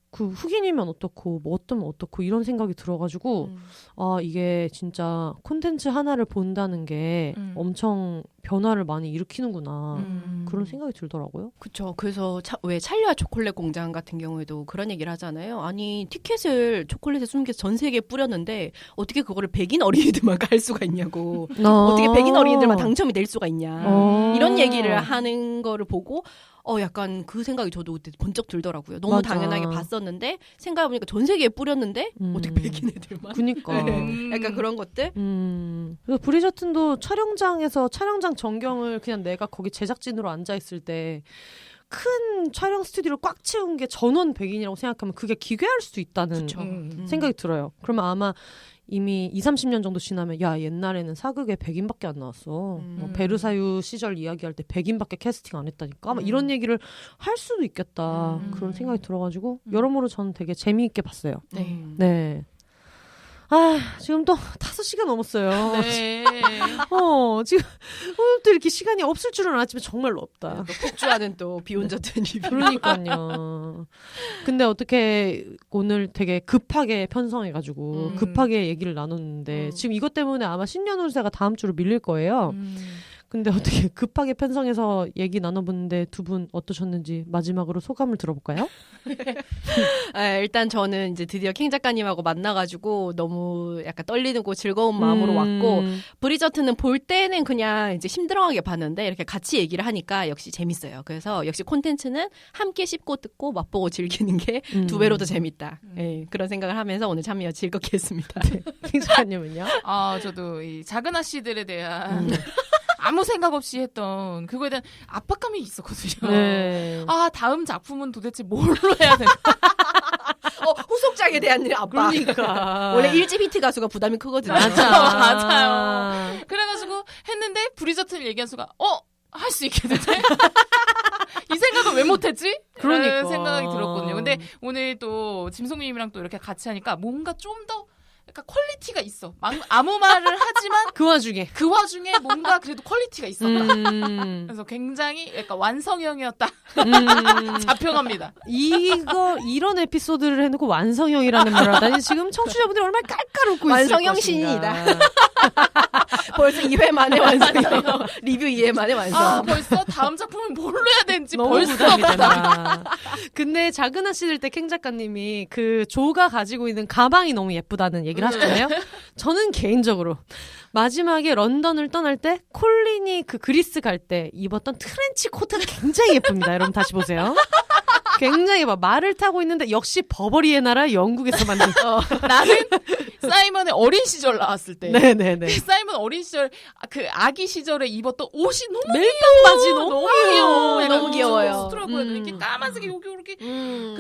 그 흑인이면 어떻고 뭐 어떠면 어떻고 이런 생각이 들어가지고 아 이게 진짜 콘텐츠 하나를 본다는 게 엄청 변화를 많이 일으키는구나 그런 생각이 들더라고요. 그렇죠. 그래서 왜 찰리와 초콜릿 공장 같은 경우에도 그런 얘기를 하잖아요. 아니 티켓을 초콜릿에 숨겨서 전 세계에 뿌렸는데 어떻게 그거를 백인 어린이들만 갈 수가 있냐고 어떻게 백인 어린이들만 당첨이 될 수가 있냐 이런 얘기를 하는 거를 보고 약간 그 생각이 저도 그때 번쩍 들더라고요. 너무 맞아. 당연하게 봤었는데 생각해보니까 전 세계에 뿌렸는데 어떻게 백인 애들만. 그니까. 네. 약간 그런 것들. 그래서 브리저튼도 촬영장에서 촬영장 전경을 그냥 내가 거기 제작진으로 앉아있을 때 큰 촬영 스튜디오를 꽉 채운 게 전원 백인이라고 생각하면 그게 기괴할 수 있다는 생각이 들어요. 그러면 아마 이미 20-30년 정도 지나면 야 옛날에는 사극에 백인밖에 안 나왔어. 뭐 베르사유 시절 이야기할 때 백인밖에 캐스팅 안 했다니까. 막 이런 얘기를 할 수도 있겠다. 그런 생각이 들어가지고 여러모로 저는 되게 재미있게 봤어요. 네. 아, 지금 또 5시간 넘었어요. 네. 지금 오늘도 이렇게 시간이 없을 줄은 알았지만 정말로 없다. 폭주하는 또 비혼자든 리뷰. 그러니까요. 근데 어떻게 오늘 되게 급하게 편성해가지고 급하게 얘기를 나눴는데 지금 이것 때문에 아마 신년 운세가 다음 주로 밀릴 거예요. 근데 어떻게 급하게 편성해서 얘기 나눠보는데 두 분 어떠셨는지 마지막으로 소감을 들어볼까요? 일단 저는 이제 드디어 캥 작가님하고 만나가지고 너무 약간 떨리고 즐거운 마음으로 왔고 브리저튼은 볼 때는 그냥 이제 심드렁하게 봤는데 이렇게 같이 얘기를 하니까 역시 재밌어요. 그래서 역시 콘텐츠는 함께 씹고 뜯고 맛보고 즐기는 게 2배로 더 재밌다. 네, 그런 생각을 하면서 오늘 참여 즐겁게 했습니다. 캥 작가님은요? 저도 이 작은 아씨들에 대한 아무 생각 없이 했던 그거에 대한 압박감이 있었거든요. 네. 다음 작품은 도대체 뭘로 해야 되나? 후속작에 대한 압박. 그러니까. 원래 1집 히트 가수가 부담이 크거든요. 맞아요. 그래가지고 했는데 브리저튼을 얘기한 수가 할 수 있겠는데? 이 생각을 왜 못했지? 그러니까. 생각이 들었거든요. 근데 오늘 또 짐송님이랑 또 이렇게 같이 하니까 뭔가 좀 더 그러니까 퀄리티가 있어. 아무 말을 하지만 그 와중에 뭔가 그래도 퀄리티가 있었다. 그래서 굉장히 약간 완성형이었다. 자평합니다. 이런 에피소드를 해놓고 완성형이라는 말을 하다니 지금 청취자분들이 얼마나 깔깔 웃고 있을 완성형 것인가. 신이다. 벌써 2회 만에 완성형. 리뷰 2회 만에 완성. 벌써 다음 작품은 뭘로 해야 되는지 너무 벌써 부담이 된다. 근데 작은 아씨들 때 캥 작가님이 그 조가 가지고 있는 가방이 너무 예쁘다는 얘기를 하셨잖아요. 저는 개인적으로 마지막에 런던을 떠날 때 콜린이 그 그리스 갈 때 입었던 트렌치 코트가 굉장히 예쁩니다. 여러분 다시 보세요. 굉장히 말을 타고 있는데 역시 버버리의 나라 영국에서 만든 나는 사이먼의 어린 시절 나왔을 때 네네네. 사이먼 어린 시절 그 아기 시절에 입었던 옷이 너무 멜빵 바지 너무 귀여워. 너무 귀여워요. 스트로보여 이렇게 까만색이 여기 이렇게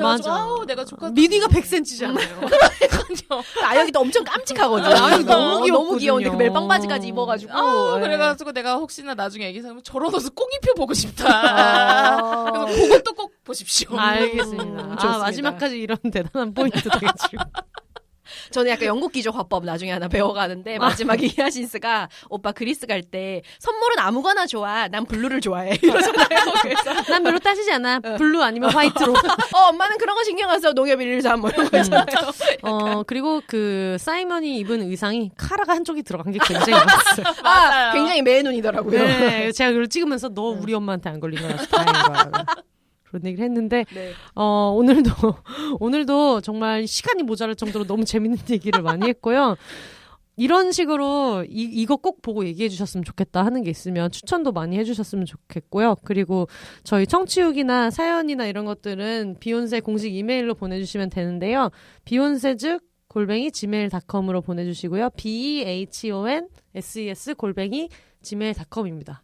맞아. 내가 조카 미디가 100cm잖아요. 그러니까요. 아역이도 엄청 깜찍하거든요. 아역이 너무 귀여운데 그 멜빵 바지까지 입어가지고. 그래가지고 내가 혹시나 나중에 애기 생기면 저런 옷을 꼭 입혀보고 싶다. 그래서 그것도 꼭 보십시오. 알겠습니다. 마지막까지 이런 대단한 포인트 되겠죠. 저는 약간 영국 귀족 화법 나중에 하나 배워가는데 마지막에 히아신스가 오빠 그리스 갈 때 선물은 아무거나 좋아. 난 블루를 좋아해. 이러잖아요. 그래서 난 별로 따지지 않아. 블루 아니면 화이트로. 엄마는 그런 거 신경 안 써. 농협 113 뭐 이런 거 있잖아요. 그리고 그 사이먼이 입은 의상이 카라가 한쪽이 들어간 게 굉장히 많았어요. 맞아요. 굉장히 매의 눈이더라고요. 네, 제가 그걸 찍으면서 너 우리 엄마한테 안 걸린 거라서 다행인 거야. 그런 얘기를 했는데 네. 오늘도 정말 시간이 모자랄 정도로 너무 재밌는 얘기를 많이 했고요. 이런 식으로 이거 꼭 보고 얘기해 주셨으면 좋겠다 하는 게 있으면 추천도 많이 해주셨으면 좋겠고요. 그리고 저희 청취후기나 사연이나 이런 것들은 비욘세 공식 이메일로 보내주시면 되는데요. beyonces@gmail.com으로 보내주시고요. behonses@gmail.com입니다.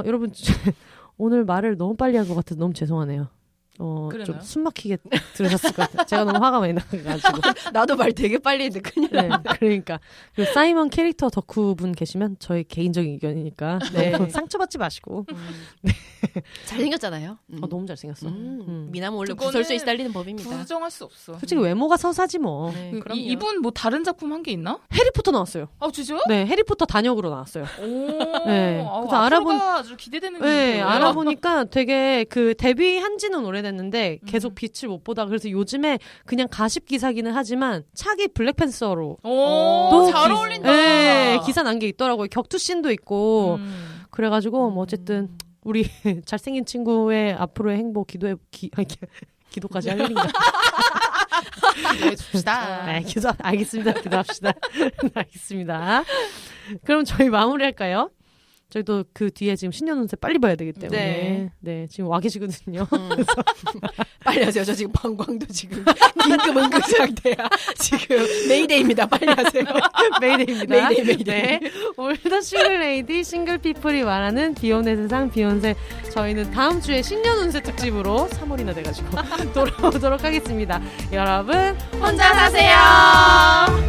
여러분 오늘 말을 너무 빨리 한 것 같아서 너무 죄송하네요. 좀 숨막히게 들으셨을 것 같아요. 제가 너무 화가 많이 나가지고. 나도 말 되게 빨리 했는데 큰일 네, 그러니까. 그 사이먼 캐릭터 덕후분 계시면 저의 개인적인 의견이니까. 네. 상처받지 마시고. 네. 잘생겼잖아요. 너무 잘생겼어. 미남 원래 구설수에 시달리는 법입니다. 부정할 수 없어. 솔직히 외모가 서사지 뭐. 네, 이분 뭐 다른 작품 한 게 있나? 해리포터 나왔어요. 아, 진짜요? 네, 해리포터 단역으로 나왔어요. 오. 네. 그래서 아주 기대되는. 네, 알아보니까 되게 그 데뷔한 지는 오래됐는데 계속 빛을 못 보다가 그래서 요즘에 그냥 가십 기사기는 하지만 차기 블랙팬서로 또 잘 어울린다. 네, 기사 난 게 있더라고요. 격투씬도 있고 그래가지고 뭐 어쨌든 우리 잘생긴 친구의 앞으로의 행복 기도까지 할 일인가? 기도해줍시다. 네, 알겠습니다. 기도합시다. 알겠습니다. 그럼 저희 마무리할까요? 저희도 그 뒤에 지금 신년운세 빨리 봐야 되기 때문에 네 지금 와 계시거든요. 빨리 하세요. 저 지금 방광도 지금 긴급응급 상태야. 지금 메이데이입니다. 빨리 하세요. 메이데이입니다. 메이데이. 네. 올더 싱글레이디 싱글피플이 말하는 비욘의 세상 비욘세 저희는 다음 주에 신년운세 특집으로 3월이나 돼가지고 돌아오도록 하겠습니다. 여러분 혼자 사세요.